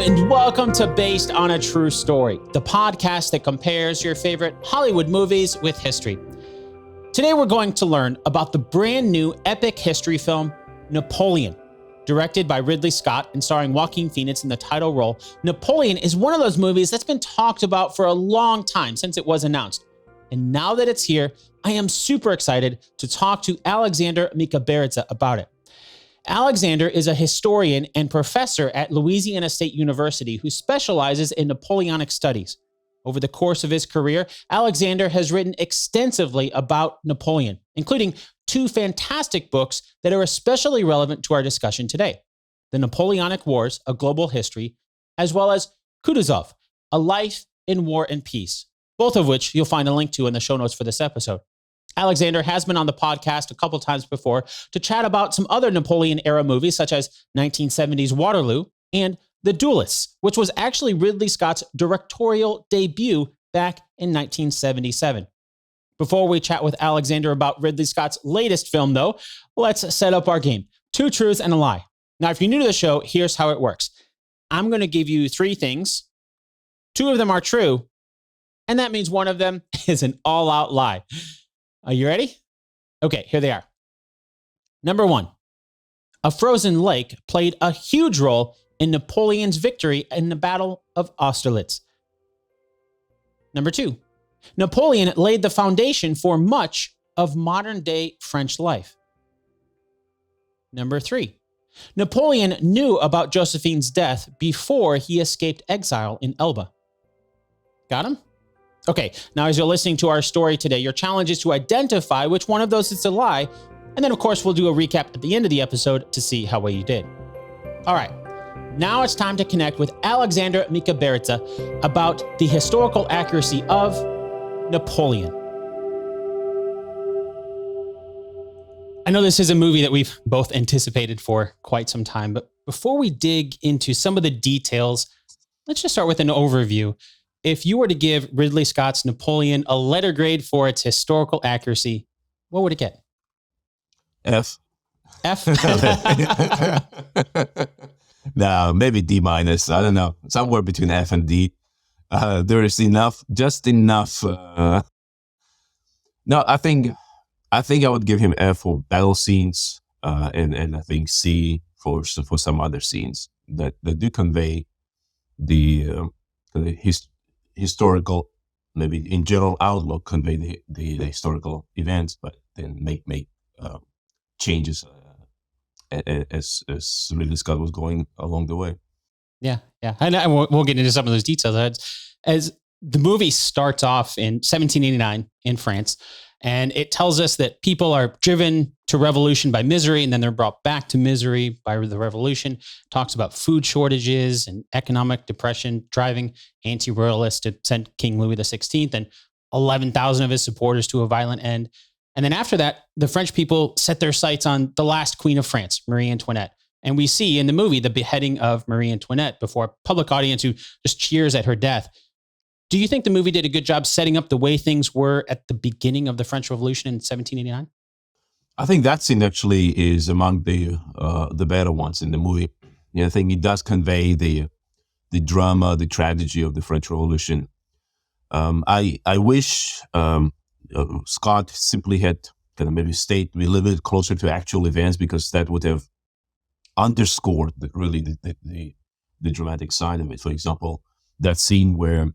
and welcome to Based on a True Story, the podcast that compares your favorite Hollywood movies with history. Today we're going to learn about the brand new epic history film, Napoleon. Directed by Ridley Scott and starring Joaquin Phoenix in the title role, Napoleon is one of those movies that's been talked about for a long time since it was announced. And now that it's here, I am super excited to talk to Alexander Mikaberidze about it. Alexander is a historian and professor at Louisiana State University who specializes in Napoleonic studies. Over the course of his career, Alexander has written extensively about Napoleon, including two fantastic books that are especially relevant to our discussion today: The Napoleonic Wars, A Global History, as well as Kutuzov, A Life in War and Peace, both of which you'll find a link to in the show notes for this episode. Alexander has been on the podcast a couple times before to chat about some other Napoleon-era movies, such as 1970's Waterloo and The Duelists, which was actually Ridley Scott's directorial debut back in 1977. Before we chat with Alexander about Ridley Scott's latest film, though, let's set up our game. Two truths and a lie. Now, if you're new to the show, here's how it works. I'm going to give you three things. Two of them are true, and that means one of them is an all-out lie. Are you ready? Okay, here they are. Number one, a frozen lake played a huge role in Napoleon's victory in the Battle of Austerlitz. Number two, Napoleon laid the foundation for much of modern-day French life. Number three, Napoleon knew about Josephine's death before he escaped exile in Elba. Got him? Okay, now as you're listening to our story today, your challenge is to identify which one of those is a lie, and then of course we'll do a recap at the end of the episode to see how well you did. All right, now it's time to connect with Alexander Mikaberidze about the historical accuracy of Napoleon. I know this is a movie that we've both anticipated for quite some time, but before we dig into some of the details, let's just start with an overview. If you were to give Ridley Scott's Napoleon a letter grade for its historical accuracy, what would it get? F. F? No, maybe D minus. I don't know. Somewhere between F and D. There is just enough. No, I think I would give him F for battle scenes, and I think C for some other scenes that do convey the historical, maybe in general outlook, convey the historical events, but then make changes as Ridley Scott was going along the way. Yeah. And we'll get into some of those details. As the movie starts off in 1789 in France, and it tells us that people are driven to revolution by misery, and then they're brought back to misery by the revolution. It talks about food shortages and economic depression driving anti-royalists to send King Louis XVI and 11,000 of his supporters to a violent end. And then after that, the French people set their sights on the last queen of France, Marie Antoinette. And we see in the movie the beheading of Marie Antoinette before a public audience who just cheers at her death. Do you think the movie did a good job setting up the way things were at the beginning of the French Revolution in 1789? I think that scene actually is among the better ones in the movie. Yeah, I think it does convey the drama, the tragedy of the French Revolution. I wish Scott simply had kind of maybe stayed a little bit closer to actual events, because that would have underscored the dramatic side of it. For example, that scene where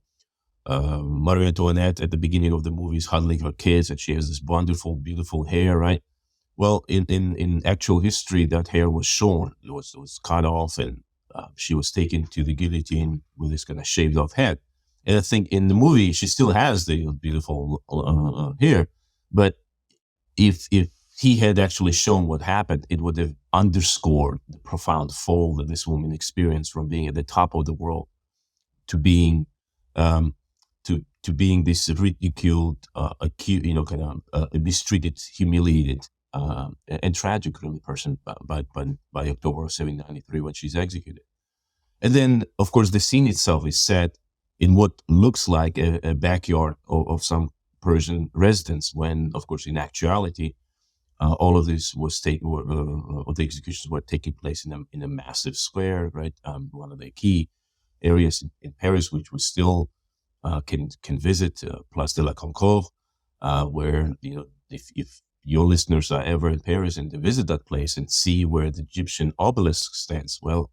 Marie Antoinette at the beginning of the movie is huddling her kids, and she has this wonderful, beautiful hair, right? Well, in actual history, that hair was shorn. It was cut off, and she was taken to the guillotine with this kind of shaved off head. And I think in the movie, she still has the beautiful hair. But if he had actually shown what happened, it would have underscored the profound fall that this woman experienced from being at the top of the world to being to being this ridiculed, mistreated, humiliated, and tragic really person by October of 1793 when she's executed. And then, of course, the scene itself is set in what looks like a backyard of some Persian residence, when, of course, in actuality, all of this was the executions were taking place in a massive square, right? One of the key areas in Paris, which we still can visit, Place de la Concorde, where, if your listeners are ever in Paris and to visit that place and see where the Egyptian obelisk stands, well,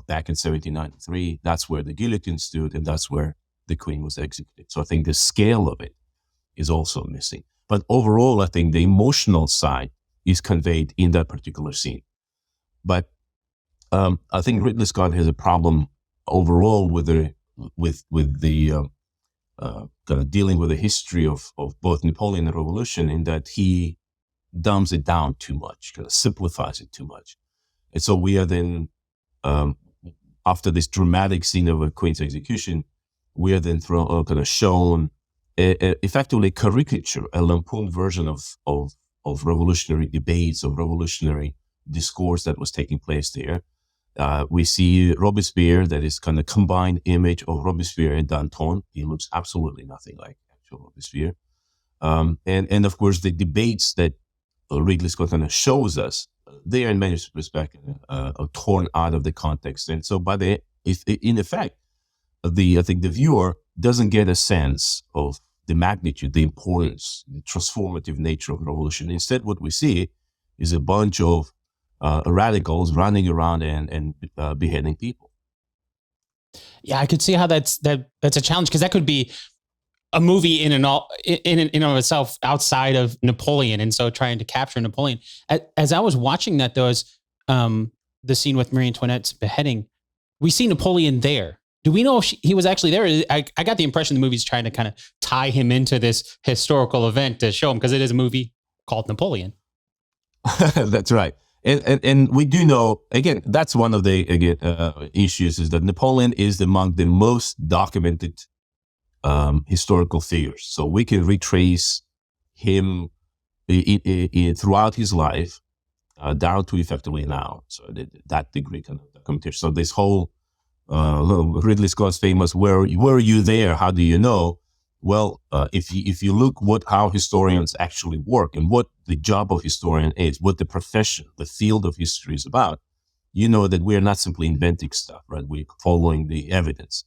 back in 1793, that's where the guillotine stood, and that's where the queen was executed. So I think the scale of it is also missing. But overall, I think the emotional side is conveyed in that particular scene. But I think Ridley Scott has a problem overall with the kind of dealing with the history of both Napoleon and Revolution, in that he dumbs it down too much, kind of simplifies it too much. And so we are then, after this dramatic scene of a queen's execution, we are then kind of shown effectively a caricature, a lampoon version of revolutionary debates, of revolutionary discourse that was taking place there. We see Robespierre, that is kind of combined image of Robespierre and Danton. He looks absolutely nothing like actual Robespierre. And of course, the debates that Ridley Scott kind of shows us, they are in many respects are torn out of the context. And so in effect, I think the viewer doesn't get a sense of the magnitude, the importance, the transformative nature of revolution. Instead, what we see is a bunch of radicals running around and beheading people. Yeah, I could see how that's a challenge, because that could be a movie in and of itself outside of Napoleon, and so trying to capture Napoleon. As I was watching that, though, as the scene with Marie Antoinette's beheading, we see Napoleon there. Do we know if he was actually there? I got the impression the movie's trying to kind of tie him into this historical event to show him, because it is a movie called Napoleon. That's right. And we do know, again, that's one of the issues, is that Napoleon is among the most documented historical figures. So we can retrace him throughout his life down to effectively now. So that degree kind of documentation. So this whole Ridley Scott's famous, were you there? How do you know? Well, if you look how historians actually work and what the job of historian is, what the profession, the field of history is about, you know that we are not simply inventing stuff, right? We're following the evidence.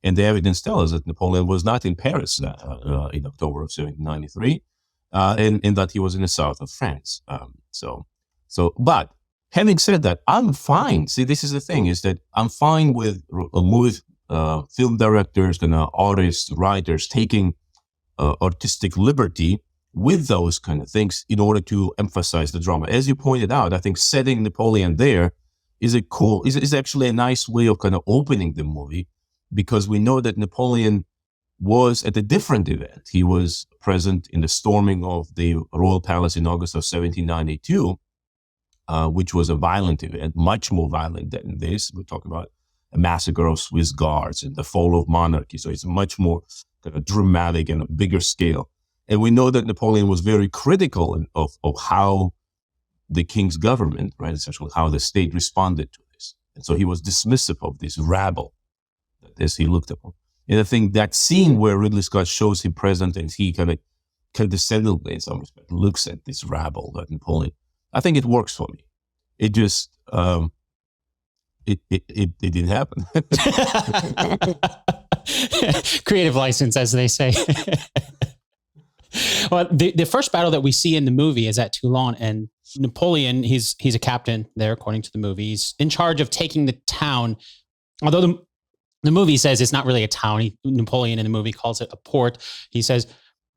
And the evidence tells us that Napoleon was not in Paris in October of 1793, and that he was in the south of France. But having said that, I'm fine. See, this is the thing, is that I'm fine with film directors and artists, writers taking artistic liberty with those kind of things in order to emphasize the drama. As you pointed out, I think setting Napoleon there is actually a nice way of kind of opening the movie, because we know that Napoleon was at a different event. He was present in the storming of the royal palace in August of 1792, which was a violent event, much more violent than this. We're talking about a massacre of Swiss guards and the fall of monarchy. So it's much more kind of dramatic and a bigger scale. And we know that Napoleon was very critical of how the king's government, right, essentially how the state responded to this. And so he was dismissive of this rabble that he looked upon. And I think that scene where Ridley Scott shows him present and he kind of condescendingly, in some respect, looks at this rabble, that Napoleon, I think it works for me. It just, it didn't happen. Creative license, as they say. Well, the first battle that we see in the movie is at Toulon, and Napoleon, he's a captain there, according to the movie. He's in charge of taking the town. Although the movie says it's not really a town. Napoleon in the movie calls it a port. He says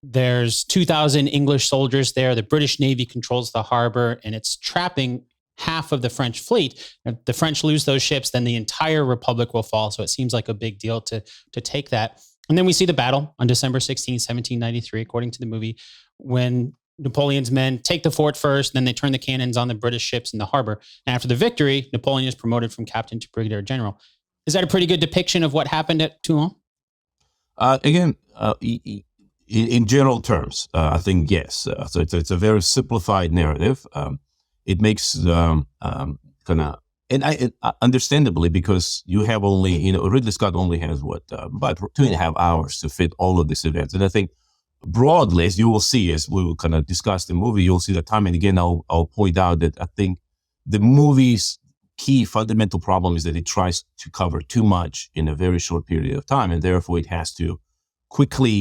there's 2,000 English soldiers there. The British Navy controls the harbor, and it's trapping half of the French fleet. If the French lose those ships, then the entire Republic will fall. So it seems like a big deal to take that. And then we see the battle on December 16, 1793, according to the movie, when Napoleon's men take the fort first, then they turn the cannons on the British ships in the harbor. And after the victory, Napoleon is promoted from captain to brigadier general. Is that a pretty good depiction of what happened at Toulon? Again, in general terms, I think yes. So it's a very simplified narrative. It makes kind of, and understandably, because you have only, Ridley Scott only has about 2.5 hours to fit all of these events. And I think broadly, as you will see, as we will kind of discuss the movie, you'll see that time and again, I'll point out that I think the movie's key fundamental problem is that it tries to cover too much in a very short period of time, and therefore it has to quickly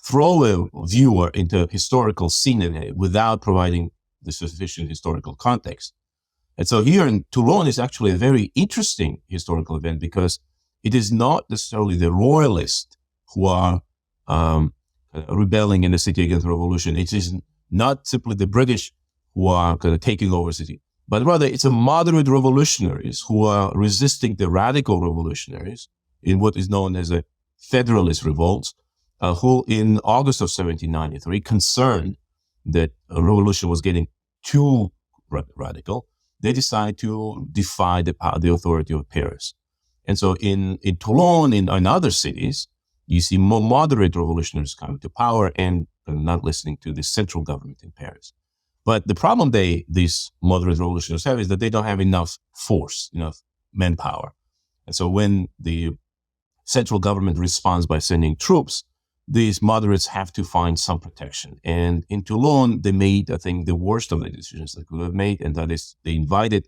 throw a viewer into a historical scene without providing the sufficient historical context. And so here in Toulon is actually a very interesting historical event because it is not necessarily the royalists who are rebelling in the city against the revolution. It is not simply the British who are kind of taking over the city, but rather it's a moderate revolutionaries who are resisting the radical revolutionaries in what is known as a Federalist revolt, who in August of 1793, concerned that a revolution was getting too radical, they decide to defy the authority of Paris. And so in Toulon, in other cities, you see more moderate revolutionaries coming to power and not listening to the central government in Paris. But the problem these moderate revolutionaries have is that they don't have enough force, enough manpower. And so when the central government responds by sending troops, these moderates have to find some protection. And in Toulon, they made, I think, the worst of the decisions they could have made, and that is they invited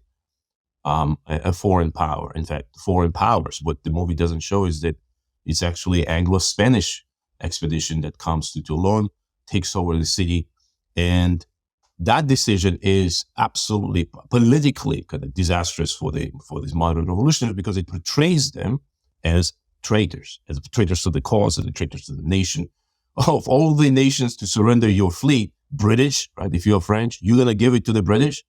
a foreign power. In fact, foreign powers. What the movie doesn't show is that it's actually Anglo-Spanish expedition that comes to Toulon, takes over the city, and that decision is absolutely politically kind of disastrous for these modern revolutionaries because it portrays them as traitors to the cause, as traitors to the nation. Of all the nations to surrender your fleet, British, right? If you're French, you're gonna give it to the British.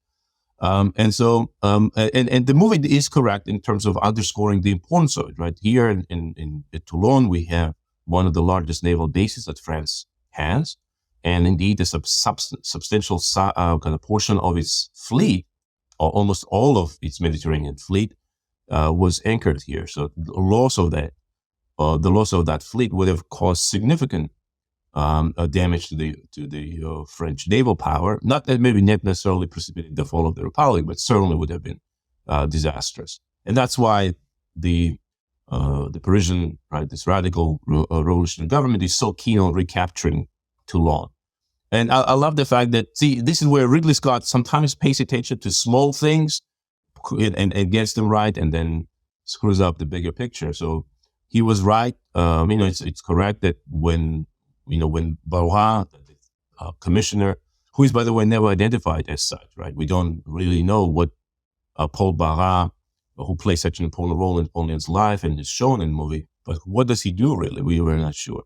And the movie is correct in terms of underscoring the importance of it, right? Here in Toulon, we have one of the largest naval bases that France has. And indeed, a substantial kind of portion of its fleet, or almost all of its Mediterranean fleet, was anchored here. So the loss of that fleet would have caused significant damage to the French naval power. Not that maybe not necessarily precipitated the fall of the Republic, but certainly would have been disastrous. And that's why the Parisian, right, this radical revolutionary government is so keen on recapturing Toulon. And I love the fact that, see, this is where Ridley Scott sometimes pays attention to small things and gets them right, and then screws up the bigger picture. So he was right. It's correct that when Barras, the commissioner, who is, by the way, never identified as such, right? We don't really know what Paul Barras, who plays such an important role in Napoleon's life and is shown in the movie, but what does he do really? We were not sure.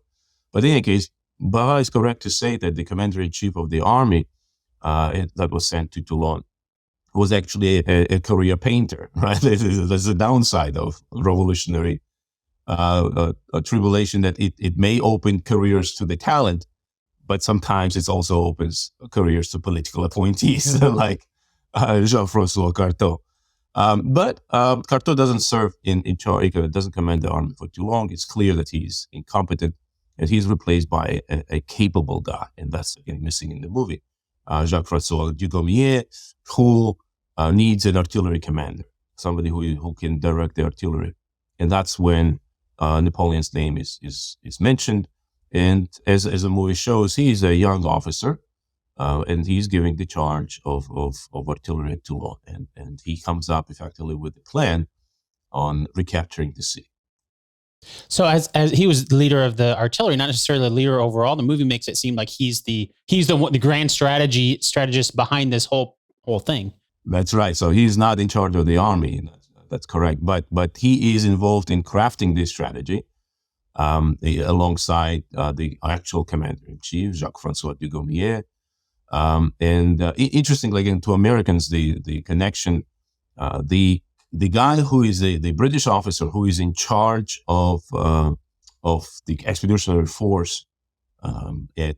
But in any case, Barras is correct to say that the commander-in-chief of the army that was sent to Toulon was actually a career painter, right? There's a downside of revolutionary tribulation, that it may open careers to the talent, but sometimes it also opens careers to political appointees like Jean-François Carteau. But Carteau doesn't serve in charge, doesn't command the army for too long. It's clear that he's incompetent, and he's replaced by a capable guy, and that's again missing in the movie. Jacques-François Dugommier, who needs an artillery commander, somebody who can direct the artillery. And that's when Napoleon's name is mentioned. And as the movie shows, he is a young officer, and he's giving the charge of artillery at Toulon. And he comes up effectively with a plan on recapturing the city. So as he was the leader of the artillery, not necessarily the leader overall, the movie makes it seem like he's the grand strategist behind this whole thing. That's right. So he's not in charge of the army. That's correct. But he is involved in crafting this strategy alongside the actual commander-in-chief, Jacques-François Dugommier. Interestingly, again, to Americans, the connection, the guy who is the British officer who is in charge of the expeditionary force at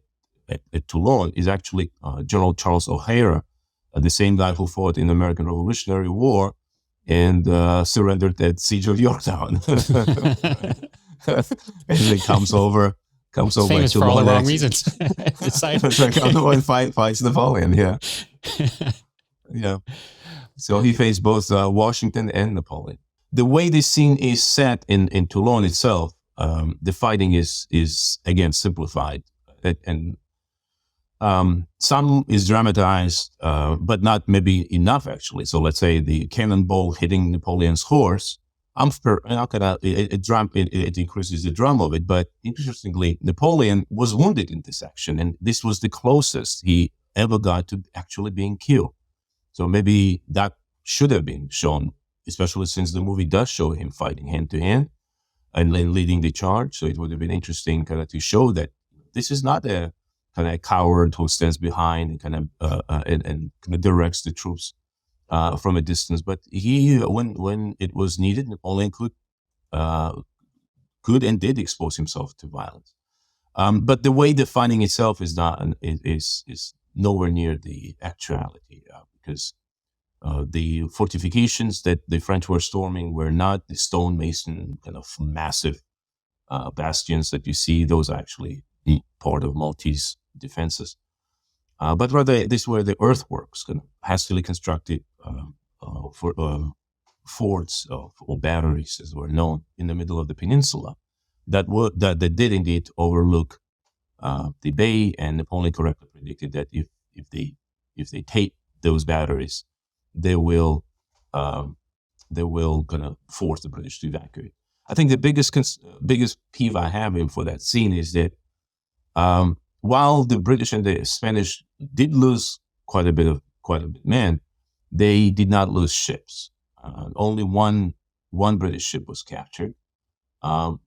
Toulon is actually General Charles O'Hara, the same guy who fought in the American Revolutionary War and surrendered at Siege of Yorktown. And he comes over famous for all the wrong reasons. Fights Napoleon, yeah. Yeah. So he faced both Washington and Napoleon. The way this scene is set in Toulon itself, the fighting is again simplified, and Some is dramatized, but not maybe enough actually. So let's say the cannonball hitting Napoleon's horse. It increases the drama of it. But interestingly, Napoleon was wounded in this action, and this was the closest he ever got to actually being killed. So maybe that should have been shown, especially since the movie does show him fighting hand to hand and then leading the charge. So it would have been interesting kind of to show that this is not a kind of a coward who stands behind and kind of directs the troops from a distance. But he, when it was needed, Napoleon could and did expose himself to violence. But the way the fighting itself is done is nowhere near the actuality, because the fortifications that the French were storming were not the stonemason kind of massive bastions that you see. Those are actually part of Maltese defenses. But rather, these were the earthworks, kind of hastily constructed forts or batteries, as were known, in the middle of the peninsula, that did indeed overlook the bay. And Napoleon correctly predicted that if they take those batteries, they will gonna force the British to evacuate. I think the biggest peeve I have in for that scene is that while the British and the Spanish did lose quite a bit men, they did not lose ships. Only one British ship was captured, and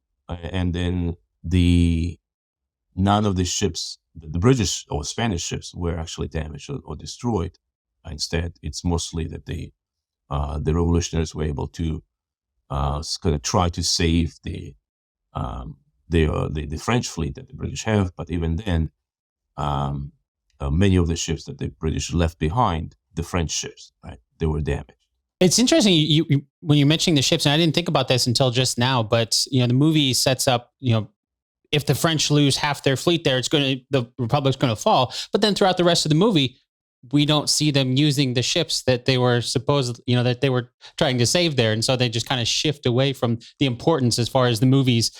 then none of the ships, the British or Spanish ships, were actually damaged or destroyed. Instead, it's mostly that the revolutionaries were able to kind of try to save the French fleet that the British have. But even then, many of the ships that the British left behind, the French ships, right, they were damaged. It's interesting you when you're mentioning the ships, and I didn't think about this until just now, but the movie sets up, if the French lose half their fleet there, the Republic's going to fall. But then throughout the rest of the movie, we don't see them using the ships that they were that they were trying to save there. And so they just kind of shift away from the importance as far as the movie's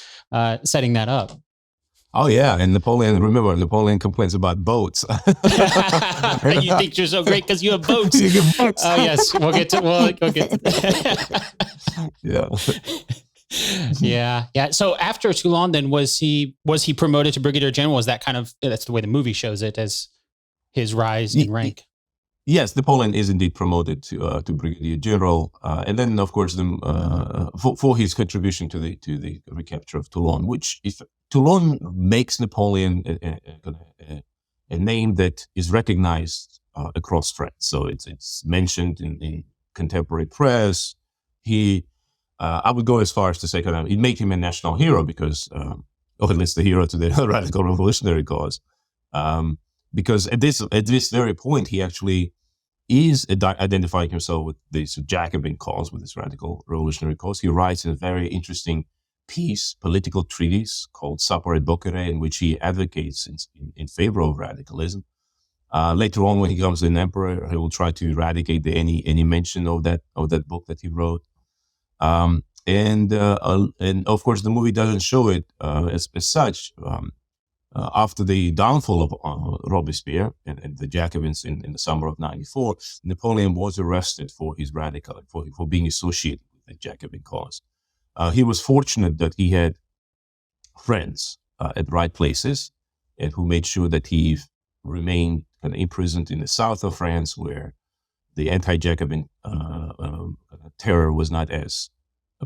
setting that up. Oh, yeah. And Napoleon complains about boats. You think you're so great because you have boats. You get boats. Oh, yes. We'll get to that. Yeah. Yeah. So after Toulon, then was he promoted to brigadier general? Was that that's the way the movie shows it, as his rise in rank? Yes, Napoleon is indeed promoted to brigadier general, and then of course for his contribution to the recapture of Toulon, which if Toulon makes Napoleon a name that is recognized across France. So it's mentioned in contemporary press. I would go as far as to say it made him a national hero because, or at least the hero to the radical revolutionary cause. Because at this very point, he actually is identifying himself with this Jacobin cause, with this radical revolutionary cause. He writes a very interesting political treatise called Sapere Bocere, in which he advocates in favor of radicalism. Later on, when he becomes an emperor, he will try to eradicate any mention of that book that he wrote. And of course, the movie doesn't show it as such. After the downfall of Robespierre and the Jacobins in the summer of '94, Napoleon was arrested for his for being associated with the Jacobin cause. He was fortunate that he had friends at the right places, and who made sure that he remained imprisoned in the south of France, where the anti-Jacobin terror was not as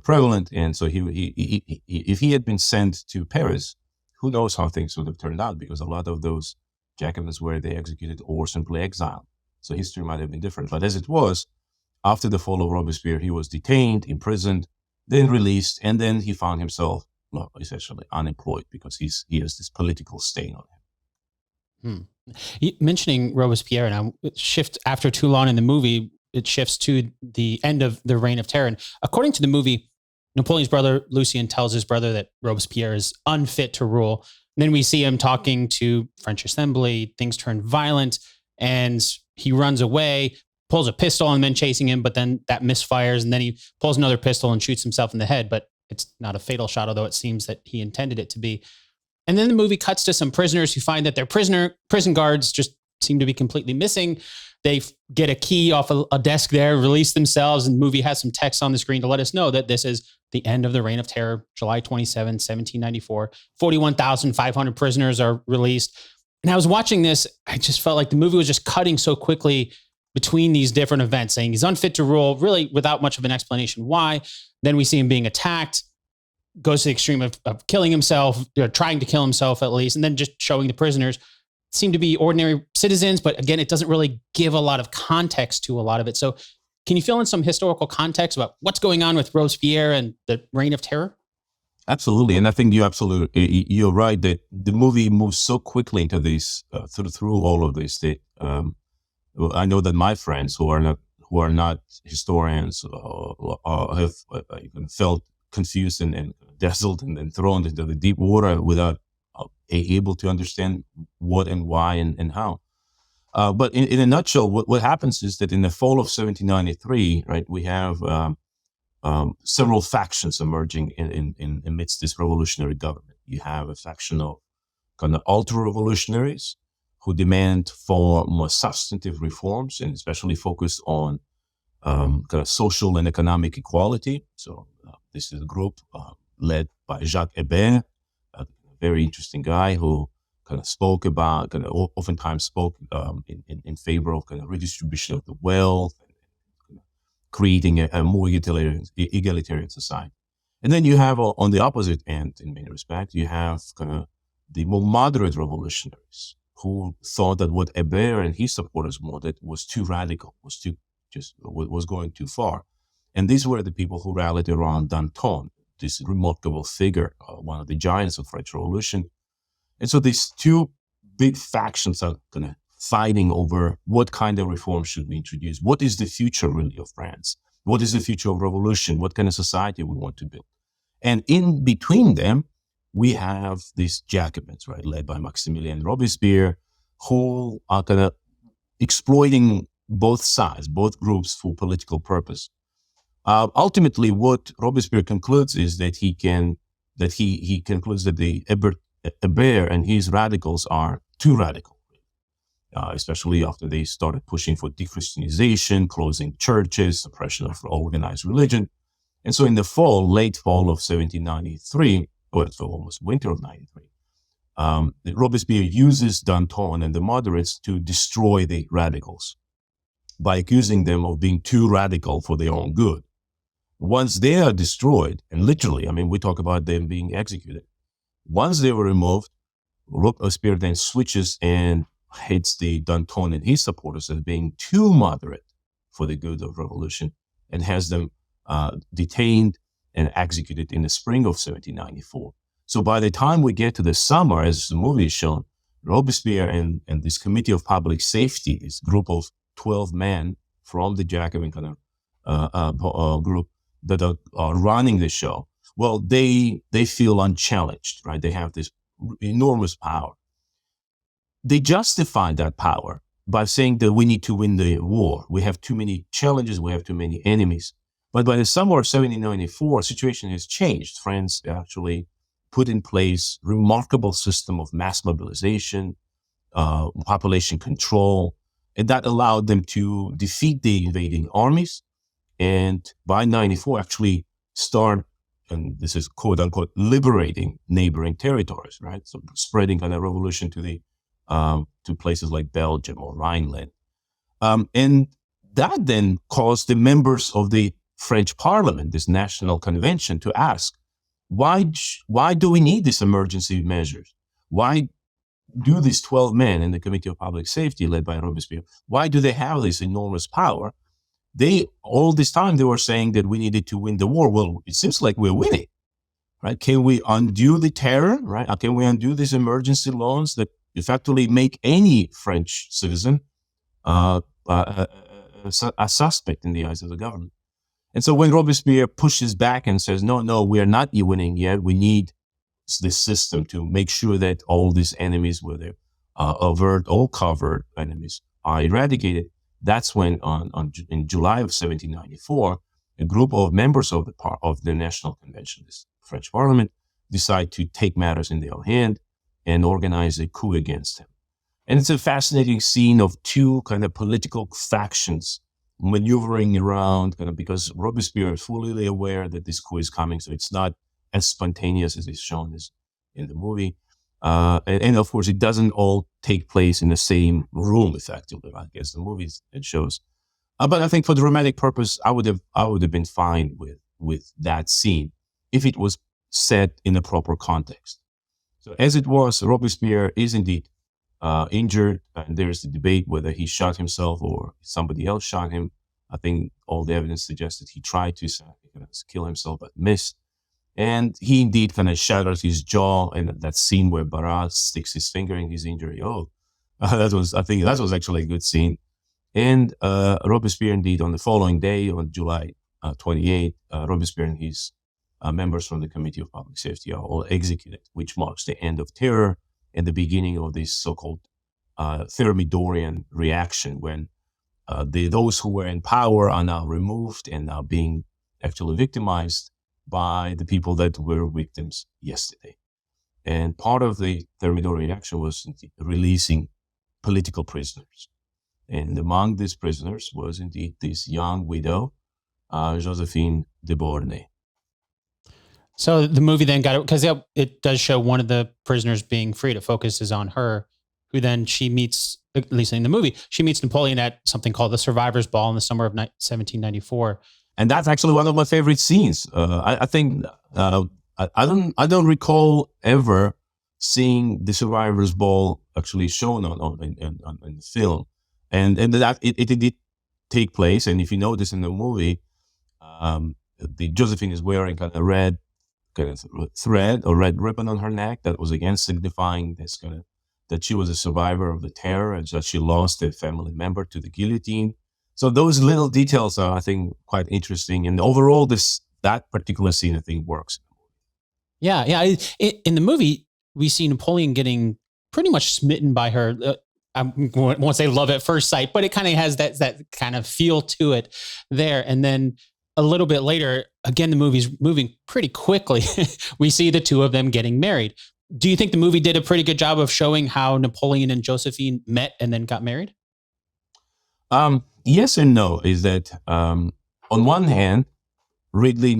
prevalent. And so if he had been sent to Paris, who knows how things would have turned out, because a lot of those Jacobins were they executed or simply exiled. So history might have been different. But as it was, after the fall of Robespierre, he was detained, imprisoned, then released, and then he found himself essentially unemployed because he has this political stain on him. Mentioning Robespierre, and I shift after Toulon in the movie, it shifts to the end of the reign of terror. And according to the movie, Napoleon's brother, Lucien, tells his brother that Robespierre is unfit to rule. And then we see him talking to French Assembly, things turn violent, and he runs away, pulls a pistol on men chasing him, but then that misfires, and then he pulls another pistol and shoots himself in the head, but it's not a fatal shot, although it seems that he intended it to be. And then the movie cuts to some prisoners who find that their prison guards just seem to be completely missing. They get a key off a desk there, release themselves, and the movie has some text on the screen to let us know that this is the end of the Reign of Terror, July 27, 1794. 41,500 prisoners are released. And I was watching this, I just felt like the movie was just cutting so quickly between these different events, saying he's unfit to rule, really without much of an explanation why. Then we see him being attacked, goes to the extreme of killing himself, trying to kill himself at least, and then just showing the prisoners seem to be ordinary citizens. But again, it doesn't really give a lot of context to a lot of it. So can you fill in some historical context about what's going on with Robespierre and the Reign of Terror? Absolutely. And I think you're right that the movie moves so quickly into this, through all of this, that I know that my friends who are not historians have felt confused and dazzled and thrown into the deep water without able to understand what and why and how. But in a nutshell, what happens is that in the fall of 1793, right, we have several factions emerging in amidst this revolutionary government. You have a faction of kind of ultra-revolutionaries who demand for more substantive reforms and especially focus on kind of social and economic equality. So this is a group led by Jacques Hébert, a very interesting guy who kind of oftentimes spoke in favor of kind of redistribution of the wealth, and creating a more egalitarian society. And then you have on the opposite end, in many respects, you have kind of the more moderate revolutionaries who thought that what Hébert and his supporters wanted was too radical, was going too far. And these were the people who rallied around Danton, this remarkable figure, one of the giants of French Revolution. And so these two big factions are kind of fighting over what kind of reform should we introduce. What is the future really of France? What is the future of revolution? What kind of society we want to build? And in between them, we have these Jacobins, right, led by Maximilien Robespierre, who are kind of exploiting both sides, both groups for political purpose. Ultimately, what Robespierre concludes is that he concludes that the Hébert and his radicals are too radical, especially after they started pushing for de-Christianization, closing churches, suppression of organized religion. And so in the late fall of 1793, or so almost winter of 93, Robespierre uses Danton and the moderates to destroy the radicals by accusing them of being too radical for their own good. Once they are destroyed, and literally, I mean, we talk about them being executed. Once they were removed, Robespierre then switches and hates the Danton and his supporters as being too moderate for the good of revolution, and has them detained and executed in the spring of 1794. So by the time we get to the summer, as the movie is shown, Robespierre and this Committee of Public Safety, this group of 12 men from the Jacobin kind of group that are running the show, well, they feel unchallenged, right? They have this enormous power. They justify that power by saying that we need to win the war. We have too many challenges. We have too many enemies. But by the summer of 1794, situation has changed. France actually put in place a remarkable system of mass mobilization, population control, and that allowed them to defeat the invading armies. And by 94, actually start, and this is quote unquote, liberating neighboring territories, right? So spreading kind of revolution to places like Belgium or Rhineland. And that then caused the members of the French Parliament, this national convention, to ask, why do we need these emergency measures? Why do these 12 men in the Committee of Public Safety led by Robespierre, why do they have this enormous power? All this time they were saying that we needed to win the war. Well, it seems like we're winning, right? Can we undo the terror, right? Can we undo these emergency laws that effectively make any French citizen a suspect in the eyes of the government? And so when Robespierre pushes back and says, no, we are not winning yet. We need this system to make sure that all these enemies, whether overt or covert enemies, are eradicated. That's when in July of 1794, a group of members of the National Convention, this French Parliament, decide to take matters in their own hand and organize a coup against him. And it's a fascinating scene of two kind of political factions maneuvering around, kind of, because Robespierre is fully aware that this coup is coming, so it's not as spontaneous as is shown as in the movie. And of course, it doesn't all take place in the same room, effectively, like as the movies it shows. But I think for dramatic purpose, I would have been fine with that scene if it was set in a proper context. So as it was, Robespierre is indeed injured, and there's the debate whether he shot himself or somebody else shot him. I think all the evidence suggests that he tried to kill himself but missed. And he indeed kind of shattered his jaw in that scene where Barras sticks his finger in his injury. I think that was actually a good scene. And Robespierre indeed, on the following day, on July 28, Robespierre and his members from the Committee of Public Safety are all executed, which marks the end of terror and the beginning of this so-called Thermidorian reaction, when those who were in power are now removed and now being actually victimized by the people that were victims yesterday. And part of the Thermidorian reaction was releasing political prisoners. And among these prisoners was indeed this young widow, Josephine de Beauharnais. So the movie then got it, because it does show one of the prisoners being freed. It focuses on her, who then she meets, at least in the movie, she meets Napoleon at something called the Survivors' Ball in the summer of 1794. And that's actually one of my favorite scenes. I think I don't recall ever seeing the Survivors' Ball actually shown in the film, and that it did take place. And if you notice in the movie, the Josephine is wearing kind of red kind of thread or red ribbon on her neck that was again signifying this kind of that she was a survivor of the terror and that she lost a family member to the guillotine. So those little details are, I think, quite interesting. And overall, that particular scene, I think, works. Yeah. In the movie, we see Napoleon getting pretty much smitten by her. I won't say love at first sight, but it kind of has that kind of feel to it there. And then a little bit later, again, the movie's moving pretty quickly. We see the two of them getting married. Do you think the movie did a pretty good job of showing how Napoleon and Josephine met and then got married? Yes and no. Is that on one hand, Ridley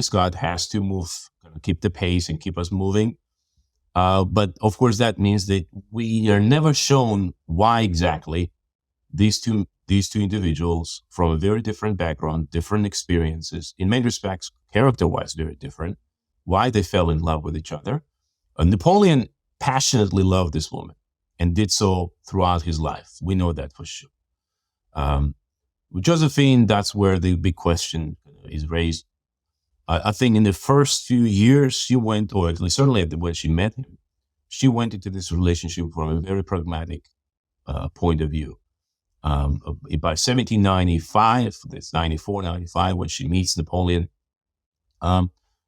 Scott has to move, keep the pace and keep us moving. But of course, that means that we are never shown why exactly these two individuals from a very different background, different experiences, in many respects, character-wise, very different, why they fell in love with each other. Napoleon passionately loved this woman and did so throughout his life. We know that for sure. With Josephine, that's where the big question is raised. I think in the first few years, she went, or at least certainly when she met him, she went into this relationship from a very pragmatic point of view. By 1795, that's 94, 95, when she meets Napoleon,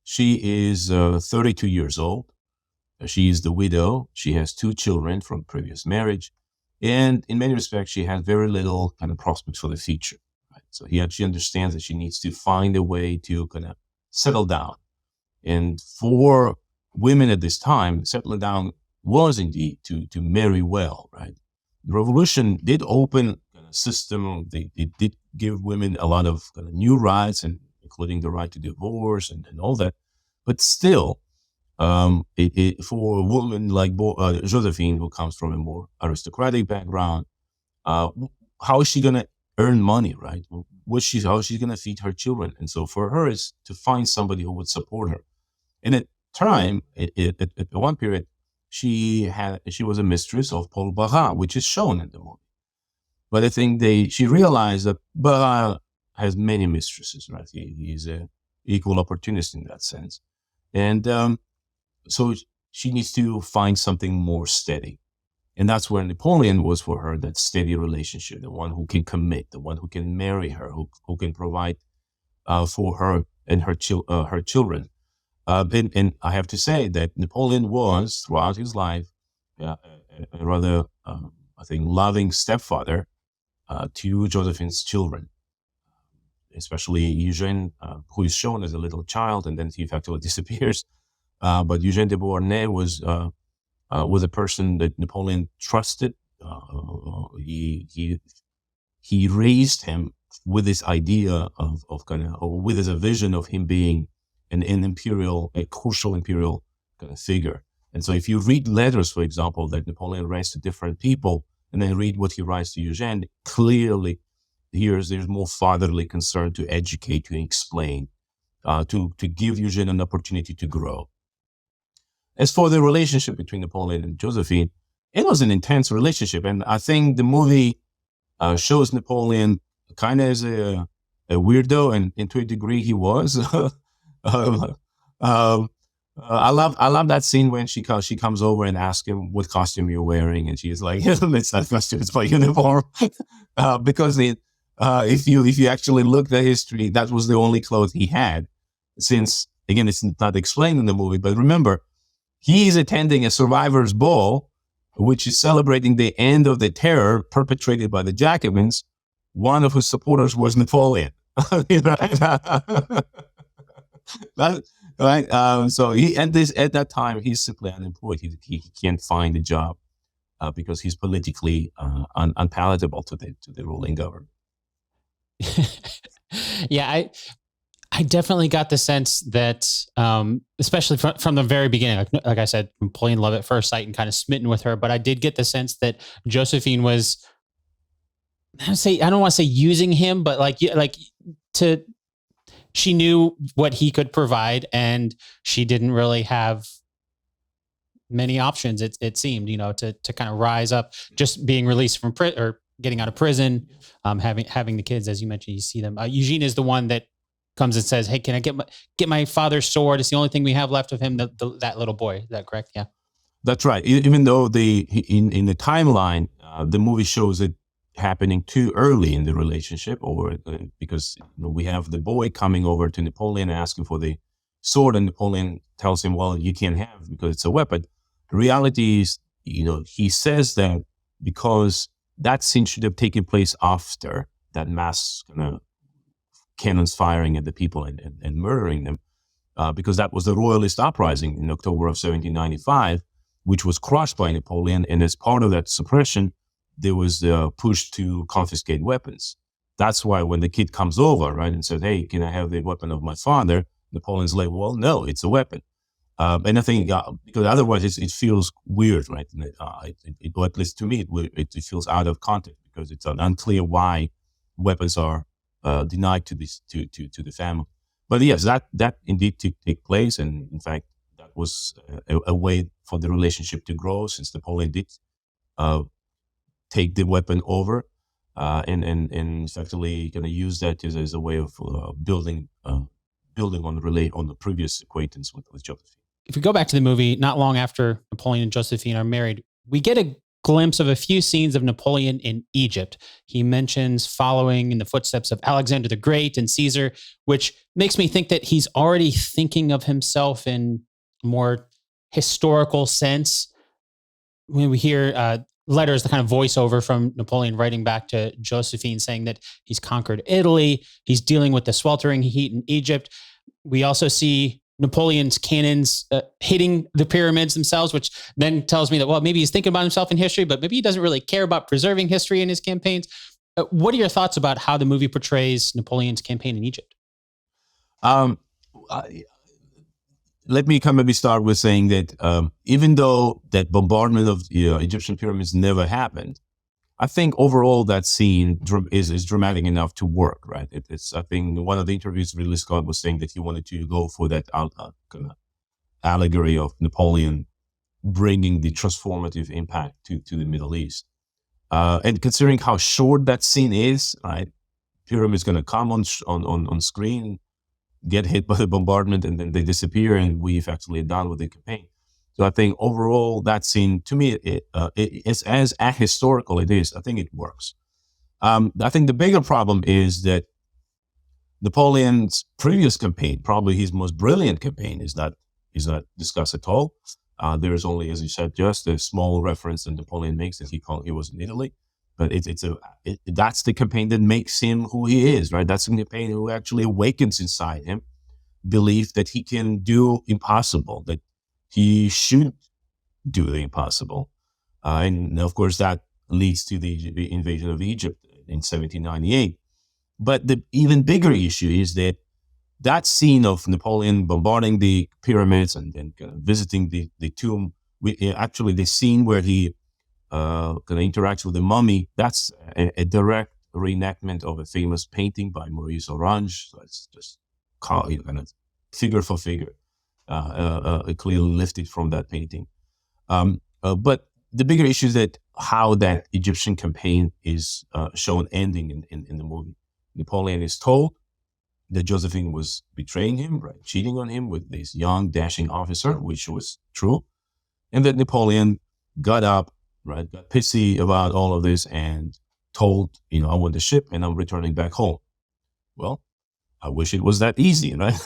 she is 32 years old. She is the widow. She has 2 children from previous marriage. And in many respects, she has very little kind of prospects for the future. Right? So she understands that she needs to find a way to kind of settle down. And for women at this time, settling down was indeed to marry well, right? The revolution did open a system. It did give women a lot of kind of new rights, and including the right to divorce and all that. But still, for a woman like Josephine, who comes from a more aristocratic background, how is she going to earn money, right? How is she going to feed her children? And so for her is to find somebody who would support her. And at time, at one period, she was a mistress of Paul Barras, which is shown in the movie. But I think she realized that Barras has many mistresses, right? He's an equal opportunist in that sense. And so she needs to find something more steady. And that's where Napoleon was for her, that steady relationship, the one who can commit, the one who can marry her, who can provide for her and her children. And I have to say that Napoleon was, throughout his life, a rather, I think, loving stepfather to Josephine's children, especially Eugene, who is shown as a little child, and then he effectively disappears. But Eugene de Beauharnais was was a person that Napoleon trusted. He raised him with this idea of kind of, or with a vision of him being an imperial, a crucial imperial kind of figure. And so if you read letters, for example, that Napoleon writes to different people, and then read what he writes to Eugene, clearly there's more fatherly concern to educate, to explain, to give Eugene an opportunity to grow. As for the relationship between Napoleon and Josephine, it was an intense relationship. And I think the movie shows Napoleon kind of as a weirdo, and to a degree he was. I love that scene when she comes over and asks him what costume you're wearing, and she's like, "It's not costume, it's my uniform." Because if you actually look at history, that was the only clothes he had. Since again, it's not explained in the movie, but remember, he's attending a survivors' ball, which is celebrating the end of the terror perpetrated by the Jacobins. One of his supporters was Napoleon. Right. So at that time, he's simply unemployed. He can't find a job because he's politically unpalatable to the ruling government. Yeah, I definitely got the sense that, especially from the very beginning, like I said, Napoleon love at first sight and kind of smitten with her. But I did get the sense that Josephine was, I don't want to say using him, but she knew what he could provide, and she didn't really have many options. It seemed, to kind of rise up, just being released from prison or getting out of prison, having the kids, as you mentioned, you see them. Eugene is the one that comes and says, "Hey, can I get my father's sword? It's the only thing we have left of him." That little boy. Is that correct? Yeah, that's right. Even though in the timeline, the movie shows it happening too early in the relationship, or because we have the boy coming over to Napoleon asking for the sword, and Napoleon tells him, "Well, you can't have it because it's a weapon." The reality is, he says that because that scene should have taken place after that mass cannons firing at the people and murdering them, because that was the royalist uprising in October of 1795, which was crushed by Napoleon, and as part of that suppression, there was a push to confiscate weapons. That's why when the kid comes over, right, and says, "Hey, can I have the weapon of my father?" Napoleon's like, "Well, no, it's a weapon." And I think because otherwise it feels weird, right? Or at least to me, it feels out of context because it's unclear why weapons are denied to the family. But yes, that indeed take place, and in fact, that was a way for the relationship to grow, since Napoleon did take the weapon over, and effectively going to use that as a way of building on the previous acquaintance with Josephine. If we go back to the movie, not long after Napoleon and Josephine are married, we get a glimpse of a few scenes of Napoleon in Egypt. He mentions following in the footsteps of Alexander the Great and Caesar, which makes me think that he's already thinking of himself in more historical sense. When we hear letters, the kind of voiceover from Napoleon writing back to Josephine saying that he's conquered Italy, he's dealing with the sweltering heat in Egypt. We also see Napoleon's cannons hitting the pyramids themselves, which then tells me that, well, maybe he's thinking about himself in history, but maybe he doesn't really care about preserving history in his campaigns. What are your thoughts about how the movie portrays Napoleon's campaign in Egypt? Let me maybe start with saying that even though that bombardment of the Egyptian pyramids never happened, I think overall that scene is dramatic enough to work, right? I think one of the interviews, Ridley Scott was saying that he wanted to go for that kind of allegory of Napoleon bringing the transformative impact to the Middle East. And considering how short that scene is, right? Pyramid's going to come on screen, get hit by the bombardment, and then they disappear, and we've actually done with the campaign. So I think overall that scene, to me, it's as ahistorical it is. I think it works. I think the bigger problem is that Napoleon's previous campaign, probably his most brilliant campaign, is not discussed at all. There is only, as you said, just a small reference that Napoleon makes that he was in Italy. But that's the campaign that makes him who he is, right? That's the campaign who actually awakens inside him belief that he can do impossible, that he should do the impossible. And of course, that leads to the invasion of Egypt in 1798. But the even bigger issue is that scene of Napoleon bombarding the pyramids and then kind of visiting the tomb, actually the scene where he kind of interacts with the mummy, that's a direct reenactment of a famous painting by Maurice Orange. So it's just kind of figure for figure, clearly lifted from that painting. But the bigger issue is that how that Egyptian campaign is shown ending in the movie. Napoleon is told that Josephine was betraying him, right, cheating on him with this young, dashing officer, which was true, and that Napoleon got up, right, got pissy about all of this and told, I want the ship and I'm returning back home. Well, I wish it was that easy, right?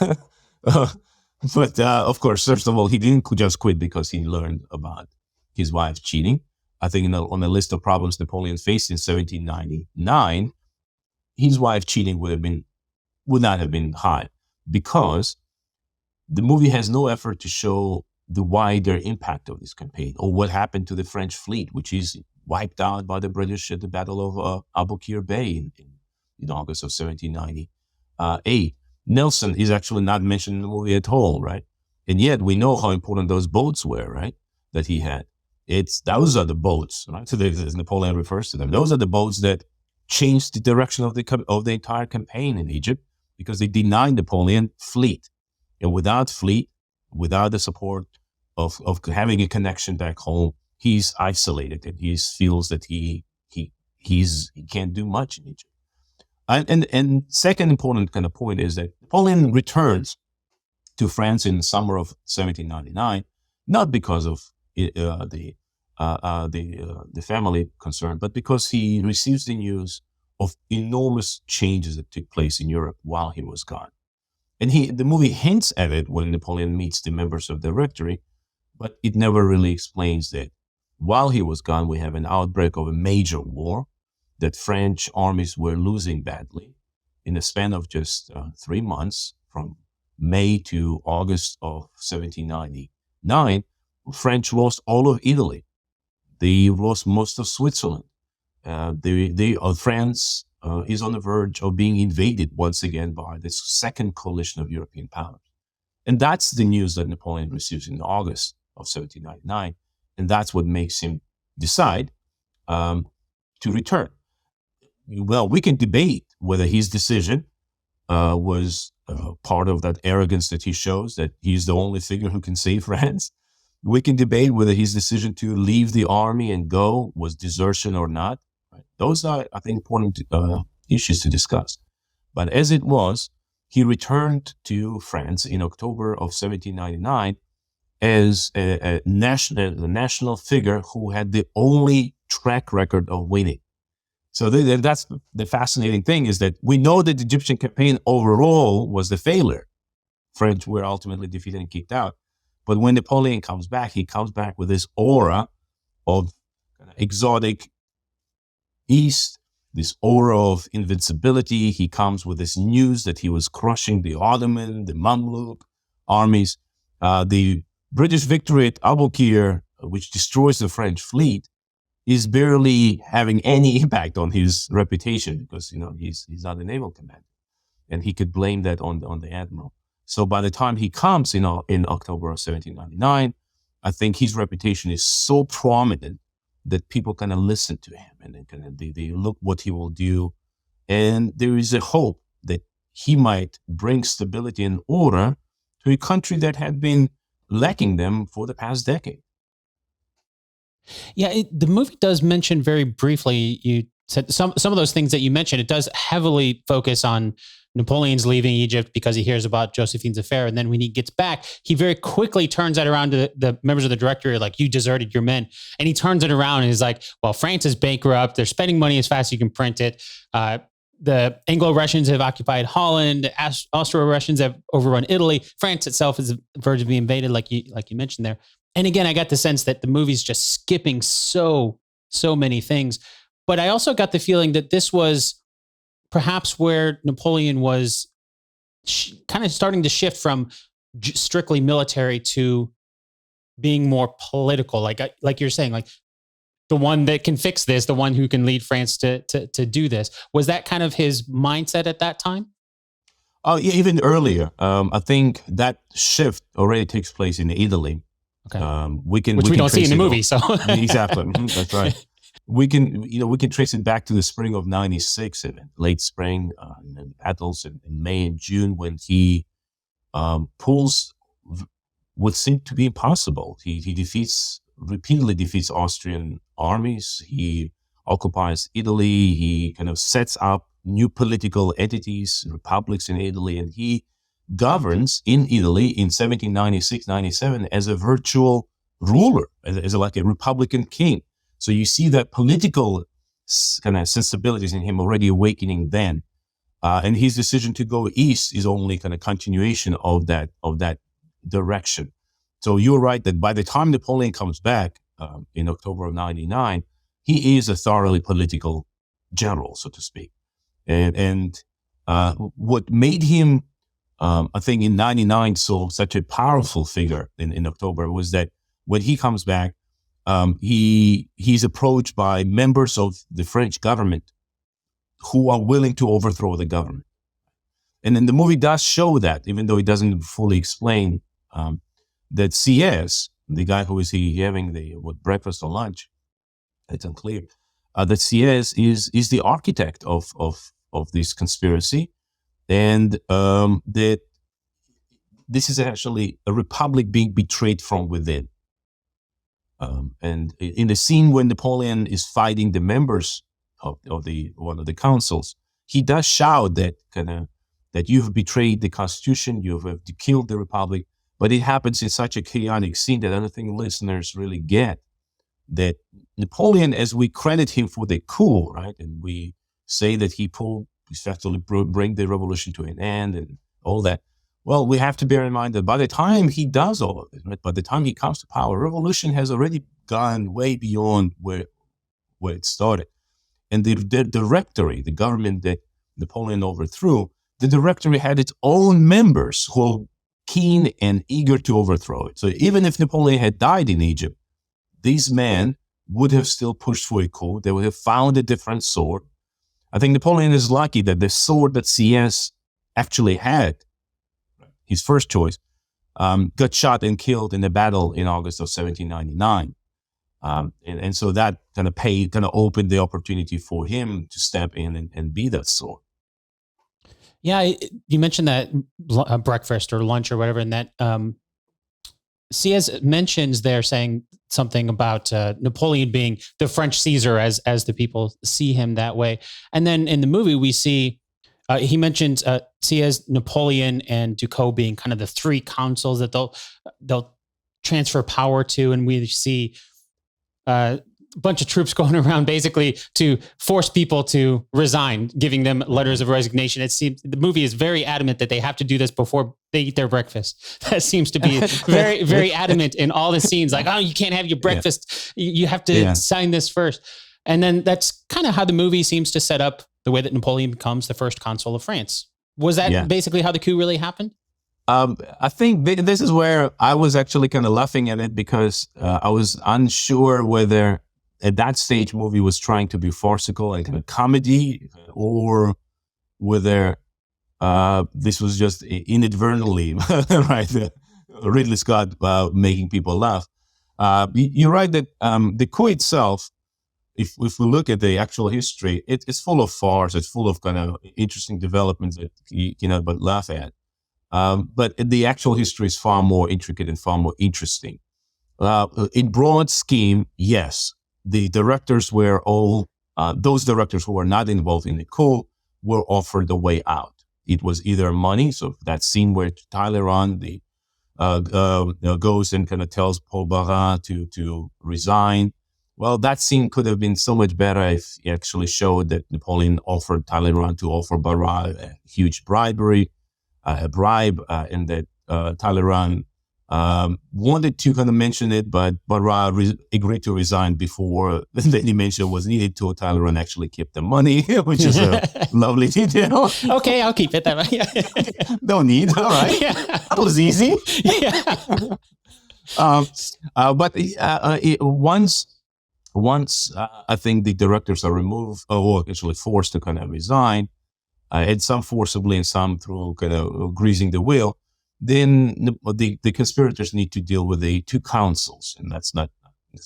But of course, first of all, he didn't just quit because he learned about his wife cheating. I think on the list of problems Napoleon faced in 1799, his wife cheating would not have been high, because the movie has no effort to show the wider impact of this campaign or what happened to the French fleet, which is wiped out by the British at the Battle of Aboukir Bay in August of 1798. Nelson is actually not mentioned in the movie at all, right? And yet we know how important those boats were, right, that he had. Those are the boats, right? So as Napoleon refers to them, those are the boats that changed the direction of the entire campaign in Egypt, because they denied Napoleon fleet. And without fleet, without the support of having a connection back home, he's isolated and he feels that he can't do much in Egypt. And second important kind of point is that Napoleon returns to France in the summer of 1799, not because of the family concern, but because he receives the news of enormous changes that took place in Europe while he was gone. And the movie hints at it when Napoleon meets the members of the Directory, but it never really explains that while he was gone, we have an outbreak of a major war, that French armies were losing badly. In the span of just 3 months, from May to August of 1799, French lost all of Italy. They lost most of Switzerland. France is on the verge of being invaded once again by this second coalition of European powers. And that's the news that Napoleon receives in August of 1799. And that's what makes him decide to return. Well, we can debate whether his decision was part of that arrogance that he shows, that he's the only figure who can save France. We can debate whether his decision to leave the army and go was desertion or not. Right? Those are, I think, important issues to discuss. But as it was, he returned to France in October of 1799 as a national figure who had the only track record of winning. So that's the fascinating thing, is that we know that the Egyptian campaign overall was the failure. French were ultimately defeated and kicked out. But when Napoleon comes back, he comes back with this aura of exotic East, this aura of invincibility. He comes with this news that he was crushing the Ottoman, the Mamluk armies. The British victory at Aboukir, which destroys the French fleet, is barely having any impact on his reputation, because he's not a naval commander, and he could blame that on the admiral. So by the time he comes in October of 1799, I think his reputation is so prominent that people kind of listen to him, and then they look what he will do, and there is a hope that he might bring stability and order to a country that had been lacking them for the past decade. Yeah, the movie does mention very briefly, you said some of those things that you mentioned, it does heavily focus on Napoleon's leaving Egypt because he hears about Josephine's affair. And then when he gets back, he very quickly turns that around to the members of the Directory, like, you deserted your men. And he turns it around and is like, well, France is bankrupt. They're spending money as fast as you can print it. The Anglo-Russians have occupied Holland. The Austro-Russians have overrun Italy. France itself is on the verge of being invaded, like you mentioned there. And again, I got the sense that the movie's just skipping so many things. But I also got the feeling that this was perhaps where Napoleon was kind of starting to shift from strictly military to being more political, like you're saying, like the one that can fix this, the one who can lead France to do this. Was that kind of his mindset at that time? Oh, yeah, even earlier. I think that shift already takes place in Italy. Okay. Which we don't see in the movie. So exactly, that's right. We can trace it back to the spring of '96, late spring, and battles in May and June, when he pulls what seemed to be impossible. He repeatedly defeats Austrian armies. He occupies Italy. He kind of sets up new political entities, republics in Italy, and he governs in Italy in 1796-97 as a virtual ruler, as like a republican king. So you see that political kind of sensibilities in him already awakening then. And his decision to go east is only kind of continuation of that direction. So you're right that by the time Napoleon comes back in October of 99, he is a thoroughly political general, so to speak. And what made him, I think, in 99 such a powerful figure in October was that when he comes back, he's approached by members of the French government who are willing to overthrow the government. And then the movie does show that, even though it doesn't fully explain that CS, the guy who is having breakfast or lunch, it's unclear, that CS is the architect of this conspiracy, and that this is actually a republic being betrayed from within. And in the scene when Napoleon is fighting the members of one of the councils, he does shout that you have betrayed the Constitution, you have killed the republic. But it happens in such a chaotic scene that I don't think listeners really get that Napoleon, as we credit him for the coup, right, and we say that he successfully bring the revolution to an end and all that. Well, we have to bear in mind that by the time he does all of it, right, by the time he comes to power, revolution has already gone way beyond where it started. And the Directory, the government that Napoleon overthrew, the Directory had its own members who were keen and eager to overthrow it. So even if Napoleon had died in Egypt, these men would have still pushed for a coup. They would have found a different sword. I think Napoleon is lucky that the sword that CS actually had, his first choice, got shot and killed in a battle in August of 1799. And so that kind of opened the opportunity for him to step in and be that sword. Yeah, you mentioned that breakfast or lunch or whatever, and that CS mentions there saying something about Napoleon being the French Caesar as the people see him that way. And then in the movie, we see he mentions CS, Napoleon, and Ducos being kind of the three consuls that they'll transfer power to, and we see bunch of troops going around basically to force people to resign, giving them letters of resignation. It seems the movie is very adamant that they have to do this before they eat their breakfast. That seems to be very, very adamant in all the scenes. Like, oh, you can't have your breakfast. Yeah. You have to sign this first. And then that's kind of how the movie seems to set up the way that Napoleon becomes the first consul of France. Was that basically how the coup really happened? I think this is where I was actually kind of laughing at it, because I was unsure whether at that stage movie was trying to be farcical and kind of comedy, or whether this was just inadvertently, right, Ridley Scott making people laugh. You're right that the coup itself, if we look at the actual history, it's full of farce. It's full of kind of interesting developments that you cannot but laugh at. But the actual history is far more intricate and far more interesting. In broad scheme, yes, the directors were all, those directors who were not involved in the coup were offered the way out. It was either money, so that scene where Talleyrand goes and kind of tells Paul Barras to resign. Well, that scene could have been so much better if he actually showed that Napoleon offered Talleyrand to offer Barras a huge bribe, and that Talleyrand wanted to kind of mention it, but Barras agreed to resign before the mention was needed to. Talleyrand actually kept the money, which is a lovely detail. Okay, I'll keep it that way. Don't need, all right. Yeah. That was easy. Yeah. um, but once I think the directors are removed, or actually forced to kind of resign, and some forcibly and some through kind of greasing the wheel, then the conspirators need to deal with the two councils, and that's not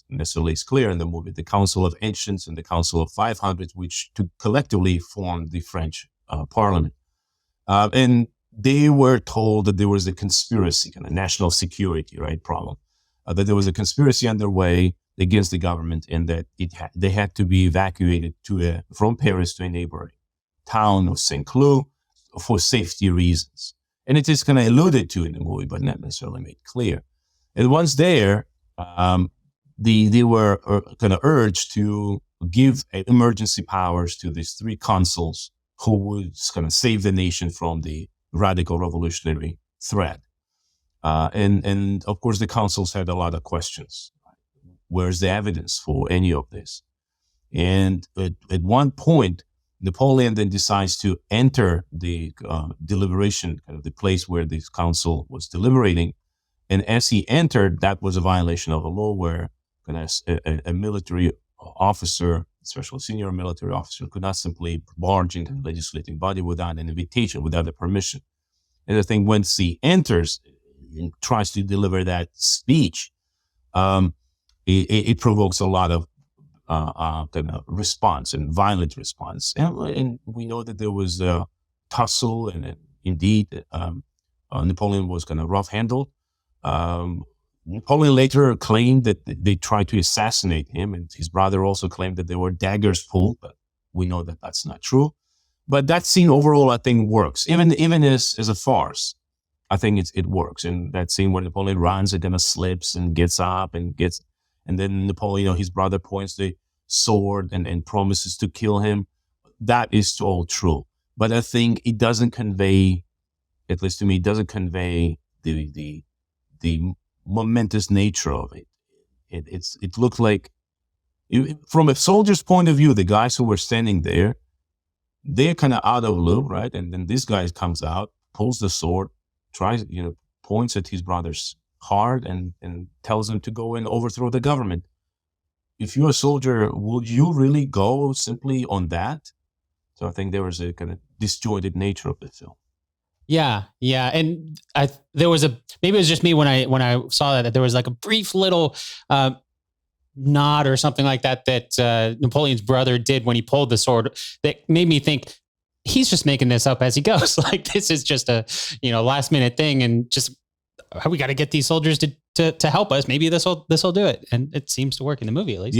necessarily as clear in the movie: the Council of Ancients and the Council of 500, which collectively formed the French Parliament. And they were told that there was a conspiracy, kind of national security, right, problem, that there was a conspiracy underway against the government, and that they had to be evacuated from Paris to a neighboring town of Saint Cloud for safety reasons. And it is kind of alluded to in the movie, but not necessarily made clear. And once there, they were kind of urged to give emergency powers to these three consuls who would kind of save the nation from the radical revolutionary threat. And of course, the consuls had a lot of questions. Where's the evidence for any of this? And at one point, Napoleon then decides to enter the deliberation, kind of the place where this council was deliberating. And as he entered, that was a violation of a law where kind of a military officer, especially a senior military officer, could not simply barge into the legislating body without an invitation, without a permission. And I think once he enters and tries to deliver that speech, it provokes a lot of kind of response and violent response. And we know that there was a tussle, and indeed Napoleon was kind of rough-handled. Napoleon later claimed that they tried to assassinate him, and his brother also claimed that there were daggers pulled, but we know that that's not true. But that scene overall, I think, works. Even as a farce, I think it works. And that scene where Napoleon runs and then slips and gets up and then Napoleon, his brother, points the sword and promises to kill him. That is all true. But I think it doesn't convey, at least to me, it doesn't convey the momentous nature of it. It looked like, from a soldier's point of view, the guys who were standing there, they're kind of out of loop, right? And then this guy comes out, pulls the sword, tries, points at his brother's heart and tells him to go and overthrow the government. If you're a soldier, would you really go simply on that? So I think there was a kind of disjointed nature of the film. Yeah. And there was maybe it was just me when I saw that there was like a brief little nod or something like that Napoleon's brother did when he pulled the sword that made me think he's just making this up as he goes. Like, this is just a, last minute thing, and just, we got to get these soldiers to help us. Maybe this will do it. And it seems to work in the movie, at least.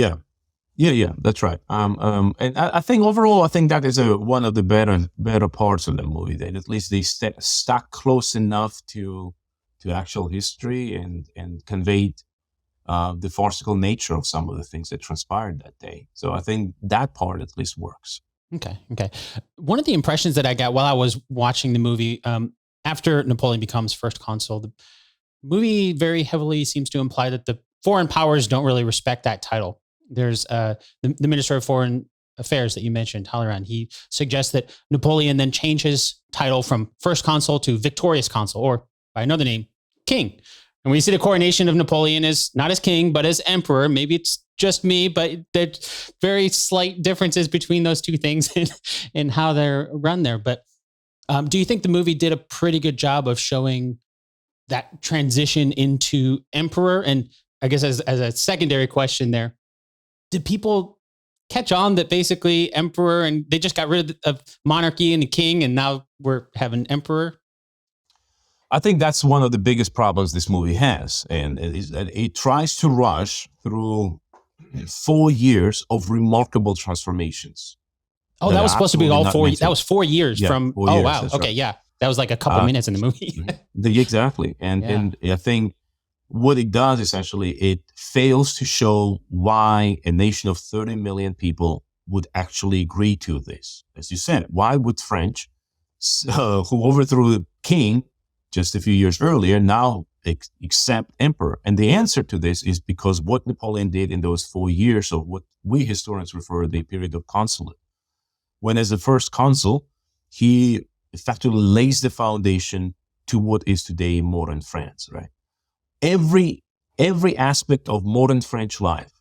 Yeah, that's right. And I think overall, that is one of the better parts of the movie. That at least they stuck close enough to actual history and conveyed the farcical nature of some of the things that transpired that day. So I think that part at least works. Okay. One of the impressions that I got while I was watching the movie, after Napoleon becomes first consul, the movie very heavily seems to imply that the foreign powers don't really respect that title. There's the Minister of Foreign Affairs that you mentioned, Talleyrand. He suggests that Napoleon then change his title from first consul to victorious consul, or by another name, king. And we see the coronation of Napoleon as not as king, but as emperor. Maybe it's just me, but there's very slight differences between those two things in how they're run there. But do you think the movie did a pretty good job of showing that transition into emperor? And I guess as a secondary question there, did people catch on that basically emperor, and they just got rid of monarchy and the king, and now we're having emperor? I think that's one of the biggest problems this movie has, and it tries to rush through 4 years of remarkable transformations. Oh, that was supposed to be all 4 years. That was 4 years from. 4 years, wow. Okay, right. Yeah, that was like a couple minutes in the movie. Exactly, and I think what it does essentially, it fails to show why a nation of 30 million people would actually agree to this. As you said, why would French, who overthrew the king just a few years earlier, now accept emperor? And the answer to this is because what Napoleon did in those 4 years of what we historians refer to the period of consulate. When as the first consul, he effectively lays the foundation to what is today modern France, right? Every every aspect of modern French life,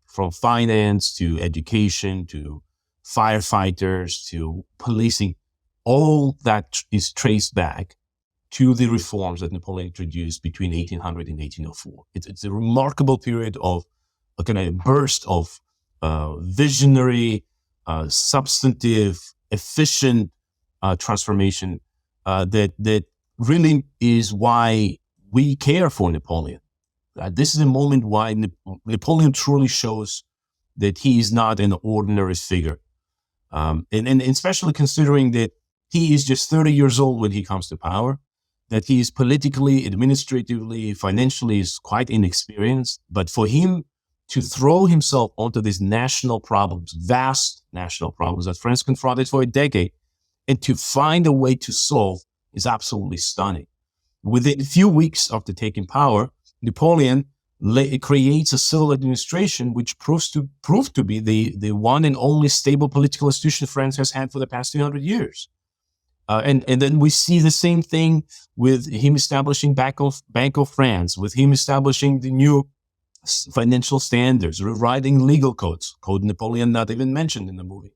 from finance to education to firefighters to policing, all that is traced back to the reforms that Napoleon introduced between 1800 and 1804. It's a remarkable period of a kind of burst of visionary, substantive, efficient transformation that really is why we care for Napoleon. This is a moment why Napoleon truly shows that he is not an ordinary figure. And especially considering that he is just 30 years old when he comes to power, that he is politically, administratively, financially is quite inexperienced. But for him to throw himself onto these national problems, vast national problems that France confronted for a decade, and to find a way to solve is absolutely stunning. Within a few weeks after taking power, Napoleon creates a civil administration which proved to be the one and only stable political institution France has had for the past 200 years. And then we see the same thing with him establishing Bank of France, with him establishing the new financial standards, rewriting legal codes, Code Napoleon not even mentioned in the movie,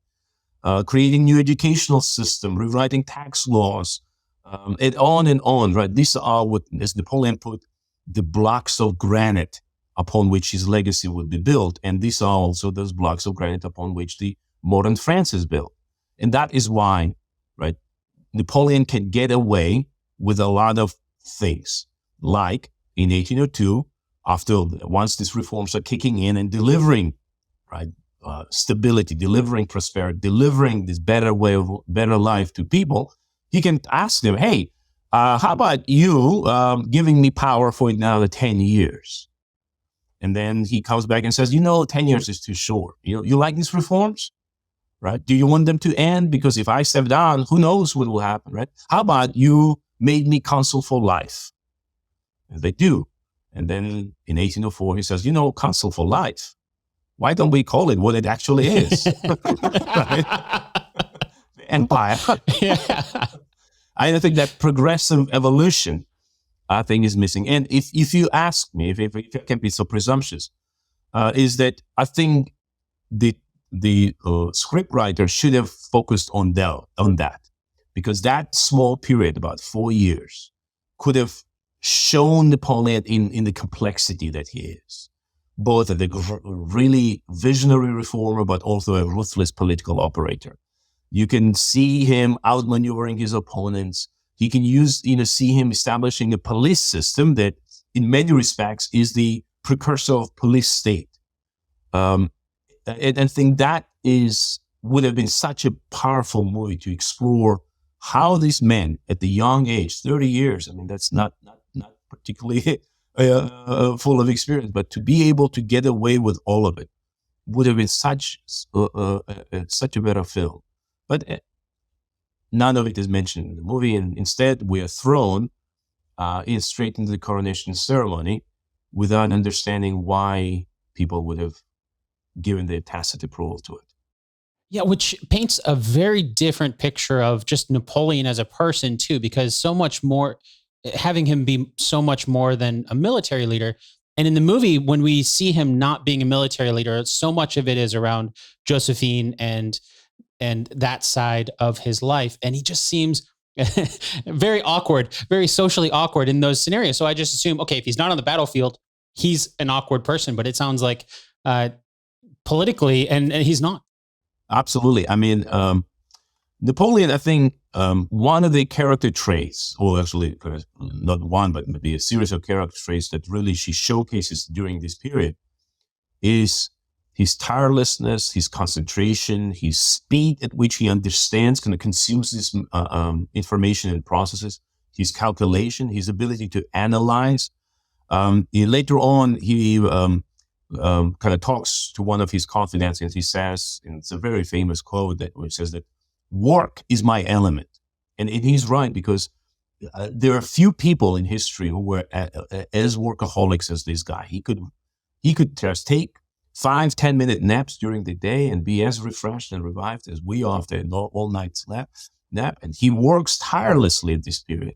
creating new educational system, rewriting tax laws, and on, right? These are what, as Napoleon put, the blocks of granite upon which his legacy would be built. And these are also those blocks of granite upon which the modern France is built. And that is why, right, Napoleon can get away with a lot of things, like in 1802, once these reforms are kicking in and delivering, right, stability, delivering prosperity, delivering this better life to people, he can ask them, hey, how about you giving me power for another 10 years? And then he comes back and says, 10 years is too short. You like these reforms? Right? Do you want them to end? Because if I step down, who knows what will happen, right? How about you made me consul for life? And they do. And then in 1804, he says, consul for life. Why don't we call it what it actually is? Right? Empire. Yeah. I think that progressive evolution, I think, is missing. And if you ask me, if I can be so presumptuous, is that I think the scriptwriter should have focused on that, because that small period, about 4 years, could have shown Napoleon in the complexity that he is, both a really visionary reformer, but also a ruthless political operator. You can see him outmaneuvering his opponents. You can see him establishing a police system that, in many respects, is the precursor of police state. And I think that would have been such a powerful movie to explore how these men, at the young age, 30 years, I mean, that's not particularly full of experience, but to be able to get away with all of it would have been such a better film. But none of it is mentioned in the movie, and instead we are thrown straight into the coronation ceremony without understanding why people would have given their tacit approval to it. Yeah, which paints a very different picture of just Napoleon as a person too, because so much more, having him be so much more than a military leader. And in the movie, when we see him not being a military leader, so much of it is around Josephine and that side of his life. And he just seems very awkward, very socially awkward in those scenarios. So I just assume, okay, if he's not on the battlefield, he's an awkward person, but it sounds like politically, and he's not. Absolutely. I mean, Napoleon, I think one of the character traits, or actually not one, but maybe a series of character traits that really she showcases during this period is his tirelessness, his concentration, his speed at which he understands, kind of consumes this information and processes, his calculation, his ability to analyze. Later on, he kind of talks to one of his confidants, and he says, and it's a very famous quote which says that work is my element. And he's right, because there are few people in history who were as workaholics as this guy. He could just take 5-10 minute naps during the day and be as refreshed and revived as we are after an all night nap. And he works tirelessly at this period.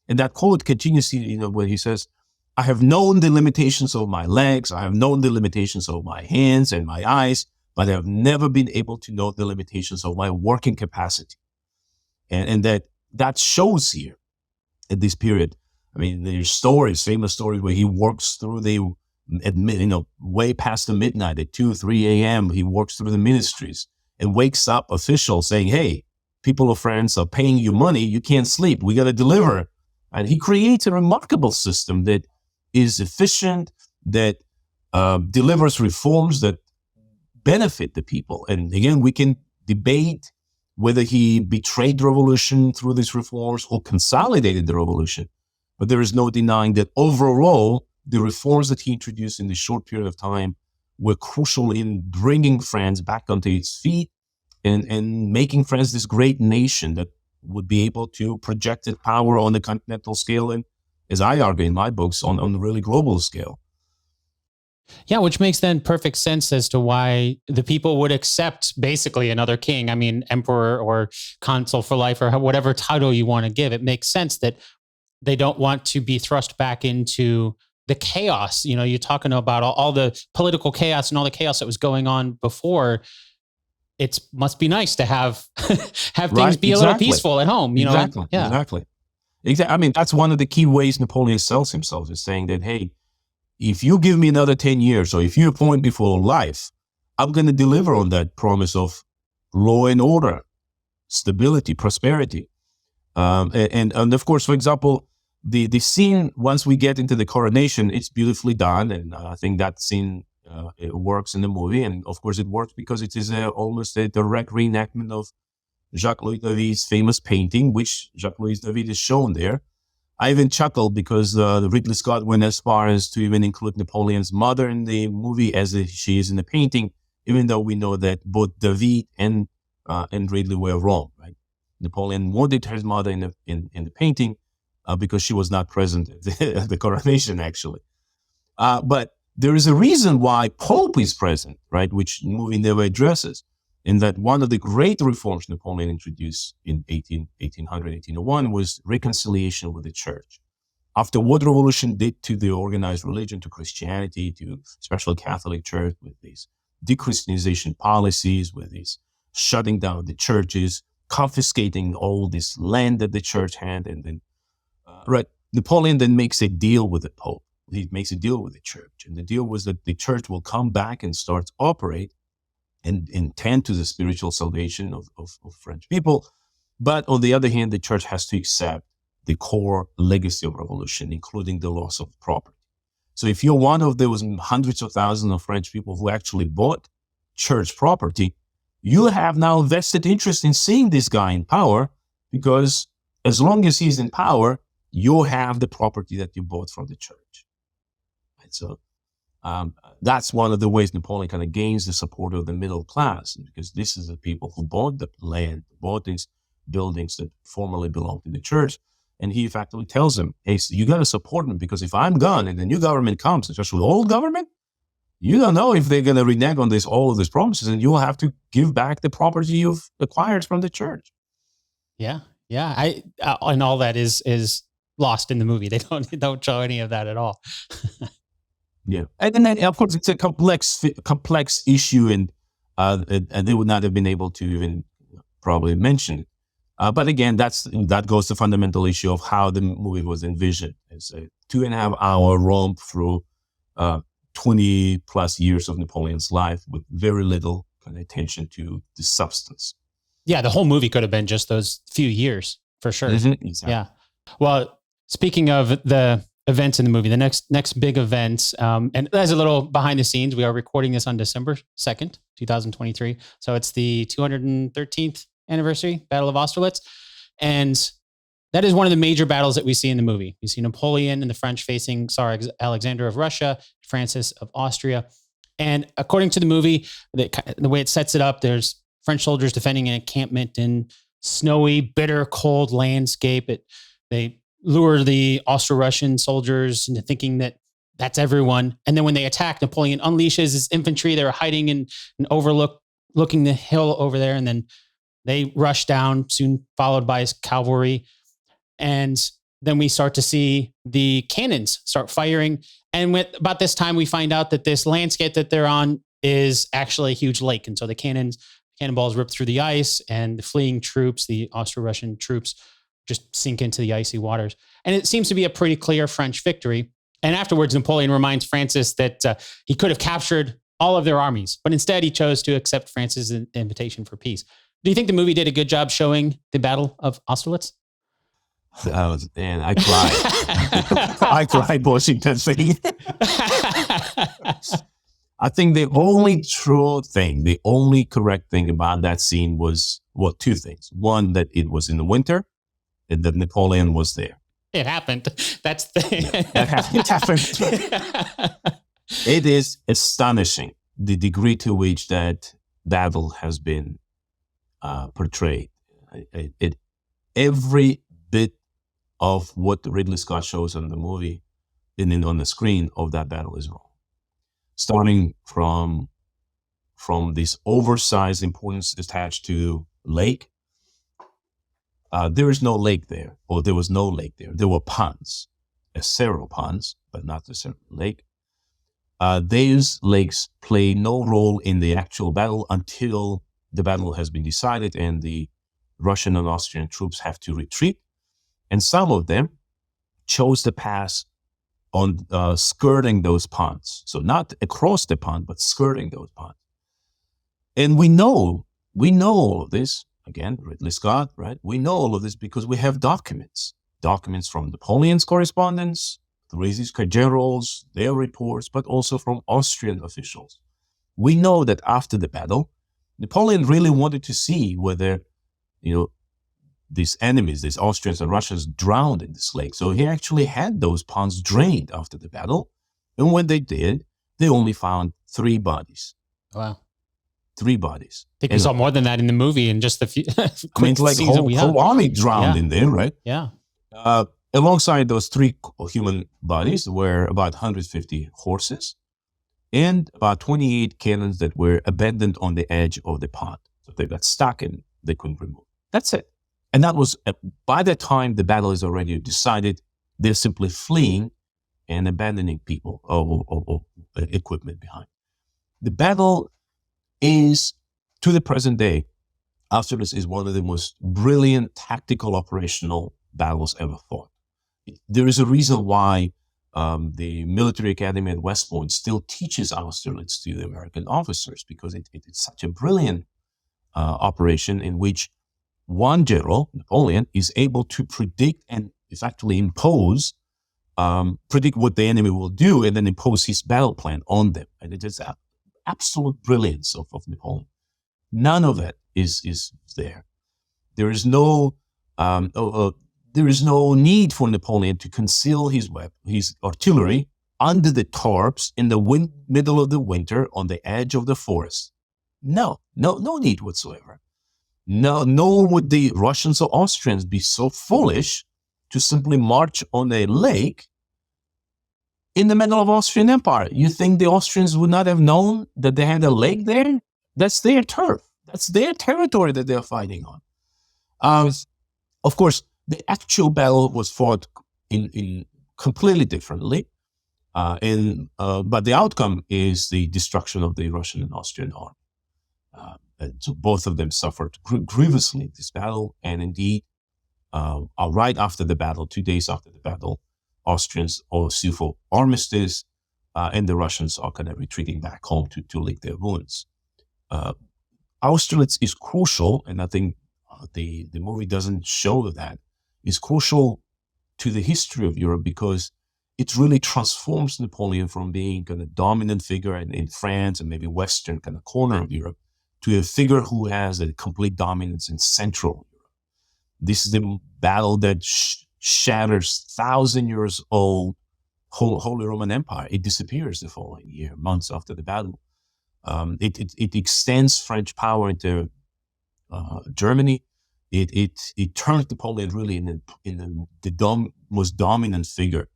And that quote continues, when he says, I have known the limitations of my legs. I have known the limitations of my hands and my eyes, but I have never been able to know the limitations of my working capacity. And that shows here at this period. I mean, there's stories, famous stories where he works through way past the midnight at 2, 3 a.m. He works through the ministries and wakes up officials saying, hey, people of France are paying you money. You can't sleep. We got to deliver. And he creates a remarkable system that is efficient, that delivers reforms that benefit the people. And again, we can debate whether he betrayed the revolution through these reforms or consolidated the revolution. But there is no denying that overall, the reforms that he introduced in this short period of time were crucial in bringing France back onto its feet and making France this great nation that would be able to project its power on the continental scale and, as I argue in my books, on a really global scale. Yeah, which makes then perfect sense as to why the people would accept basically another king. I mean, emperor or consul for life or whatever title you want to give. It makes sense that they don't want to be thrust back into the chaos. You know, you're talking about all the political chaos and all the chaos that was going on before. It must be nice to have things be a little peaceful at home. You know, Exactly. I mean, that's one of the key ways Napoleon sells himself, is saying that, hey, if you give me another 10 years or if you appoint me for life, I'm going to deliver on that promise of law and order, stability, prosperity. And of course, for example, the scene, once we get into the coronation, it's beautifully done. And I think that scene it works in the movie. And of course, it works because it is almost a direct reenactment of Jacques-Louis David's famous painting, which Jacques-Louis David is shown there. I even chuckled because the Ridley Scott went as far as to even include Napoleon's mother in the movie as she is in the painting, even though we know that both David and Ridley were wrong. Right? Napoleon wanted his mother in the painting because she was not present at the coronation, actually. But there is a reason why Pope is present, right? Which the movie never addresses. In that one of the great reforms Napoleon introduced in 1801 was reconciliation with the church. After what revolution did to the organized religion, to Christianity, to especially Catholic Church, with these de-Christianization policies, with these shutting down the churches, confiscating all this land that the church had, and then, Napoleon then makes a deal with the Pope. He makes a deal with the church, and the deal was that the church will come back and start to operate and tend to the spiritual salvation of French people. But on the other hand, the church has to accept the core legacy of revolution, including the loss of property. So if you're one of those hundreds of thousands of French people who actually bought church property, you have now vested interest in seeing this guy in power, because as long as he's in power, you have the property that you bought from the church. And so that's one of the ways Napoleon kind of gains the support of the middle class, because this is the people who bought the land, bought these buildings that formerly belonged to the church. And he effectively tells them, hey, so you got to support me, because if I'm gone and the new government comes, especially the old government, you don't know if they're going to renege on all of these promises, and you'll have to give back the property you've acquired from the church. Yeah. And all that is lost in the movie. They don't show any of that at all. Yeah, and then of course it's a complex issue, and they would not have been able to even probably mention it. But again, that goes to the fundamental issue of how the movie was envisioned. It's a 2.5 hour romp through 20 plus years of Napoleon's life with very little kind of attention to the substance. Yeah, the whole movie could have been just those few years for sure. Mm-hmm, exactly. Yeah. Well, speaking of the events in the movie, the next big event, and as a little behind the scenes, we are recording this on December 2nd, 2023. So it's the 213th anniversary, Battle of Austerlitz. And that is one of the major battles that we see in the movie. We see Napoleon and the French facing Tsar Alexander of Russia, Francis of Austria. And according to the movie, the way it sets it up, there's French soldiers defending an encampment in snowy, bitter, cold landscape. They lure the Austro-Russian soldiers into thinking that that's everyone. And then when they attack, Napoleon unleashes his infantry. They're hiding and overlooking the hill over there. And then they rush down, soon followed by his cavalry. And then we start to see the cannons start firing. And about this time, we find out that this landscape that they're on is actually a huge lake. And so the cannonballs rip through the ice, and the fleeing troops, the Austro-Russian troops, just sink into the icy waters. And it seems to be a pretty clear French victory. And afterwards, Napoleon reminds Francis that he could have captured all of their armies, but instead he chose to accept France's invitation for peace. Do you think the movie did a good job showing the Battle of Austerlitz? And I cried. I cried watching that thing. I think the only true thing, the only correct thing about that scene was, well, two things. One, that it was in the winter, and that Napoleon was there. It happened. That's the... It happened. It is astonishing the degree to which that battle has been portrayed. Every bit of what Ridley Scott shows on the movie and on the screen of that battle is wrong. Starting from this oversized importance attached to lake. There is no lake there, or there was no lake there. There were ponds, several ponds, but not the lake. Those lakes play no role in the actual battle until the battle has been decided and the Russian and Austrian troops have to retreat. And some of them chose to pass on skirting those ponds. So not across the pond, but skirting those ponds. And we know all of this. Again, Ridley Scott, right? We know all of this because we have documents from Napoleon's correspondence, the British generals, their reports, but also from Austrian officials. We know that after the battle, Napoleon really wanted to see whether, these enemies, these Austrians and Russians, drowned in this lake. So he actually had those ponds drained after the battle. And when they did, they only found 3 bodies. Wow. 3 bodies. I think we saw more than that in the movie in just the few like whole army drowned in there, right? Yeah. Alongside those 3 human bodies were about 150 horses and about 28 cannons that were abandoned on the edge of the pond. So they got stuck and they couldn't remove. That's it. And that was, by the time the battle is already decided, they're simply fleeing and abandoning people or equipment behind. The battle is, to the present day, Austerlitz is one of the most brilliant tactical operational battles ever fought. There is a reason why the military academy at West Point still teaches Austerlitz to the American officers, because it's such a brilliant operation in which one general, Napoleon, is able to predict and is actually predict what the enemy will do and then impose his battle plan on them. And it is absolute brilliance of Napoleon. None of that is there. There is no need for Napoleon to conceal his artillery under the tarps in the middle of the winter on the edge of the forest. No need whatsoever. No, nor would the Russians or Austrians be so foolish to simply march on a lake in the middle of Austrian Empire. You think the Austrians would not have known that they had a lake there? That's their turf. That's their territory that they're fighting on. Of course, the actual battle was fought in completely differently, but the outcome is the destruction of the Russian and Austrian army. So both of them suffered grievously in this battle, and indeed, right after the battle, 2 days after the battle, Austrians all sue for armistice, and the Russians are kind of retreating back home to lick their wounds. Austerlitz is crucial, and I think the movie doesn't show that. It's crucial to the history of Europe because it really transforms Napoleon from being kind of dominant figure in France and maybe Western kind of corner of Europe to a figure who has a complete dominance in Central Europe. This is the battle that shatters 1,000 years old Holy Roman Empire. It disappears the following year, months after the battle. It extends French power into Germany. It turns Napoleon really in the most dominant figure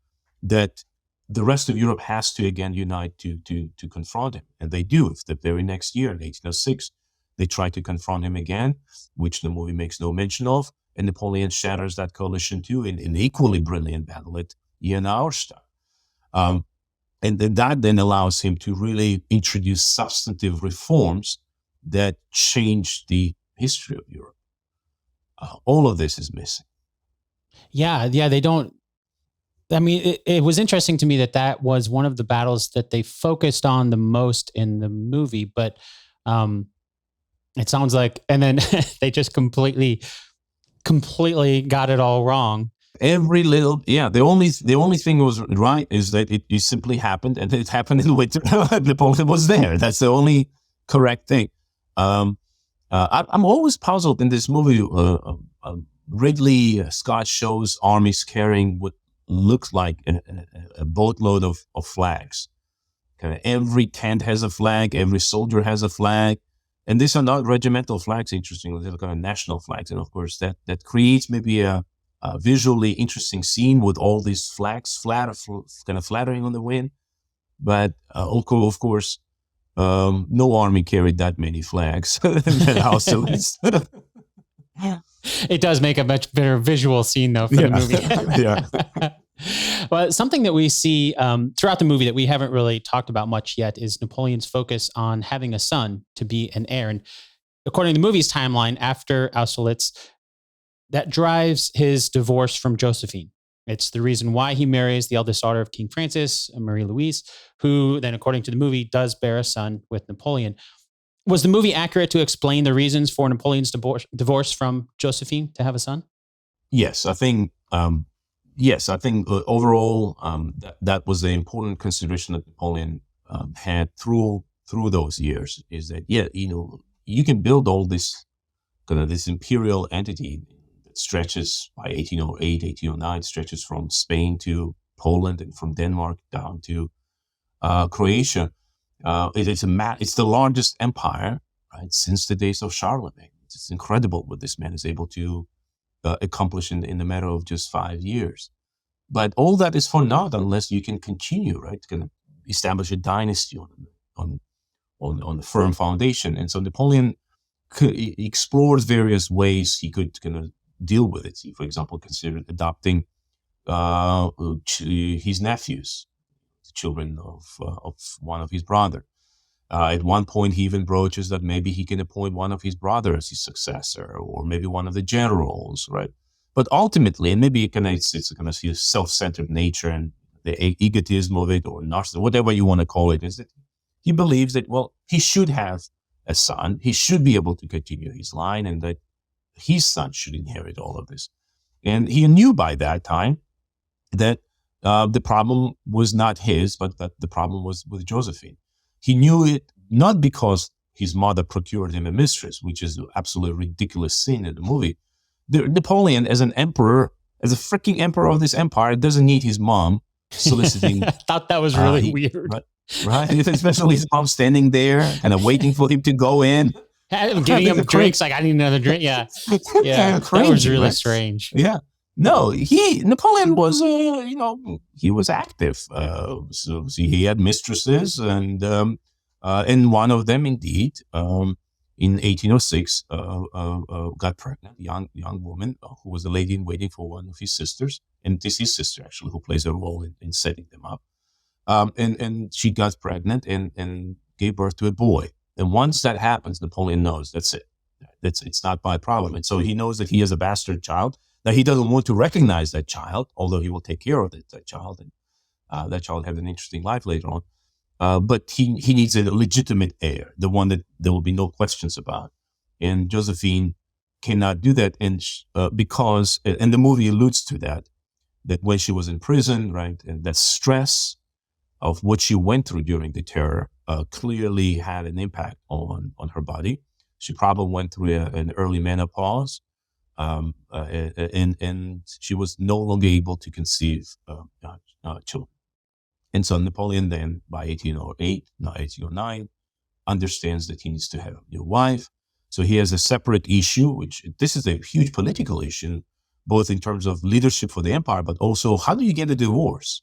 that the rest of Europe has to again unite to confront him. And they do. It's the very next year, in 1806, they try to confront him again, which the movie makes no mention of. and Napoleon shatters that coalition too in an equally brilliant battle at Jena Auerstadt. And then that then allows him to really introduce substantive reforms that change the history of Europe. All of this is missing. Yeah, they don't. I mean, it was interesting to me that was one of the battles that they focused on the most in the movie, but it sounds like, and then they just completely got it all wrong. Every little, the only thing was right is that it simply happened, and it happened in the winter. Napoleon was there. That's the only correct thing. I'm always puzzled in this movie. Ridley Scott shows armies carrying what looks like a boatload of flags. Every tent has a flag. Every soldier has a flag. And these are not regimental flags, interestingly. They're kind of national flags. And of course, that creates maybe a visually interesting scene with all these flags kind of flattering on the wind. But of course, no army carried that many flags. It does make a much better visual scene, though, for the movie. Yeah. Well, something that we see throughout the movie that we haven't really talked about much yet is Napoleon's focus on having a son to be an heir. And according to the movie's timeline, after Austerlitz, that drives his divorce from Josephine. It's the reason why he marries the eldest daughter of King Francis, Marie Louise, who then, according to the movie, does bear a son with Napoleon. Was the movie accurate to explain the reasons for Napoleon's divorce from Josephine to have a son? Yes, I think. Overall, that was the important consideration that Napoleon had through those years. Is that you can build all this this imperial entity that stretches by 1808, 1809, stretches from Spain to Poland and from Denmark down to Croatia. It's the largest empire, right, since the days of Charlemagne. It's incredible what this man is able to accomplish in the matter of just 5 years. But all that is for naught unless you can continue, right? Can establish a dynasty on a firm foundation. And so Napoleon explores various ways he could deal with it. He, for example, considered adopting his nephews, the children of one of his brothers. At one point, he even broaches that maybe he can appoint one of his brothers as his successor, or maybe one of the generals, right? But ultimately, and maybe it's kind of his self-centered nature and the egotism of it, or narcissism, whatever you want to call it, is that he believes that, he should have a son, he should be able to continue his line, and that his son should inherit all of this. And he knew by that time that the problem was not his, but that the problem was with Josephine. He knew it not because his mother procured him a mistress, which is an absolutely ridiculous scene in the movie. Napoleon, as an emperor, as a freaking emperor of this empire, doesn't need his mom soliciting. I thought that was really weird. Right? Especially his mom standing there and waiting for him to go in. Giving him drinks, like, I need another drink. Yeah. Yeah. Crazy, that was really strange. Yeah. No, Napoleon was, he was active. So he had mistresses, and one of them, indeed, in 1806, got pregnant, young woman who was a lady in waiting for one of his sisters, and this is his sister actually who plays a role in setting them up. And she got pregnant and gave birth to a boy. And once that happens, Napoleon knows that's it. It's not my problem. And so he knows that he has a bastard child. That he doesn't want to recognize that child, although he will take care of that child, and that child has an interesting life later on. But he needs a legitimate heir, the one that there will be no questions about. And Josephine cannot do that, and because the movie alludes to that when she was in prison, right, and that stress of what she went through during the terror clearly had an impact on her body. She probably went through an early menopause. And she was no longer able to conceive children. And so Napoleon then, by 1808, not 1809, understands that he needs to have a new wife. So he has a separate issue, this is a huge political issue, both in terms of leadership for the empire, but also how do you get a divorce,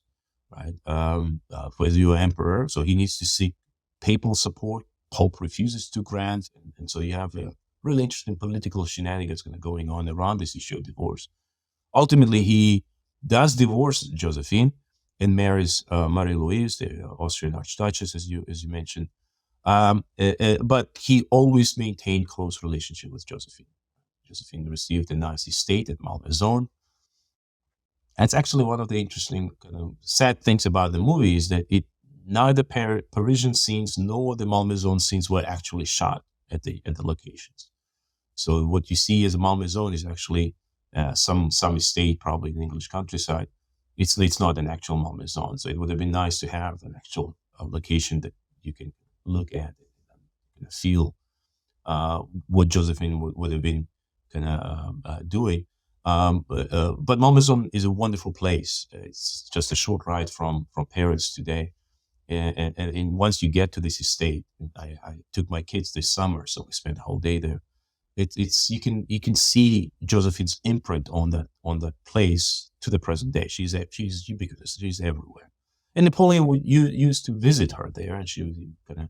right? For the emperor, so he needs to seek papal support. Pope refuses to grant, and so you have a really interesting political shenanigans kind of going on around this issue of divorce. Ultimately, he does divorce Josephine and marries Marie-Louise, the Austrian Archduchess, as you mentioned. But he always maintained close relationship with Josephine. Josephine received a nice estate at Malmaison. That's actually one of the interesting kind of sad things about the movie is that neither Parisian scenes nor the Malmaison scenes were actually shot at the locations. So what you see as a Malmaison is actually some estate, probably in the English countryside. It's not an actual Malmaison. So it would have been nice to have an actual location that you can look at and feel what Josephine would have been kind of doing. But Malmaison is a wonderful place. It's just a short ride from Paris today. And once you get to this estate, I took my kids this summer, so we spent the whole day there. It's you can see Josephine's imprint on that place to the present day. She's ubiquitous. She's everywhere. And Napoleon used to visit her there, and she would kind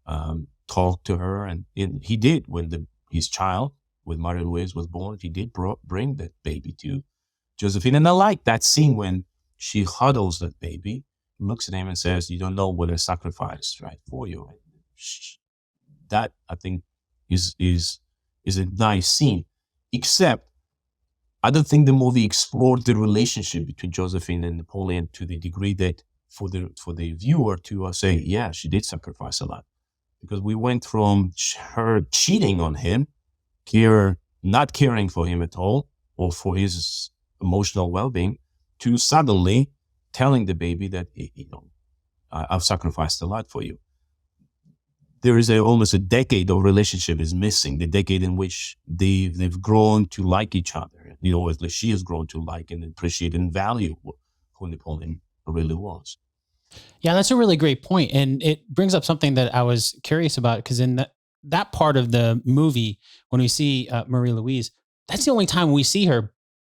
of talk to her, and he did when his child with Marie-Louise was born. He did bring that baby to Josephine, and I like that scene when she huddles that baby, looks at him and says, "You don't know what I sacrificed, right, for you." That I think is a nice scene, except I don't think the movie explored the relationship between Josephine and Napoleon to the degree that for the viewer to say, yeah, she did sacrifice a lot, because we went from her cheating on him, not caring for him at all or for his emotional well-being, to suddenly telling the baby that, I've sacrificed a lot for you. There is almost a decade of relationship is missing, the decade in which they've grown to like each other. At least she has grown to like and appreciate and value who Napoleon really was. Yeah, that's a really great point. And it brings up something that I was curious about, because in that part of the movie, when we see Marie-Louise, that's the only time we see her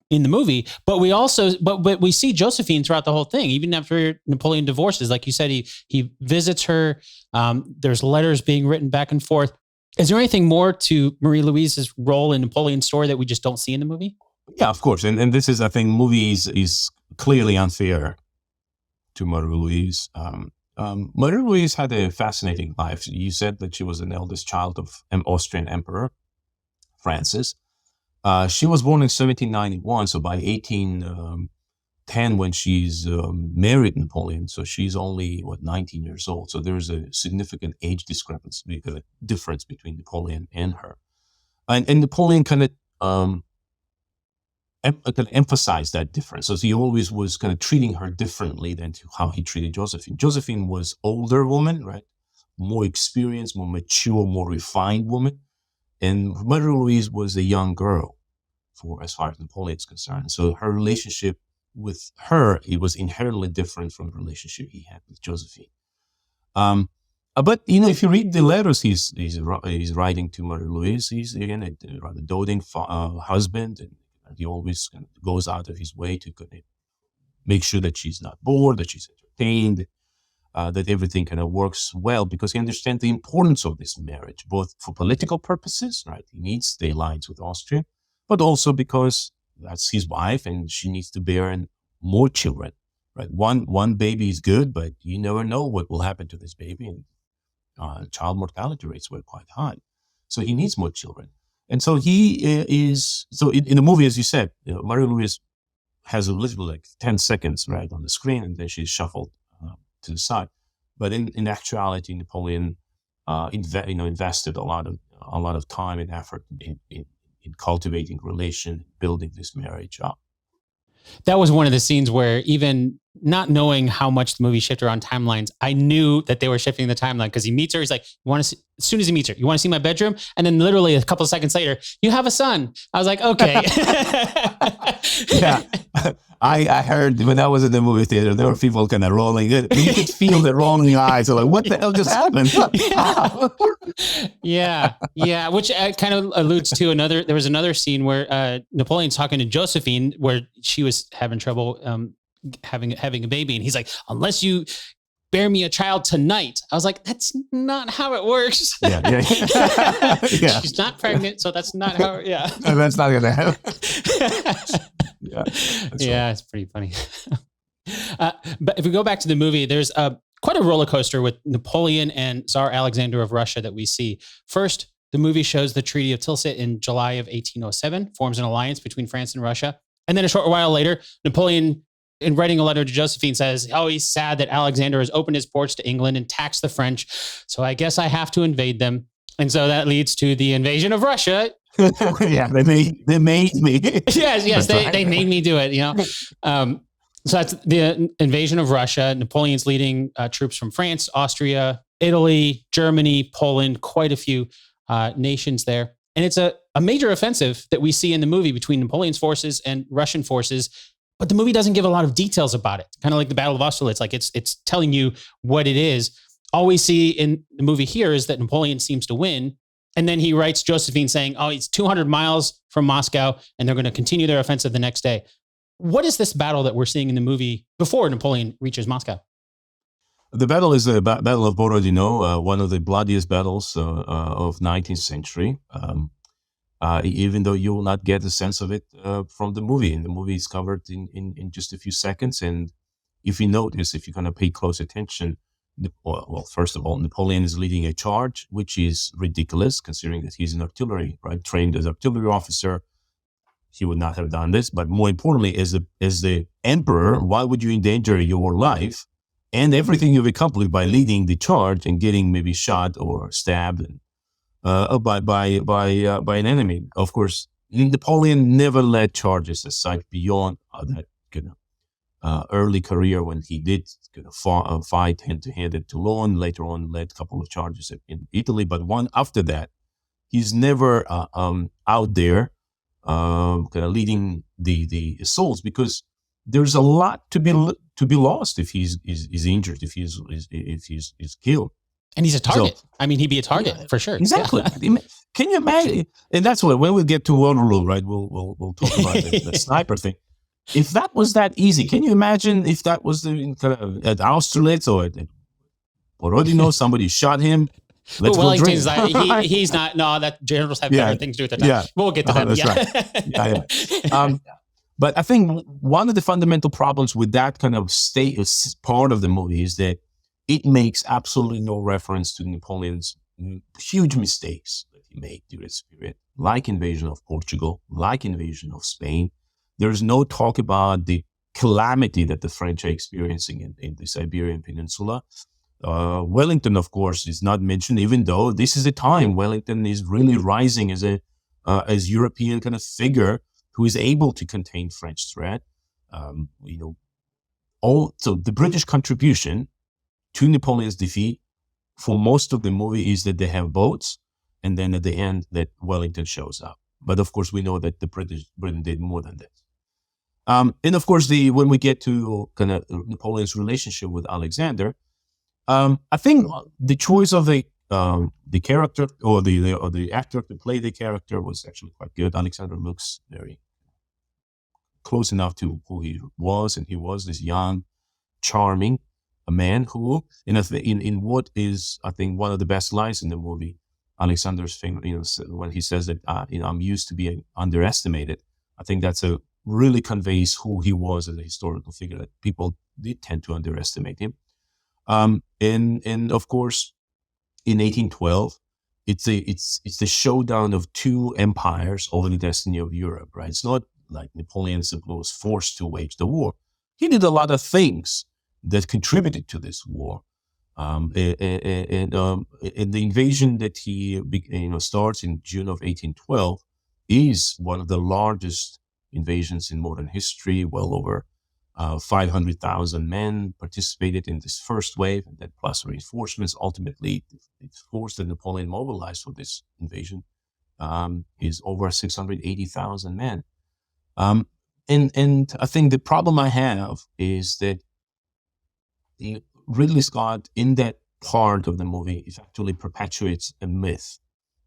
in the movie, but we see Josephine throughout the whole thing. Even after Napoleon divorces, like you said, he visits her. There's letters being written back and forth. Is there anything more to Marie-Louise's role in Napoleon's story that we just don't see in the movie? Yeah, of course. And this is, I think, movie is clearly unfair to Marie-Louise. Marie-Louise had a fascinating life. You said that she was an eldest child of an Austrian Emperor Francis. She was born in 1791, so by 1810, when she's married Napoleon, so she's only 19 years old. So there's a significant age discrepancy, difference between Napoleon and her, and Napoleon kind of emphasized that difference. So he always was kind of treating her differently than to how he treated Josephine. Josephine was older woman, right, more experienced, more mature, more refined woman. And Marie-Louise was a young girl, as far as Napoleon is concerned. So her relationship with her, it was inherently different from the relationship he had with Josephine. But if you read the letters he's writing to Marie-Louise, he's again a rather doting husband, and he always kind of goes out of his way to kind of make sure that she's not bored, that she's entertained, that everything kind of works well, because he understands the importance of this marriage, both for political purposes, right? He needs the alliance with Austria, but also because that's his wife and she needs to bear more children, right? One baby is good, but you never know what will happen to this baby. And child mortality rates were quite high. So he needs more children. And so in the movie, as you said, Marie-Louise has a little 10 seconds, right, on the screen, and then she's shuffled to the side. But in actuality, Napoleon invested a lot of time and effort in cultivating relation, building this marriage up. That was one of the scenes where, even not knowing how much the movie shifted around timelines, I knew that they were shifting the timeline, because he meets her. He's like, as soon as he meets her, you want to see my bedroom? And then literally a couple of seconds later, you have a son. I was like, okay. Yeah. I heard when I was in the movie theater, there were people kind of rolling. You could feel the rolling eyes. Like, what the hell just happened? Yeah. Which kind of alludes to there was another scene where Napoleon's talking to Josephine, where she was having trouble having a baby. And he's like, unless you bear me a child tonight. I was like, that's not how it works. Yeah. Yeah. She's not pregnant, so that's not how. Yeah. And that's not gonna happen. Yeah. Yeah, it's pretty funny. But if we go back to the movie, there's quite a roller coaster with Napoleon and Tsar Alexander of Russia that we see. First, the movie shows the Treaty of Tilsit in July of 1807, forms an alliance between France and Russia. And then a short while later, Napoleon, in writing a letter to Josephine, says, oh, he's sad that Alexander has opened his ports to England and taxed the French. So I guess I have to invade them. And so that leads to the invasion of Russia. Yeah, they made me. Yes, they made me do it, So that's the invasion of Russia. Napoleon's leading troops from France, Austria, Italy, Germany, Poland, quite a few nations there. And it's a major offensive that we see in the movie between Napoleon's forces and Russian forces. But the movie doesn't give a lot of details about it. Kind of like the Battle of Austerlitz. Like it's telling you what it is. All we see in the movie here is that Napoleon seems to win. And then he writes Josephine saying, oh, it's 200 miles from Moscow, and they're going to continue their offensive the next day. What is this battle that we're seeing in the movie before Napoleon reaches Moscow? The battle is the Battle of Borodino, one of the bloodiest battles of 19th century. Even though you will not get a sense of it from the movie. And the movie is covered in just a few seconds. And if you notice, if you're going to pay close attention, well, first of all, Napoleon is leading a charge, which is ridiculous considering that he's an artillery, right? Trained as artillery officer. He would not have done this. But more importantly, as the emperor, why would you endanger your life and everything you've accomplished by leading the charge and getting maybe shot or stabbed by an enemy? Of course, Napoleon never led charges aside beyond that early career when he did fight hand-to-hand at Toulon. Later on, led a couple of charges in Italy, but one after that, he's never out there leading the assaults, because there's a lot to be lost if he's injured, if he's killed. And he's a target. So, I mean, he'd be a target for sure. Exactly. Yeah. Can you imagine? And that's when we get to Waterloo, right? We'll talk about the sniper thing. If that was that easy, can you imagine if that was at Austerlitz or at Borodino, somebody shot him? Let's go drink. He's not. No, that generals have better things to do with their time. Yeah. We'll get to that. That's right. But I think one of the fundamental problems with that kind of part of the movie is that it makes absolutely no reference to Napoleon's huge mistakes that he made during this period, like invasion of Portugal, like invasion of Spain. There's no talk about the calamity that the French are experiencing in the Iberian Peninsula. Wellington, of course, is not mentioned, even though this is a time Wellington is really rising as European kind of figure who is able to contain French threat. So the British contribution to Napoleon's defeat for most of the movie is that they have boats, and then at the end that Wellington shows up. But of course, we know that Britain did more than that. And of course, when we get to kind of Napoleon's relationship with Alexander, I think the choice of the character or the actor to play the character was actually quite good. Alexander looks very close enough to who he was, and he was this young, charming man who, in what is, I think, one of the best lines in the movie, Alexander's famous, when he says that I'm used to being underestimated. I think that's really conveys who he was as a historical figure, that people did tend to underestimate him. And of course, in 1812, it's the showdown of two empires over the destiny of Europe, right? It's not like Napoleon simply was forced to wage the war. He did a lot of things that contributed to this war. And the invasion that he starts in June of 1812 is one of the largest invasions in modern history. Well over 500,000 men participated in this first wave, and then plus reinforcements. Ultimately, the force that Napoleon mobilized for this invasion is over 680,000 men. And I think the problem I have is that Ridley Scott, in that part of the movie, it actually perpetuates a myth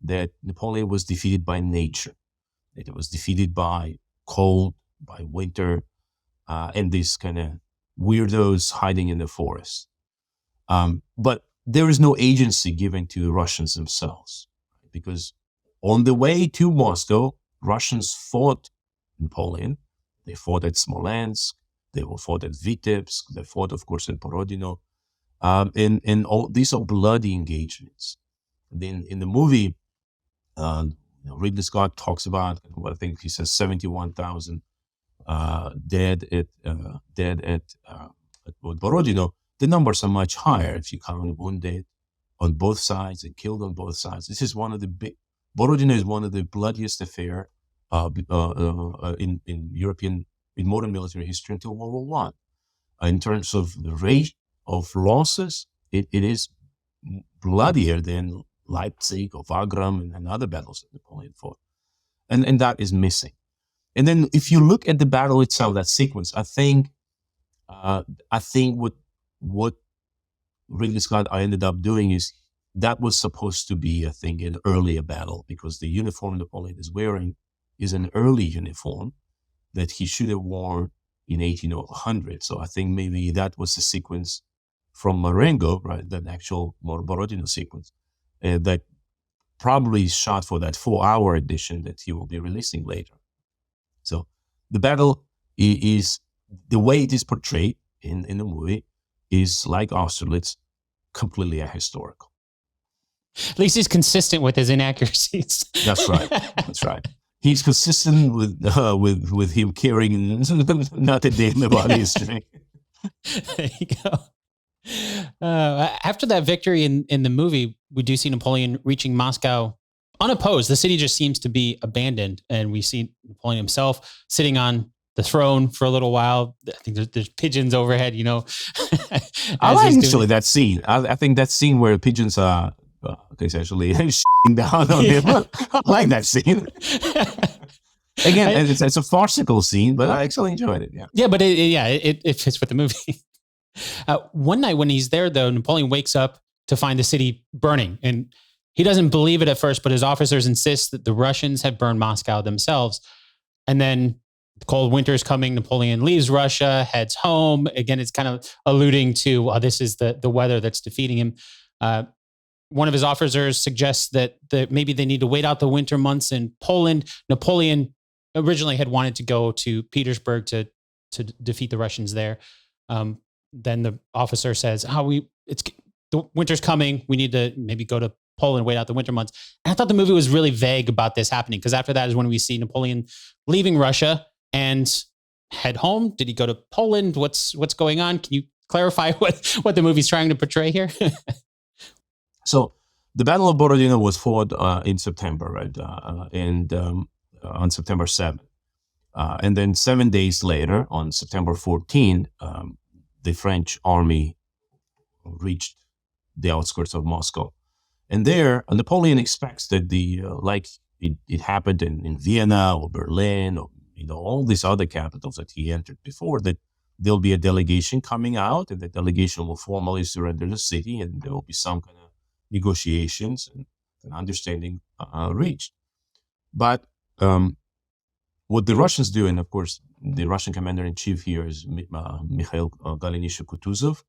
that Napoleon was defeated by nature, that it was defeated by cold, by winter, and these kind of weirdos hiding in the forest. But there is no agency given to the Russians themselves, because on the way to Moscow, Russians fought Napoleon. They fought at Smolensk. They fought at Vitebsk. They fought, of course, in Borodino. And all these are bloody engagements. Then in the movie, Ridley Scott talks about, I think he says 71,000 dead at Borodino. The numbers are much higher if you count wounded on both sides and killed on both sides. This is one of the Borodino is one of the bloodiest affair in modern military history until World War One. In terms of the rate of losses, it is bloodier than Leipzig or Wagram and other battles that Napoleon fought, and that is missing. And then if you look at the battle itself, that sequence, I think what Ridley Scott ended up doing is that was supposed to be, I think, an earlier battle, because the uniform Napoleon is wearing is an early uniform that he should have worn in 1800. So I think maybe that was the sequence from Marengo, right, that actual Borodino sequence, that probably shot for that 4-hour edition that he will be releasing later. So the battle is, the way it is portrayed in the movie is like Austerlitz, completely ahistorical. At least he's consistent with his inaccuracies. That's right. That's right. He's consistent with him carrying not a damn about history. There you go. After that victory in the movie, we do see Napoleon reaching Moscow unopposed. The city just seems to be abandoned, and we see Napoleon himself sitting on the throne for a little while. I think there's pigeons overhead, you know. I like actually that scene. I think that scene where pigeons are essentially shitting down on him. I like that scene. Again, it's a farcical scene, but I actually enjoyed it. Yeah, but it fits with the movie. One night when he's there, though, Napoleon wakes up to find the city burning, and he doesn't believe it at first, but his officers insist that the Russians have burned Moscow themselves. And then the cold winter is coming. Napoleon leaves Russia, heads home. Again, it's kind of alluding to this is the weather that's defeating him. One of his officers suggests that maybe they need to wait out the winter months in Poland. Napoleon originally had wanted to go to Petersburg to defeat the Russians there. Then the officer says, the winter's coming. We need to maybe go to Poland, wait out the winter months. And I thought the movie was really vague about this happening, because after that is when we see Napoleon leaving Russia and head home. Did he go to Poland? What's going on? Can you clarify what the movie's trying to portray here? So the Battle of Borodino was fought in September, right? On September 7th. And then 7 days later, on September 14th, the French army reached the outskirts of Moscow. And there, Napoleon expects that like it happened in Vienna or Berlin or all these other capitals that he entered before, that there'll be a delegation coming out, and the delegation will formally surrender the city, and there will be some kind of negotiations and an understanding reached. But what the Russians do, and of course the Russian commander-in-chief here is Mikhail Golenishev-Kutuzov,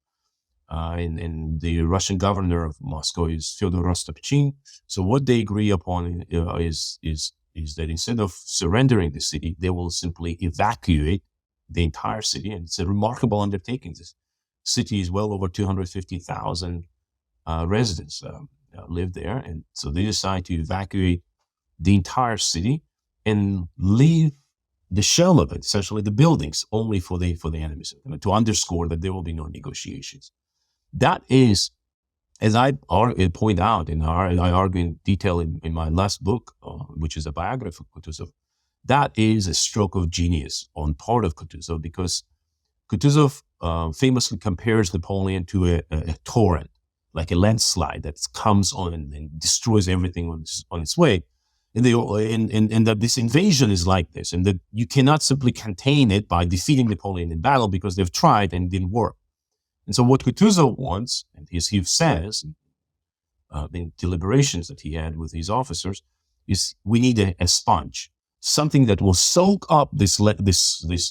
and the Russian governor of Moscow is Fyodor Rostopchin. So what they agree upon is that instead of surrendering the city, they will simply evacuate the entire city. And it's a remarkable undertaking. This city is well over 250,000 residents live there. And so they decide to evacuate the entire city and leave the shell of it, essentially the buildings, only for the enemies, to underscore that there will be no negotiations. That is, as I point out, and I argue in detail in my last book, which is a biography of Kutuzov, that is a stroke of genius on part of Kutuzov, because Kutuzov famously compares Napoleon to a torrent, like a landslide that comes on and destroys everything on its way. And that this invasion is like this, and that you cannot simply contain it by defeating Napoleon in battle, because they've tried and it didn't work. And so what Kutuzov wants, and he says in deliberations that he had with his officers, is we need a sponge, something that will soak up this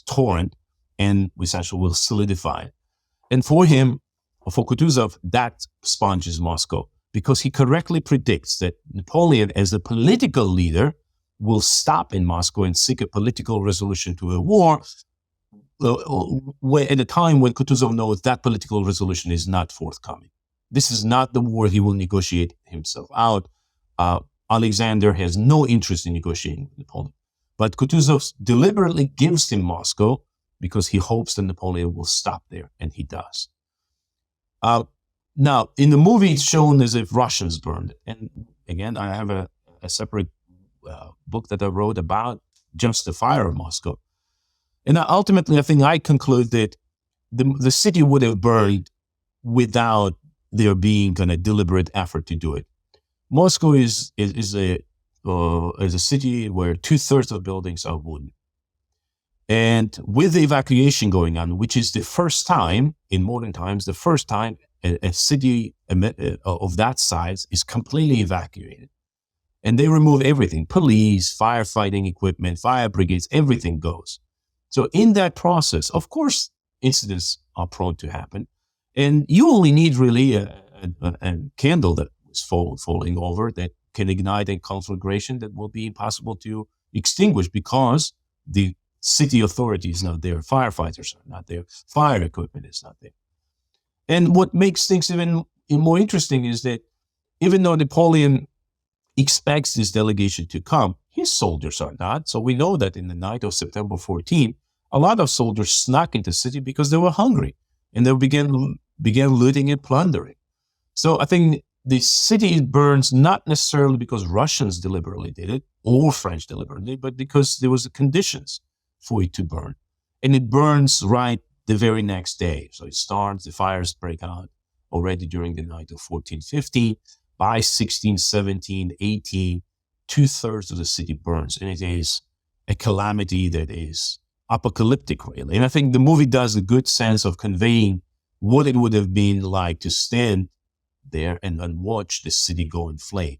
torrent and essentially will solidify it. And for him, For Kutuzov, that sponge is Moscow, because he correctly predicts that Napoleon, as a political leader, will stop in Moscow and seek a political resolution to a war at a time when Kutuzov knows that political resolution is not forthcoming. This is not the war he will negotiate himself out. Alexander has no interest in negotiating with Napoleon. But Kutuzov deliberately gives him Moscow because he hopes that Napoleon will stop there, and he does. Now, in the movie, it's shown as if Russians burned it. And again, I have a separate book that I wrote about just the fire of Moscow. And ultimately, I think I conclude that the city would have burned without there being a deliberate effort to do it. Moscow is a city where 2/3 of buildings are wooden. And with the evacuation going on, which is the first time in modern times, the first time a city of that size is completely evacuated. And they remove everything, police, firefighting equipment, fire brigades, everything goes. So in that process, of course, incidents are prone to happen. And you only need really a candle that is falling over that can ignite a conflagration that will be impossible to extinguish because the city authority is not there, firefighters are not there, fire equipment is not there. And what makes things even more interesting is that even though Napoleon expects this delegation to come, his soldiers are not. So we know that in the night of September 14, a lot of soldiers snuck into the city because they were hungry and they began looting and plundering. So I think the city burns not necessarily because Russians deliberately did it or French deliberately, but because there was conditions for it to burn. And it burns right the very next day. So it starts, the fires break out already during the night of 14-15. By 16, 17, 18, 2/3 of the city burns. And it is a calamity that is apocalyptic, really. And I think the movie does a good sense of conveying what it would have been like to stand there and watch the city go in flame.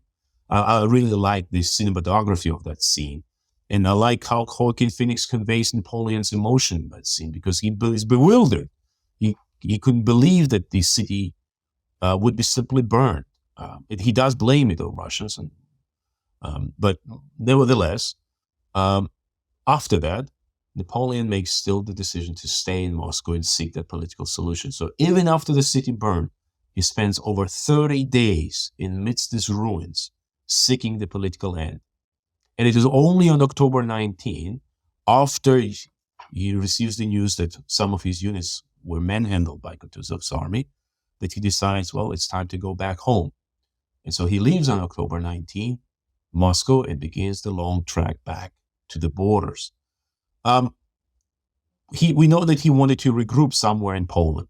I really like the cinematography of that scene. And I like how Joaquin Phoenix conveys Napoleon's emotion in that scene because he is bewildered. He couldn't believe that the city would be simply burned. He does blame it on Russians, but nevertheless, after that, Napoleon makes still the decision to stay in Moscow and seek that political solution. So even after the city burned, he spends over 30 days in midst these ruins seeking the political end. And it is only on October 19, after he receives the news that some of his units were manhandled by Kutuzov's army, that he decides, well, it's time to go back home. And so he leaves on October 19, Moscow, and begins the long trek back to the borders. We know that he wanted to regroup somewhere in Poland,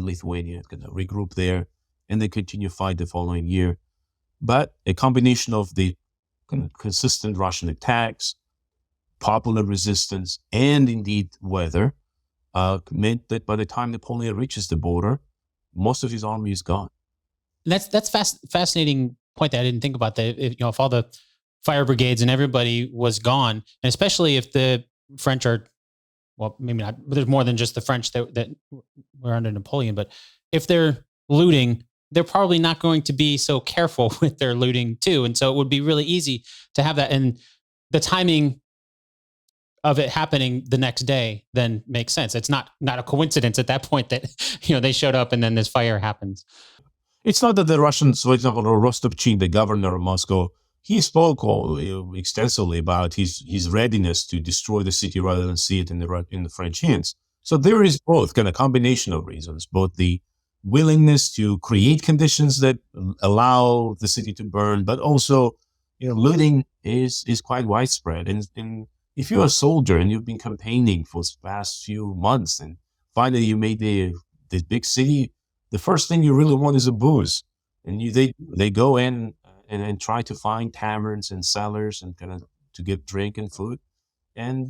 Lithuania, going to regroup there, and then continue fight the following year. But a combination of the consistent Russian attacks, popular resistance, and indeed weather meant that by the time Napoleon reaches the border, most of his army is gone. That's fascinating point that I didn't think about. That if all the fire brigades and everybody was gone, and especially if the French are, well, maybe not, but there's more than just the French that were under Napoleon. But if they're looting, they're probably not going to be so careful with their looting too. And so it would be really easy to have that. And the timing of it happening the next day then makes sense. It's not a coincidence at that point that, they showed up and then this fire happens. It's not that the Russians, for example, Rostopchin, the governor of Moscow, he spoke extensively about his readiness to destroy the city rather than see it in the French hands. So there is both kind of combination of reasons, both the willingness to create conditions that allow the city to burn, but also, looting is quite widespread. And if you're a soldier and you've been campaigning for the past few months and finally you made this big city, the first thing you really want is a booze. And they go in and try to find taverns and cellars and kind of to get drink and food. And,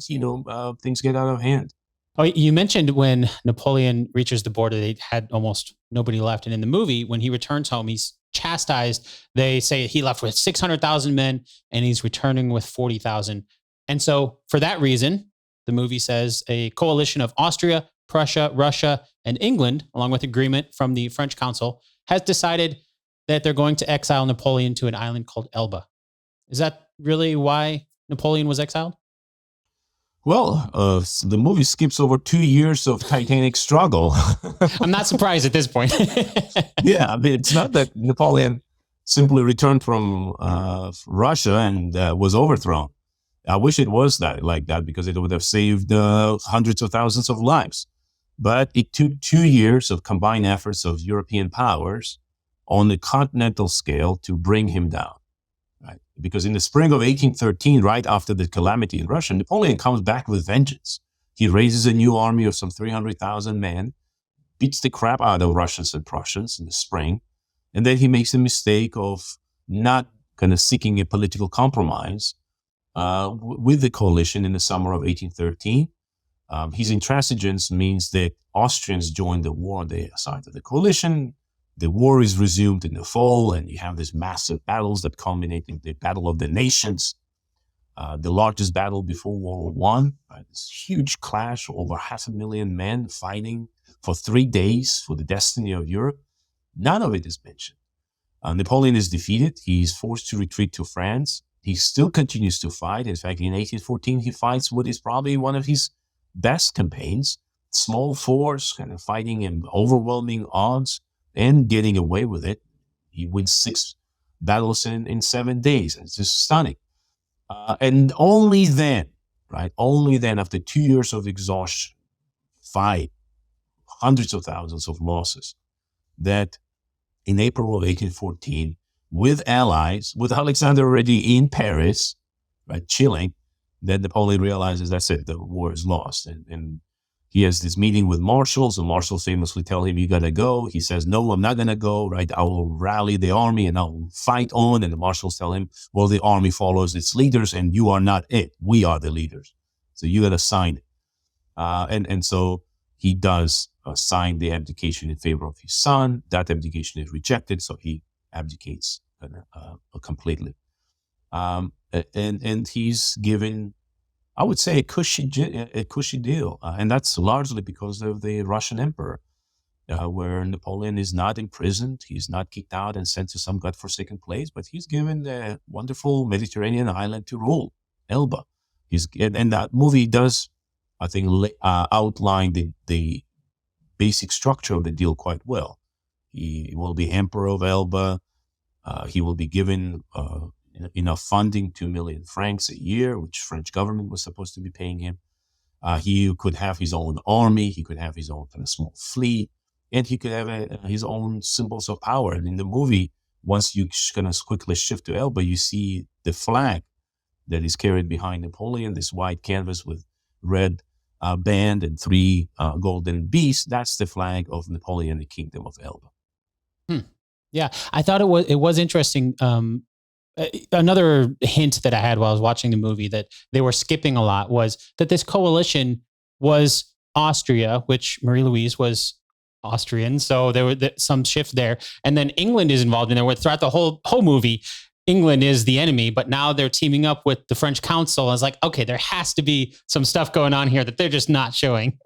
things get out of hand. Oh, you mentioned when Napoleon reaches the border, they had almost nobody left. And in the movie, when he returns home, he's chastised. They say he left with 600,000 men and he's returning with 40,000. And so for that reason, the movie says a coalition of Austria, Prussia, Russia, and England, along with agreement from the French Council, has decided that they're going to exile Napoleon to an island called Elba. Is that really why Napoleon was exiled? Well, the movie skips over 2 years of titanic struggle. I'm not surprised at this point. Yeah, I mean, it's not that Napoleon simply returned from Russia and was overthrown. I wish it was like that, because it would have saved hundreds of thousands of lives. But it took 2 years of combined efforts of European powers on the continental scale to bring him down. Right? Because in the spring of 1813, right after the calamity in Russia, Napoleon comes back with vengeance. He raises a new army of some 300,000 men, beats the crap out of Russians and Prussians in the spring, and then he makes the mistake of not kind of seeking a political compromise with the coalition in the summer of 1813. His intransigence means that Austrians join the war on their side of the coalition. The war is resumed in the fall, and you have these massive battles that culminate in the Battle of the Nations, the largest battle before World War I. Right? This huge clash, over 500,000 men fighting for 3 days for the destiny of Europe. None of it is mentioned. Napoleon is defeated. He's forced to retreat to France. He still continues to fight. In fact, in 1814, he fights what is probably one of his best campaigns. Small force, kind of fighting in overwhelming odds and getting away with it. He wins 6 battles in 7 days. It's just stunning. And only then, after 2 years of exhaustion, fight, hundreds of thousands of losses, that in April of 1814, with allies, with Alexander already in Paris, right, chilling, then Napoleon realizes that's it, the war is lost. And he has this meeting with marshals, and marshals famously tell him, you got to go. He says, no, I'm not going to go, right? I will rally the army and I'll fight on. And the marshals tell him, well, the army follows its leaders and you are not it. We are the leaders. So you got to sign it. And so he does sign the abdication in favor of his son. That abdication is rejected, so he abdicates completely. And he's given, I would say, a cushy deal. And that's largely because of the Russian emperor, where Napoleon is not imprisoned. He's not kicked out and sent to some godforsaken place, but he's given a wonderful Mediterranean island to rule, Elba. And that movie does, I think, outline the basic structure of the deal quite well. He will be emperor of Elba. He will be given enough funding, 2 million francs a year, which French government was supposed to be paying him. He could have his own army. He could have his own kind of small fleet, and he could have his own symbols of power. And in the movie, once you kind of quickly shift to Elba, you see the flag that is carried behind Napoleon, this white canvas with red band and 3 golden beasts. That's the flag of Napoleon, the Kingdom of Elba. Yeah, I thought it was interesting. Another hint that I had while I was watching the movie that they were skipping a lot was that this coalition was Austria, which Marie-Louise was Austrian, so there was some shift there. And then England is involved in there. Throughout the whole movie, England is the enemy, but now they're teaming up with the French Council. I was like, okay, there has to be some stuff going on here that they're just not showing.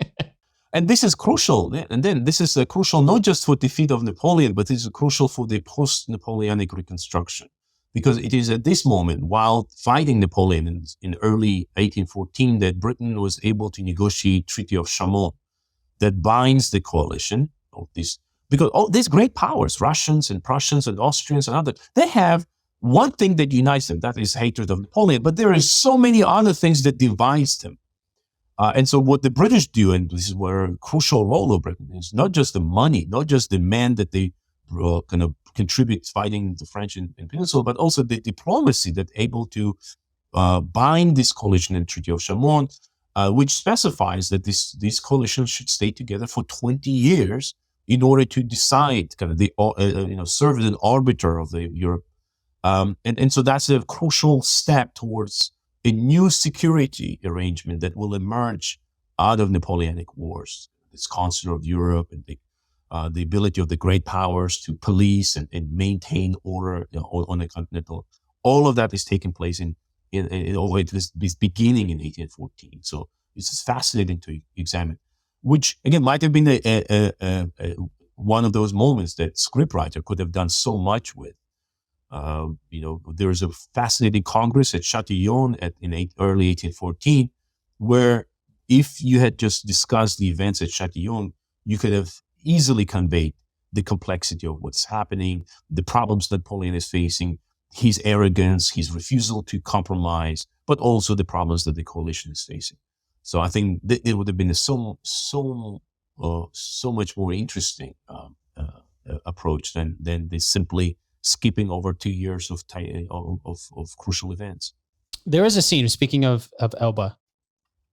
And this is crucial. And then this is crucial not just for the defeat of Napoleon, but it's crucial for the post-Napoleonic reconstruction. Because it is at this moment, while fighting Napoleon in early 1814, that Britain was able to negotiate Treaty of Chaumont that binds the coalition of these, because all these great powers, Russians and Prussians and Austrians and others, they have one thing that unites them, that is hatred of Napoleon. But there are so many other things that divides them. And so what the British do, and this is where a crucial role of Britain is, not just the money, not just the men that they kind of contribute fighting the French in Peninsula, but also the diplomacy that able to bind this coalition in Treaty of Chaumont, which specifies that these coalitions should stay together for 20 years in order to decide, kind of serve as an arbiter of the Europe. And so that's a crucial step towards a new security arrangement that will emerge out of Napoleonic wars. This concert of Europe and the ability of the great powers to police and maintain order on the continental. All of that is taking place in this beginning in 1814. So it's fascinating to examine. which again might have been one of those moments that scriptwriter could have done so much with. There's a fascinating congress at Châtillon in early 1814, where if you had just discussed the events at Châtillon, you could have easily conveyed the complexity of what's happening, the problems that Napoleon is facing, his arrogance, his refusal to compromise, but also the problems that the coalition is facing. So I think it would have been so much more interesting approach than the simply skipping over 2 years of crucial events. There is a scene, speaking of Elba,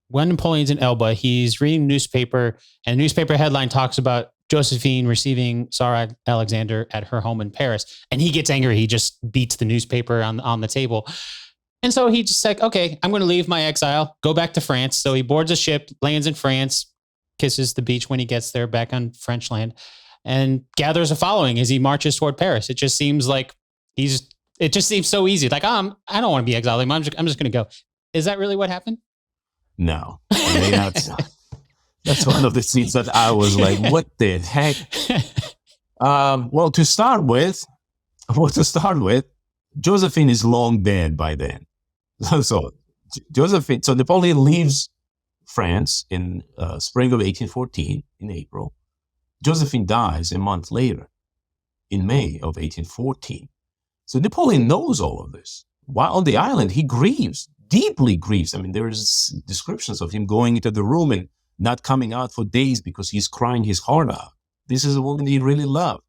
when Napoleon's in Elba, he's reading a newspaper, and the newspaper headline talks about Josephine receiving Tsar Alexander at her home in Paris. And he gets angry. He just beats the newspaper on the table. And so he just like, okay, I'm going to leave my exile, go back to France. So he boards a ship, lands in France, kisses the beach when he gets there back on French land, and gathers a following as he marches toward Paris. It just seems like it just seems so easy. Like, I don't want to be exiled. I'm just going to go. Is that really what happened? No. I mean, that's one of the scenes that I was like, what the heck? Well, to start with, Josephine is long dead by then. So Napoleon leaves France in spring of 1814, in April. Josephine dies a month later, in May of 1814. So Napoleon knows all of this. While on the island, he grieves, deeply grieves. I mean, there's descriptions of him going into the room and not coming out for days because he's crying his heart out. This is a woman he really loved.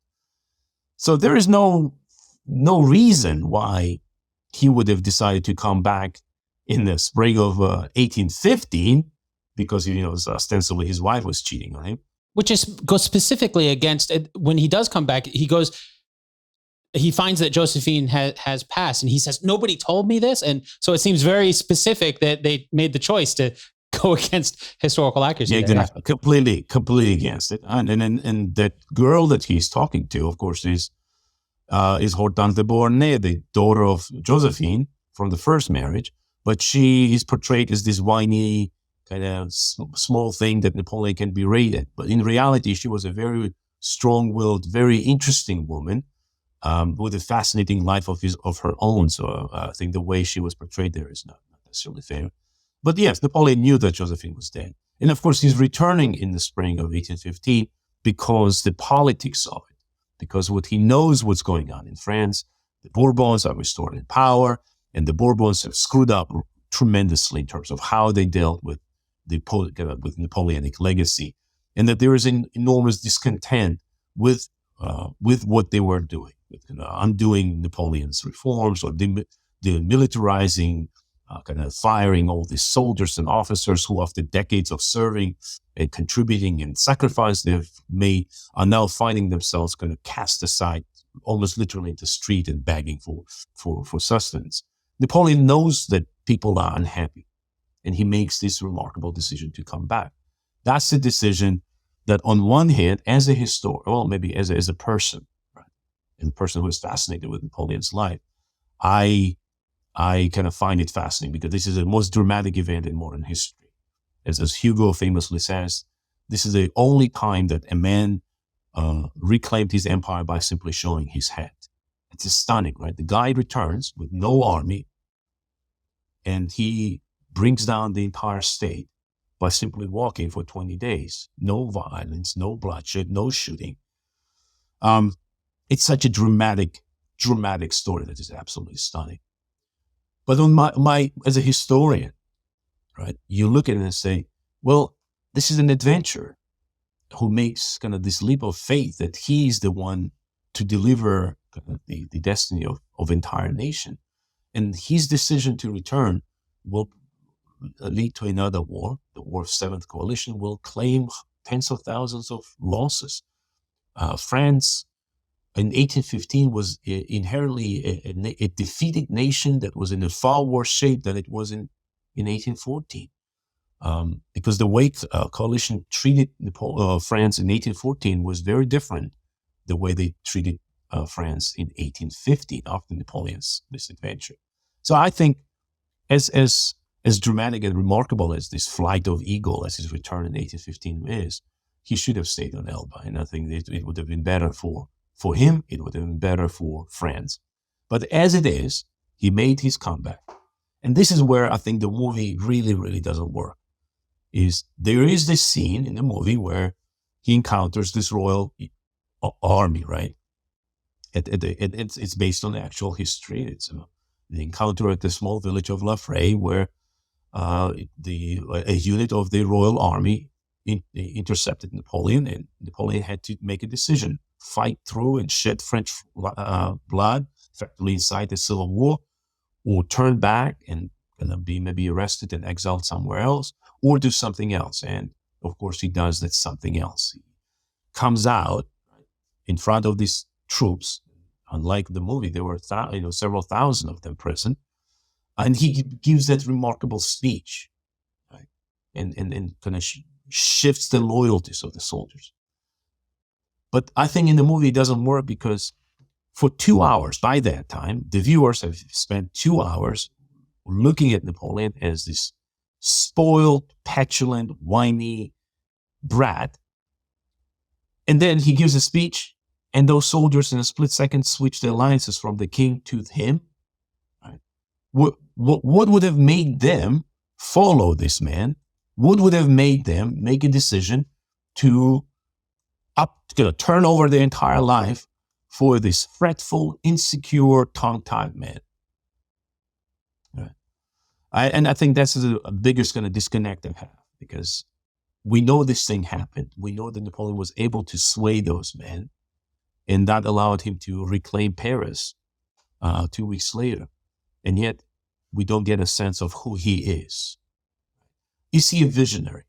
So there is no reason why he would have decided to come back in the spring of 1815 because, ostensibly his wife was cheating on him. Which goes specifically against it. When he does come back, he finds that Josephine has passed, and he says, nobody told me this. And so it seems very specific that they made the choice to go against historical accuracy. Yeah, exactly. Completely against it. And that girl that he's talking to, of course, is Hortense de Beauharnais, the daughter of Josephine from the first marriage. But she is portrayed as this whiny, kind of small thing that Napoleon can berate at. But in reality, she was a very strong-willed, very interesting woman with a fascinating life of her own. So I think the way she was portrayed there is not necessarily fair. But yes, Napoleon knew that Josephine was dead. And of course, he's returning in the spring of 1815 because the politics of it, because what he knows what's going on in France, the Bourbons are restored in power, and the Bourbons have screwed up tremendously in terms of how they dealt with with Napoleonic legacy, and that there is an enormous discontent with what they were doing, with undoing Napoleon's reforms or demilitarizing, firing all these soldiers and officers who, after decades of serving and contributing and sacrifice they've made, are now finding themselves kind of cast aside, almost literally in the street and begging for sustenance. Napoleon knows that people are unhappy, and he makes this remarkable decision to come back. That's a decision that, on one hand, as a historian, well, maybe as a person, right, and a person who is fascinated with Napoleon's life, I kind of find it fascinating because this is the most dramatic event in modern history. As Hugo famously says, this is the only time that a man reclaimed his empire by simply showing his head. It's stunning, right? The guy returns with no army, and he brings down the entire state by simply walking for 20 days. No violence, no bloodshed, no shooting. It's such a dramatic story that is absolutely stunning. But on my as a historian, right, you look at it and say, well, this is an adventurer who makes kind of this leap of faith that he's the one to deliver the destiny of entire nation. And his decision to return will lead to another war. The War of Seventh Coalition will claim tens of thousands of losses. France in 1815 was inherently a defeated nation that was in a far worse shape than it was in 1814. Because the way coalition treated France in 1814 was very different the way they treated France in 1815 after Napoleon's misadventure. So I think as as dramatic and remarkable as this flight of eagle, as his return in 1815 is, he should have stayed on Elba. And I think it would have been better for him. It would have been better for France. But as it is, he made his comeback. And this is where I think the movie really, really doesn't work. There is this scene in the movie where he encounters this royal army, right? It's based on actual history. It's the encounter at the small village of La Fraye, where a unit of the royal army intercepted Napoleon, and Napoleon had to make a decision: fight through and shed French blood, effectively incite a civil war, or turn back and be maybe arrested and exiled somewhere else, or do something else. And of course, he does that something else. He comes out in front of these troops. Unlike the movie, there were several thousand of them present, and he gives that remarkable speech, right? and kind of shifts the loyalties of the soldiers. But I think in the movie it doesn't work because for 2 hours, by that time, the viewers have spent 2 hours looking at Napoleon as this spoiled, petulant, whiny brat. And then he gives a speech, and those soldiers in a split second switch their alliances from the king to him. Right? What would have made them follow this man? What would have made them make a decision to turn over their entire life for this fretful, insecure, tongue-tied man? Right. I think that's a biggest kind of disconnect I have, because we know this thing happened. We know that Napoleon was able to sway those men, and that allowed him to reclaim Paris 2 weeks later. And yet, we don't get a sense of who he is. Is he a visionary?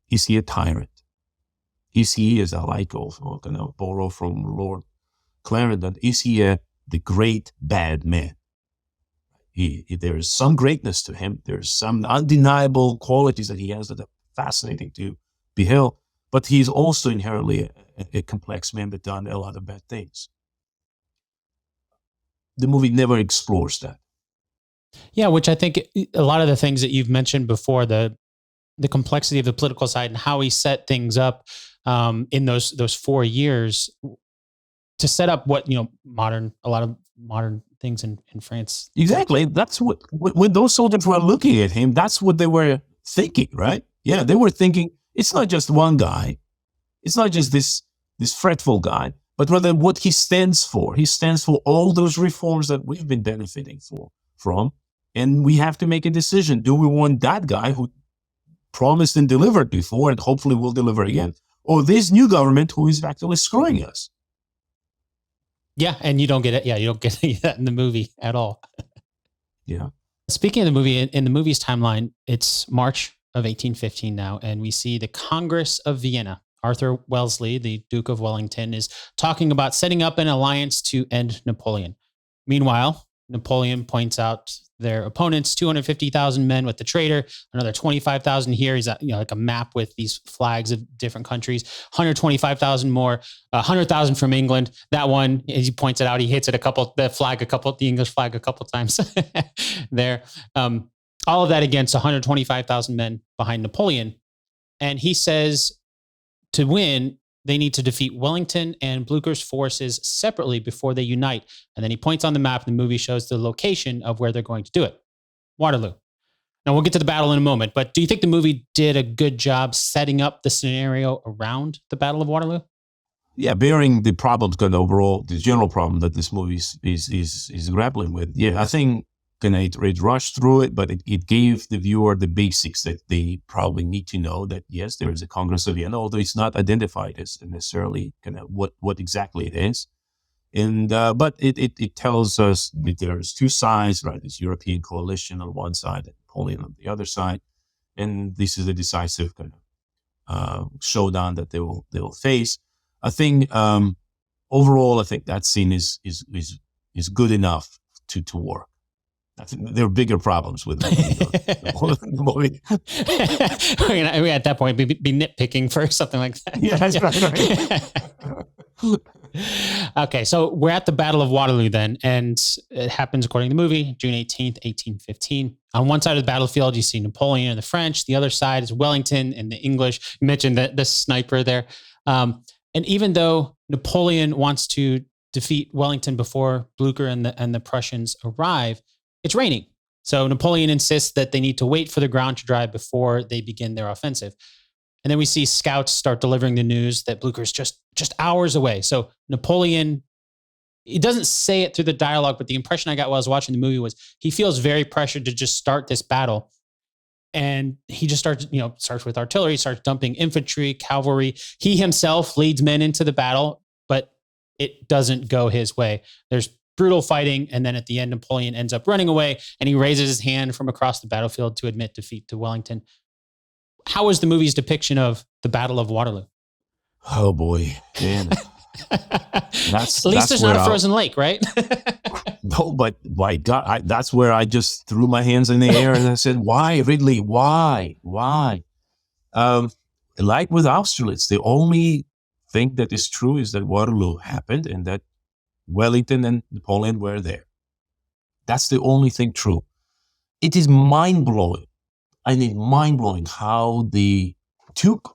Is he a tyrant? Is he, as I like to borrow from Lord Clarendon, is he the great bad man? There is some greatness to him. There's some undeniable qualities that he has that are fascinating to behold, but he's also inherently a complex man that done a lot of bad things. The movie never explores that. Yeah, which I think a lot of the things that you've mentioned before, the complexity of the political side and how he set things up in those 4 years to set up what, a lot of modern things in France. Exactly. That's what, when those soldiers were looking at him, that's what they were thinking, right? Yeah, they were thinking, it's not just one guy. It's not just this fretful guy, but rather what he stands for. He stands for all those reforms that we've been benefiting from. And we have to make a decision. Do we want that guy who promised and delivered before and hopefully will deliver again, or this new government who is actually screwing us? Yeah, and you don't get it. Yeah, you don't get that in the movie at all. Yeah. Speaking of the movie, in the movie's timeline, it's March of 1815 now, and we see the Congress of Vienna. Arthur Wellesley, the Duke of Wellington, is talking about setting up an alliance to end Napoleon. Meanwhile, Napoleon points out their opponents, 250,000 men with the traitor, another 25,000 here. He's like a map with these flags of different countries, 125,000 more, 100,000 from England. That one, as he points it out, he hits it the English flag a couple times there. All of that against 125,000 men behind Napoleon. And he says to win, they need to defeat Wellington and Blucher's forces separately before they unite. And then he points on the map. The movie shows the location of where they're going to do it. Waterloo. Now we'll get to the battle in a moment, but do you think the movie did a good job setting up the scenario around the Battle of Waterloo? Yeah, bearing the problems, the general problem that this movie is grappling with. Yeah, I think it rushed through it, but it gave the viewer the basics that they probably need to know, that yes, there is a Congress of Vienna, although it's not identified as necessarily what exactly it is. And but it tells us that there's two sides, right? This European coalition on one side and Napoleon on the other side, and this is a decisive showdown that they will face. I think overall, I think that scene is good enough to work. I think there are bigger problems with the movie. We at that point be nitpicking for something like that. Yeah, that's right. Okay, so we're at the Battle of Waterloo then, and it happens according to the movie, June 18th, 1815. On one side of the battlefield, you see Napoleon and the French. The other side is Wellington and the English. You mentioned the sniper there. And even though Napoleon wants to defeat Wellington before Blucher and the Prussians arrive, it's raining. So Napoleon insists that they need to wait for the ground to dry before they begin their offensive. And then we see scouts start delivering the news that Blucher's just hours away. So Napoleon, he doesn't say it through the dialogue, but the impression I got while I was watching the movie was he feels very pressured to just start this battle. And he just starts with artillery, starts dumping infantry, cavalry. He himself leads men into the battle, but it doesn't go his way. There's brutal fighting. And then at the end, Napoleon ends up running away and he raises his hand from across the battlefield to admit defeat to Wellington. How was the movie's depiction of the Battle of Waterloo? Oh boy, man. At least there's not a frozen lake, right? No, but my God, that's where I just threw my hands in the air and I said, why, Ridley? Why? Like with Austerlitz, the only thing that is true is that Waterloo happened and that Wellington and Napoleon were there. That's the only thing true. It is mind-blowing. Mind-blowing how they took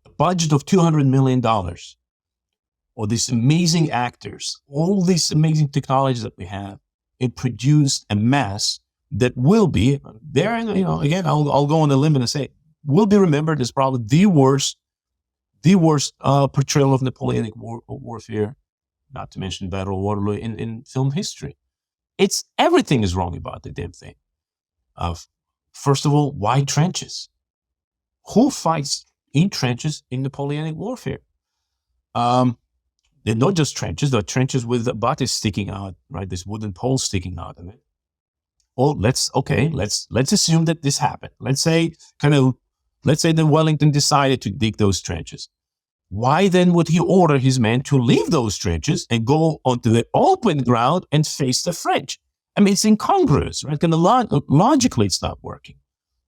a budget of $200 million, or these amazing actors, all these amazing technologies that we have, and produced a mass that will be there. Again, I'll go on a limb and say will be remembered as probably the worst portrayal of Napoleonic warfare, not to mention Battle of Waterloo in film history. Everything is wrong about the damn thing. First of all, why trenches? Who fights in trenches in Napoleonic warfare? They're not just trenches, they're trenches with the bodies sticking out, right? This wooden pole sticking out of it. Well, let's assume that this happened. Let's say that Wellington decided to dig those trenches. Why then would he order his men to leave those trenches and go onto the open ground and face the French? I mean, it's incongruous, right? Logically, it's not working.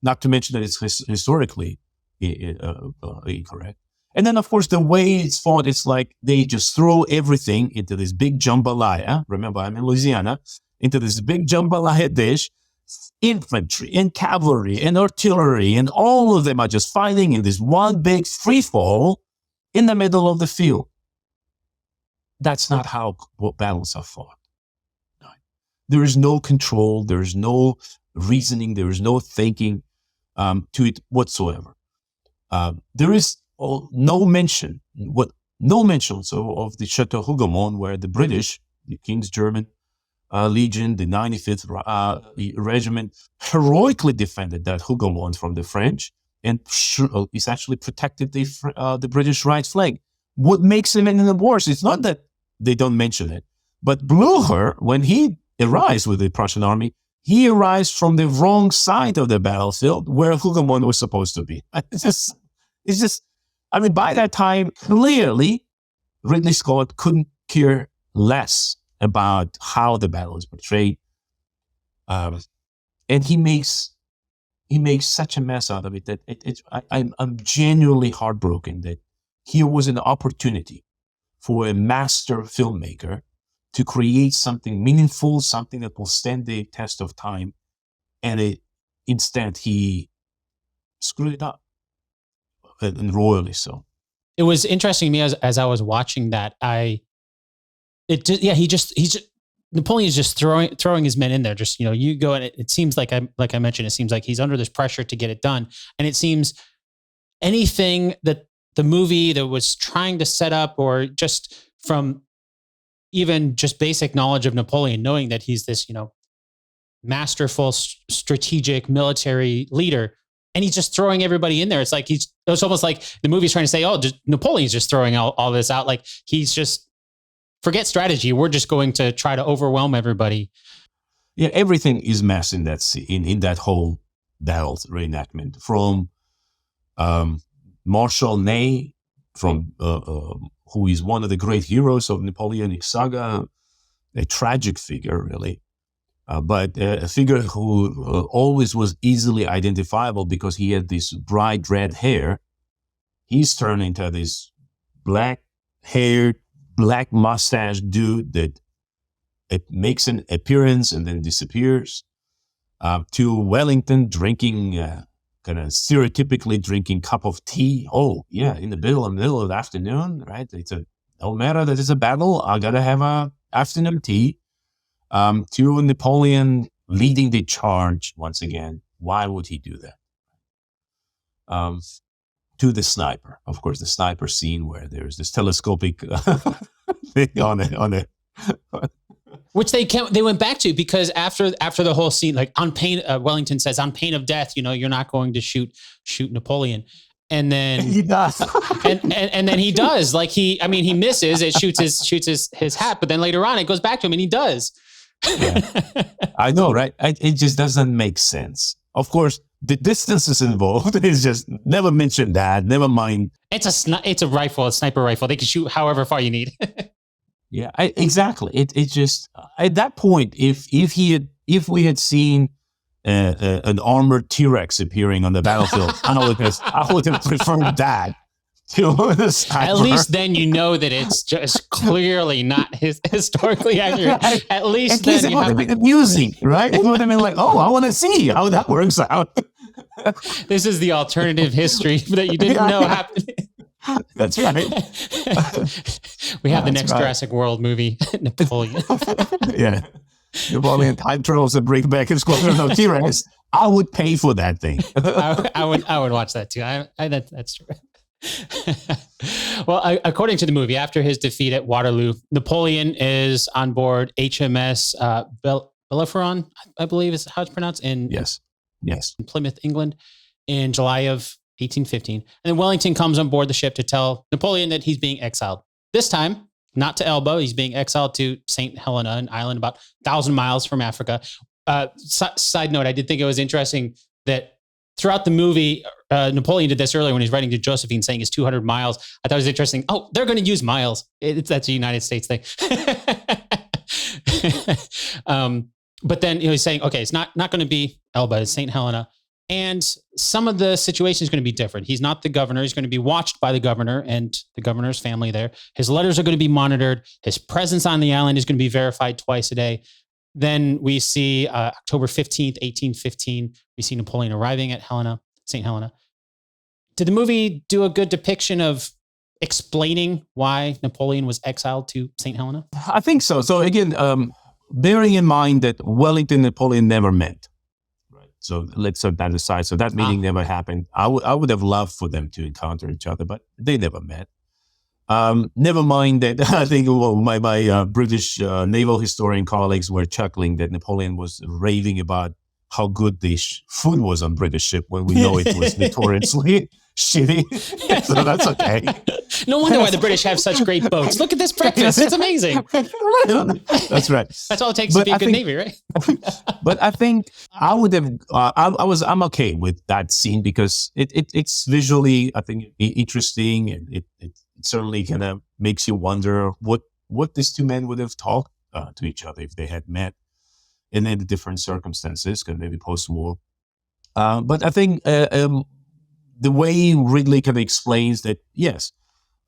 Not to mention that it's historically incorrect. And then, of course, the way it's fought, it's like they just throw everything into this big jambalaya. Remember, I'm in Louisiana. Into this big jambalaya dish, infantry and cavalry and artillery, and all of them are just fighting in this one big free fall in the middle of the field. That's not how battles are fought. There is no control. There is no reasoning. There is no thinking to it whatsoever. There is no mention of the Chateau Hougoumont, where the British, the King's German Legion, the 95th Regiment, heroically defended that Hougoumont from the French and essentially protected the British right flank. What makes it even worse, it's not that they don't mention it, but Blucher, when he arrives with the Prussian army, he arrives from the wrong side of the battlefield where Hougoumont was supposed to be. It's just, by that time, clearly, Ridley Scott couldn't care less about how the battle is portrayed. And he makes such a mess out of it that I'm genuinely heartbroken that here was an opportunity for a master filmmaker to create something meaningful, something that will stand the test of time. And instead, he screwed it up, and royally so. It was interesting to me as I was watching that. Napoleon's just throwing his men in there. Just, you go, and it seems like I mentioned, it seems like he's under this pressure to get it done. And it seems anything that the movie that was trying to set up, or just from even just basic knowledge of Napoleon, knowing that he's this, masterful, strategic military leader, and he's just throwing everybody in there. It's almost like the movie's trying to say, Napoleon's just throwing all this out. Like he's just, forget strategy. We're just going to try to overwhelm everybody. Yeah, everything is mess in that whole battle reenactment. From Marshal Ney, who is one of the great heroes of Napoleonic saga, a tragic figure, really, but a figure who always was easily identifiable because he had this bright red hair. He's turned into this black-haired, black mustache dude that it makes an appearance and then disappears, to Wellington drinking, kind of stereotypically drinking cup of tea. Oh yeah, in the middle of the afternoon, right? No matter that it's a battle, I gotta have a afternoon tea. To Napoleon leading the charge once again. Why would he do that? To the sniper, of course, the sniper scene where there's this telescopic thing on it. Which they went back to, because after the whole scene, like on pain, Wellington says, on pain of death, you're not going to shoot Napoleon. And then he does. and then he does. Like he misses, it shoots his hat, but then later on it goes back to him and he does. Yeah. I know, right? It just doesn't make sense. Of course, the distance is involved. It's just never mentioned that. Never mind. It's a rifle, a sniper rifle. They can shoot however far you need. Yeah, exactly. It just at that point, if we had seen an armored T-Rex appearing on the battlefield, I would have preferred that. At least then that it's just clearly not historically accurate. At least then it would have been amusing, right? It would have been like, oh, I want to see how that works out. This is the alternative history that you didn't know happened. That's right. We have the next Jurassic World movie, Napoleon. Yeah. Napoleon time travels and brings back his squadron of T-Rex. I would pay for that thing. I would watch that too. That's true. Well, according to the movie, after his defeat at Waterloo, Napoleon is on board HMS Bellerophon, I believe is how it's pronounced, in Plymouth, England, in July of 1815. And then Wellington comes on board the ship to tell Napoleon that he's being exiled. This time, not to Elba. He's being exiled to St. Helena, an island about 1,000 miles from Africa. Side note, I did think it was interesting that throughout the movie, Napoleon did this earlier when he's writing to Josephine saying it's 200 miles. I thought it was interesting. Oh, they're going to use miles. That's a United States thing. But then he's saying, okay, it's not going to be Elba, it's St. Helena. And some of the situation is going to be different. He's not the governor. He's going to be watched by the governor and the governor's family there. His letters are going to be monitored. His presence on the island is going to be verified twice a day. Then we see October 15th, 1815, we see Napoleon arriving at St. Helena. Did the movie do a good depiction of explaining why Napoleon was exiled to St. Helena? I think so. So again, bearing in mind that Wellington and Napoleon never met. So let's set that aside. So that meeting never happened. I would have loved for them to encounter each other, but they never met. Never mind that I think my British naval historian colleagues were chuckling that Napoleon was raving about how good the food was on British ship when we know it was notoriously shitty. So that's okay. No wonder why the British have such great boats. Look at this breakfast. It's amazing. That's right. That's all it takes to be a good Navy, right? But I think I would have, I'm okay with that scene because it's visually, I think, interesting, and it certainly kind of makes you wonder what these two men would have talked to each other if they had met in the different circumstances, because maybe post-war. But I think the way Ridley kind of explains that, yes,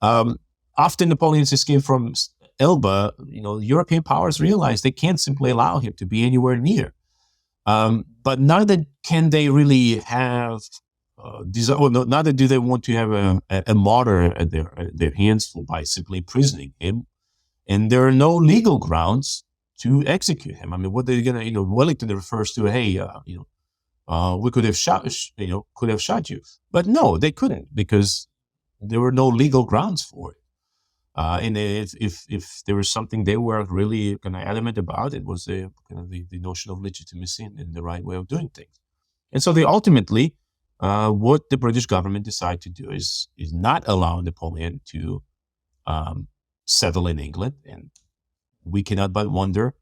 after Napoleon's escape from Elba, European powers realized they can't simply allow him to be anywhere near. But neither can they really have neither do they want to have a martyr at their hands by simply imprisoning him. And there are no legal grounds to execute him. I mean, what they're gonna, Wellington refers to, hey, we could have shot you, but no, they couldn't because there were no legal grounds for it. And if there was something they were really kind of adamant about, it was the notion of legitimacy and the right way of doing things. And so they ultimately, what the British government decided to do is not allow Napoleon to settle in England. And we cannot but wonder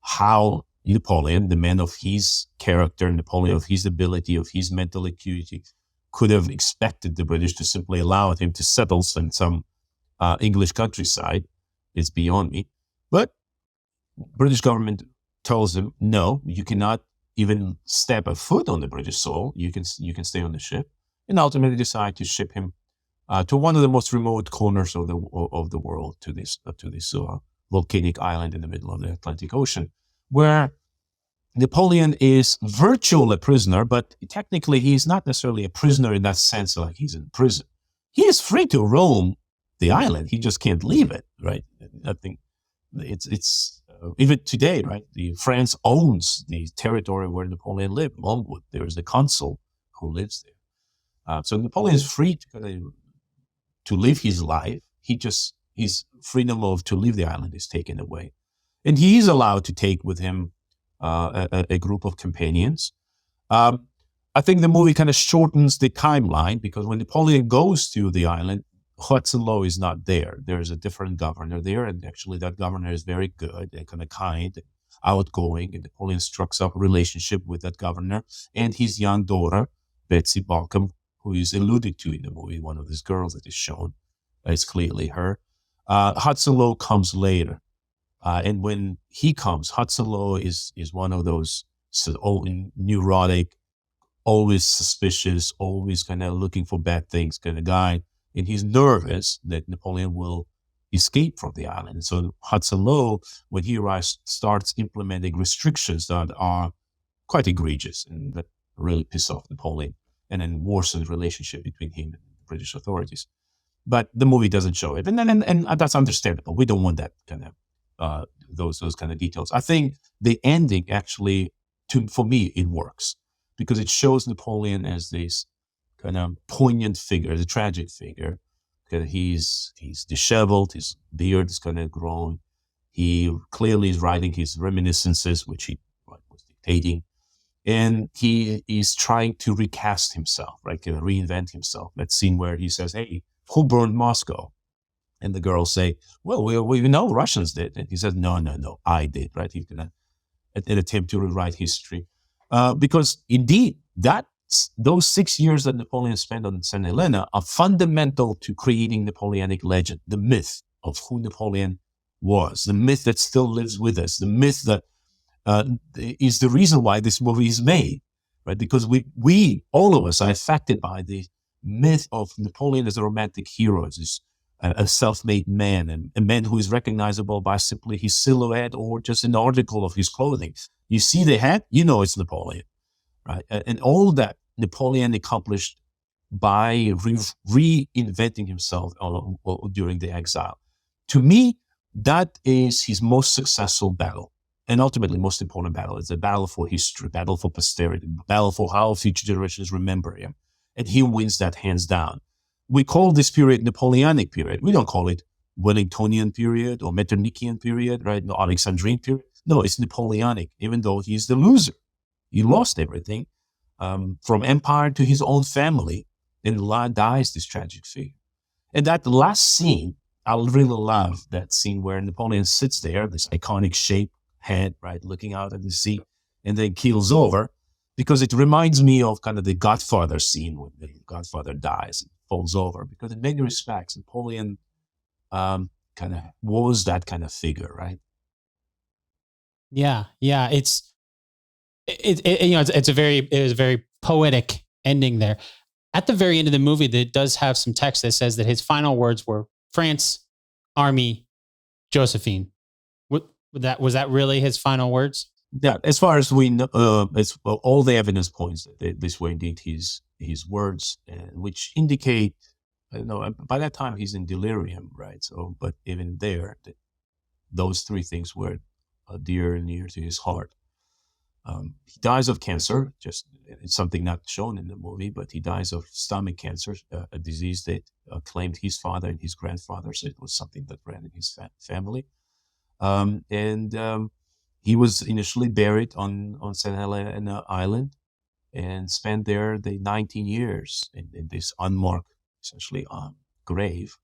how Napoleon, the man of his character, Napoleon of his ability, of his mental acuity, could have expected the British to simply allow him to settle in some English countryside. It's beyond me. But British government tells him, no, you cannot even step a foot on the British soil. You can stay on the ship, and ultimately decide to ship him to one of the most remote corners of the world, to this volcanic island in the middle of the Atlantic Ocean, where Napoleon is virtually a prisoner, but technically he's not necessarily a prisoner in that sense, like he's in prison. He is free to roam the island. He just can't leave it, right? I think it's even today, right? France owns the territory where Napoleon lived. Longwood, there is a consul who lives there. So Napoleon is free to live his life. His freedom to leave the island is taken away, and he is allowed to take with him a group of companions. I think the movie kind of shortens the timeline, because when Napoleon goes to the island, Hudson Lowe is not there. There's a different governor there, and actually that governor is very good and kind of kind, outgoing, and Napoleon strikes up a relationship with that governor and his young daughter, Betsy Balcom, who is alluded to in the movie. One of these girls that is shown is clearly her. Hudson Lowe comes later. And when he comes, Hudson Lowe is one of those neurotic, always suspicious, always kind of looking for bad things kind of guy. And he's nervous that Napoleon will escape from the island. And so Hudson Lowe, when he arrives, starts implementing restrictions that are quite egregious and that really piss off Napoleon, and then worsen the relationship between him and the British authorities. But the movie doesn't show it. And that's understandable. We don't want that kind of those kind of details. I think the ending actually, for me, it works, because it shows Napoleon as this kind of poignant figure, the tragic figure. He's disheveled, his beard is kind of grown. He clearly is writing his reminiscences, which he was dictating, and he is trying to recast himself, right? Reinvent himself. That scene where he says, "Hey, who burned Moscow?" And the girls say, "Well, we know Russians did." And he says, no, I did, right? He's going to an attempt to rewrite history. Because indeed, those 6 years that Napoleon spent on St. Helena are fundamental to creating Napoleonic legend, the myth of who Napoleon was, the myth that still lives with us, the myth that is the reason why this movie is made, right? Because we all of us are affected by the myth of Napoleon as a romantic hero, as a self-made man, and a man who is recognizable by simply his silhouette or just an article of his clothing. You see the hat, you know it's Napoleon, right? And all that Napoleon accomplished by reinventing himself during the exile. To me, that is his most successful battle, and ultimately most important battle. It's a battle for history, battle for posterity, battle for how future generations remember him. And he wins that hands down. We call this period Napoleonic period. We don't call it Wellingtonian period or Metternichian period, right? No, Alexandrine period. No, it's Napoleonic, even though he's the loser. He lost everything, from empire to his own family, and dies this tragic figure. And that last scene, I really love that scene where Napoleon sits there, this iconic shape, head, right, looking out at the sea, and then keels over, because it reminds me of kind of the Godfather scene when the Godfather dies and falls over, because in many respects, Napoleon kind of was that kind of figure, right? Yeah. It's a very poetic ending there. At the very end of the movie, that does have some text that says that his final words were France, Army, Josephine. Was that really his final words? Yeah, as far as we know, all the evidence points that this were indeed his words, which indicate, I don't know, by that time he's in delirium, right? So, but even there, those three things were dear and near to his heart. He dies of cancer. It's something not shown in the movie, but he dies of stomach cancer, a disease that claimed his father and his grandfather. So it was something that ran in his family. He was initially buried on St. Helena Island and spent there the 19 years in this unmarked, essentially, grave,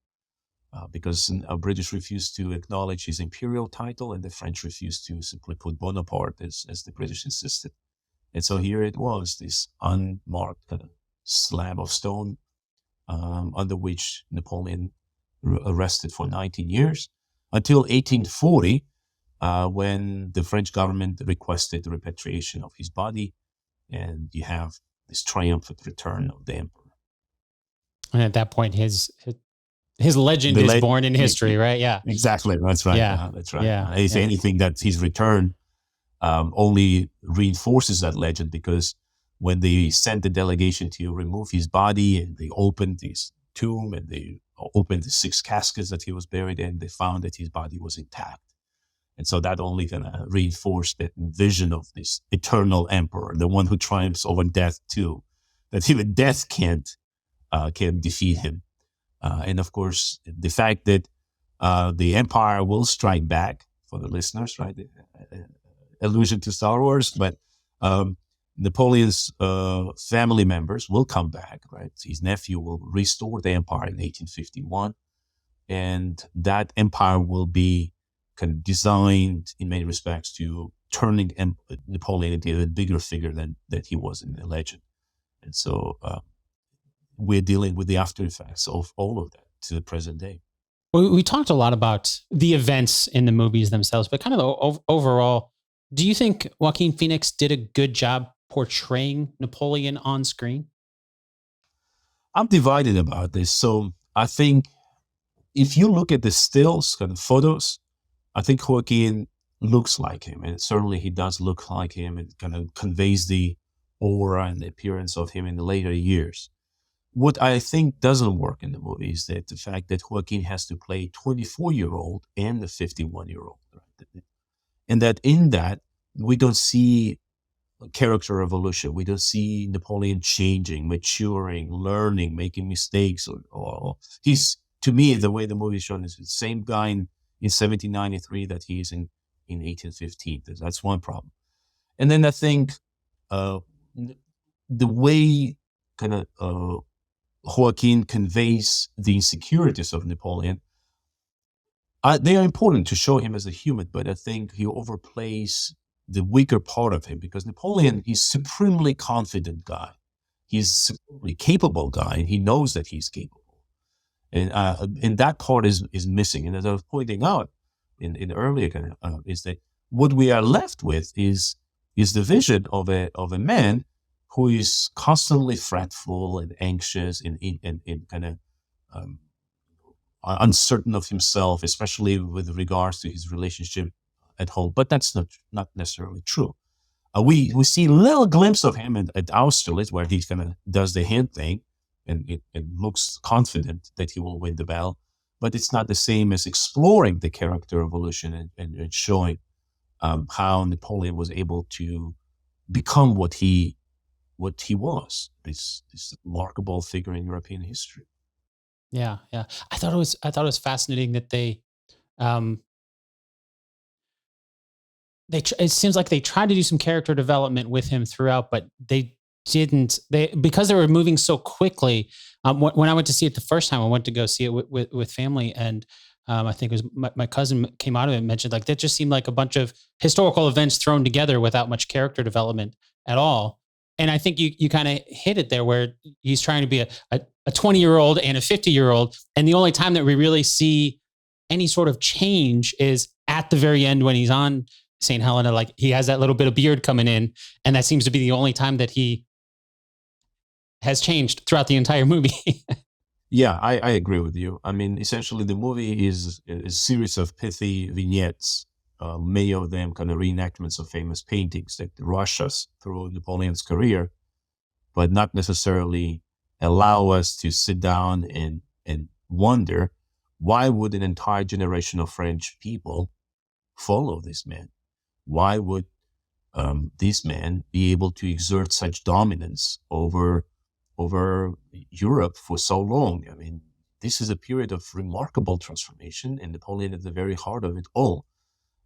because British refused to acknowledge his imperial title, and the French refused to simply put Bonaparte as the British insisted. And so here it was, this unmarked kind of slab of stone under which Napoleon rested for 19 years, until 1840, when the French government requested the repatriation of his body, and you have this triumphant return of the emperor. And at that point, his legend The is le- born in history, right? Yeah. exactly. That's right. Yeah. That's right. Yeah. If Yeah. anything, that his return only reinforces that legend, because when they sent the delegation to remove his body and they opened his tomb and they opened the 6 caskets that he was buried in, they found that his body was intact. And so that only kind of reinforced that vision of this eternal emperor, the one who triumphs over death too, that even death can't defeat him. And of course, the fact that the empire will strike back, for the listeners, right? Allusion to Star Wars, but Napoleon's family members will come back, right? His nephew will restore the empire in 1851, and that empire will be kind of designed in many respects to turning Napoleon into a bigger figure than that he was in the legend. And so we're dealing with the after effects of all of that to the present day. We talked a lot about the events in the movies themselves, but kind of overall, do you think Joaquin Phoenix did a good job portraying Napoleon on screen? I'm divided about this. So I think if you look at the stills, kind of photos, I think Joaquin looks like him, and certainly he does look like him, and kind of conveys the aura and the appearance of him in the later years. What I think doesn't work in the movie is that the fact that Joaquin has to play a 24-year-old and a 51-year-old. Right? And that in that, we don't see character evolution. We don't see Napoleon changing, maturing, learning, making mistakes. Or he's, to me, the way the movie is shown is the same guy in 1793 that he is in 1815. That's one problem. And then I think the way kind of Joaquin conveys the insecurities of Napoleon, they are important to show him as a human, but I think he overplays the weaker part of him, because Napoleon is a supremely confident guy. He's a supremely capable guy, and he knows that he's capable. And that part is missing. And as I was pointing out in earlier, is that what we are left with is the vision of a man who is constantly fretful and anxious and kind of uncertain of himself, especially with regards to his relationship at home. But that's not necessarily true. We see a little glimpse of him at Austerlitz, where he kind of does the hand thing, and it looks confident that he will win the battle. But it's not the same as exploring the character evolution and showing how Napoleon was able to become what he was, this remarkable figure in European history. Yeah, yeah. I thought it was fascinating that it seems like they tried to do some character development with him throughout, but they didn't. Because they were moving so quickly. When I went to see it the first time, I went to go see it with family, and I think it was my cousin came out of it and mentioned, like, that just seemed like a bunch of historical events thrown together without much character development at all. And I think you kind of hit it there, where he's trying to be a 20-year-old and a 50-year-old. And the only time that we really see any sort of change is at the very end when he's on St. Helena. Like, he has that little bit of beard coming in, and that seems to be the only time that he has changed throughout the entire movie. Yeah, I agree with you. I mean, essentially the movie is a series of pithy vignettes, many of them kind of reenactments of famous paintings that rush us through Napoleon's career, but not necessarily allow us to sit down and wonder, why would an entire generation of French people follow this man? Why would this man be able to exert such dominance over Europe for so long? I mean, this is a period of remarkable transformation, and Napoleon at the very heart of it all.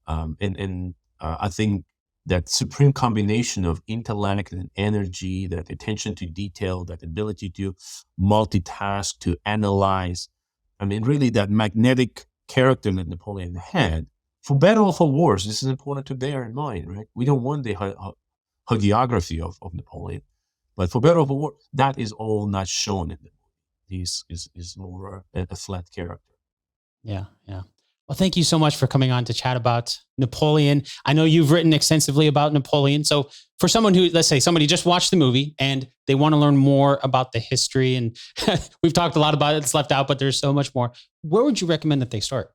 I think that supreme combination of intellect and energy, that attention to detail, that ability to multitask, to analyze, I mean, really that magnetic character that Napoleon had, for better or for worse, this is important to bear in mind, right? We don't want the hagiography of Napoleon, but for better or for worse, that is all not shown in the movie. He is more a flat character. Yeah, yeah. Well, thank you so much for coming on to chat about Napoleon. I know you've written extensively about Napoleon. So for someone who, let's say somebody just watched the movie and they want to learn more about the history, and we've talked a lot about it, it's left out, but there's so much more. Where would you recommend that they start?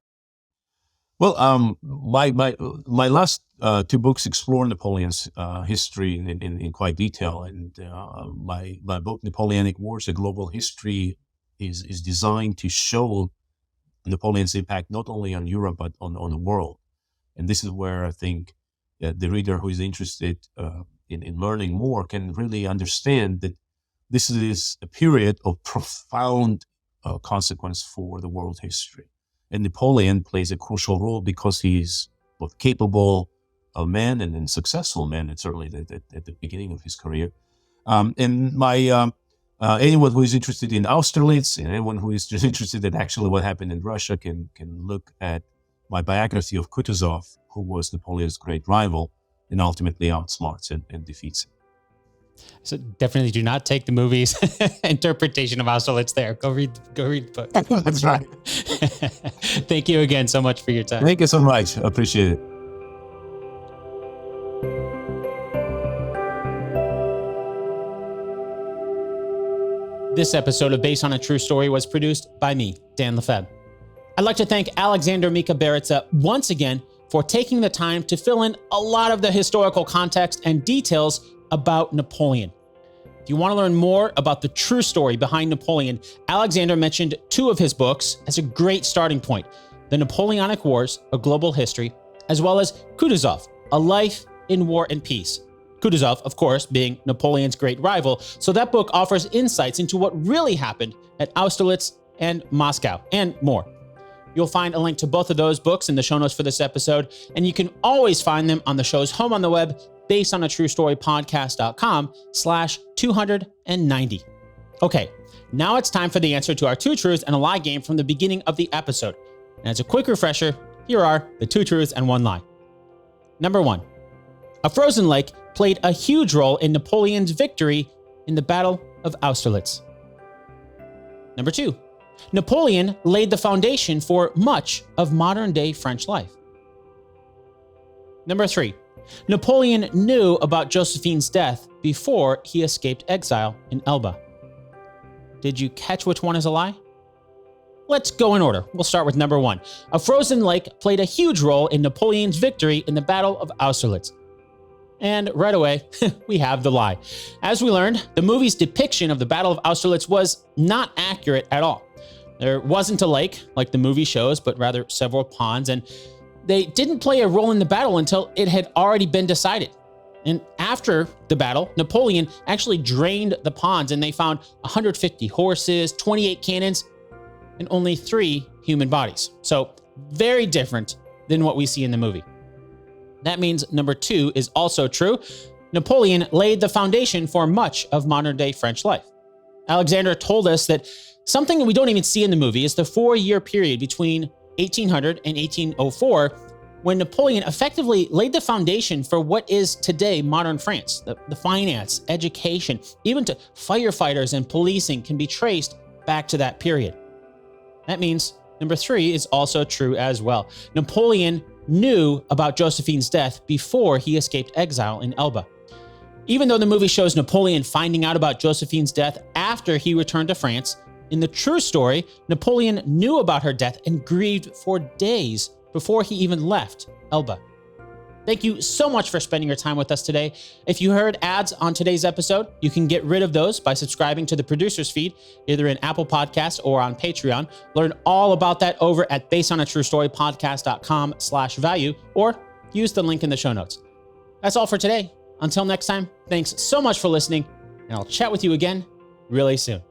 Well, my last two books explore Napoleon's history in quite detail, and my book Napoleonic Wars: A Global History is designed to show Napoleon's impact not only on Europe but on the world. And this is where I think the reader who is interested in learning more can really understand that this is a period of profound consequence for the world history. And Napoleon plays a crucial role because he is both capable a man and successful man, and certainly at the beginning of his career. And my anyone who is interested in Austerlitz and anyone who is just interested in actually what happened in Russia can look at my biography of Kutuzov, who was Napoleon's great rival and ultimately outsmarts and defeats him. So definitely do not take the movie's interpretation of Austerlitz there. Go read the book. That's right. Thank you again so much for your time. Thank you so much. I appreciate it. This episode of Based on a True Story was produced by me, Dan Lefebvre. I'd like to thank Alexander Mikaberidze once again for taking the time to fill in a lot of the historical context and details about Napoleon. If you want to learn more about the true story behind Napoleon, Alexander mentioned two of his books as a great starting point: The Napoleonic Wars, A Global History, as well as Kutuzov, A Life in War and Peace. Kutuzov, of course, being Napoleon's great rival, so that book offers insights into what really happened at Austerlitz and Moscow, and more. You'll find a link to both of those books in the show notes for this episode, and you can always find them on the show's home on the web, basedonatruestorypodcast.com/290. Okay, now it's time for the answer to our two truths and a lie game from the beginning of the episode. And as a quick refresher, here are the two truths and one lie. Number one, a frozen lake played a huge role in Napoleon's victory in the Battle of Austerlitz. Number two, Napoleon laid the foundation for much of modern-day French life. Number three, Napoleon knew about Josephine's death before he escaped exile in Elba. Did you catch which one is a lie? Let's go in order. We'll start with number one. A frozen lake played a huge role in Napoleon's victory in the Battle of Austerlitz. And right away, we have the lie. As we learned, the movie's depiction of the Battle of Austerlitz was not accurate at all. There wasn't a lake like the movie shows, but rather several ponds, and they didn't play a role in the battle until it had already been decided. And after the battle, Napoleon actually drained the ponds, and they found 150 horses, 28 cannons, and only 3 human bodies. So very different than what we see in the movie. That means number 2 is also true. Napoleon laid the foundation for much of modern-day French life. Alexander told us that something we don't even see in the movie is the 4-year period between 1800 and 1804, when Napoleon effectively laid the foundation for what is today modern France. The finance, education, even to firefighters and policing can be traced back to that period. That means number 3 is also true as well. Napoleon knew about Josephine's death before he escaped exile in Elba. Even though the movie shows Napoleon finding out about Josephine's death after he returned to France, in the true story, Napoleon knew about her death and grieved for days before he even left Elba. Thank you so much for spending your time with us today. If you heard ads on today's episode, you can get rid of those by subscribing to the producer's feed, either in Apple Podcasts or on Patreon. Learn all about that over at basedonatruestorypodcast.com/value, or use the link in the show notes. That's all for today. Until next time, thanks so much for listening, and I'll chat with you again really soon.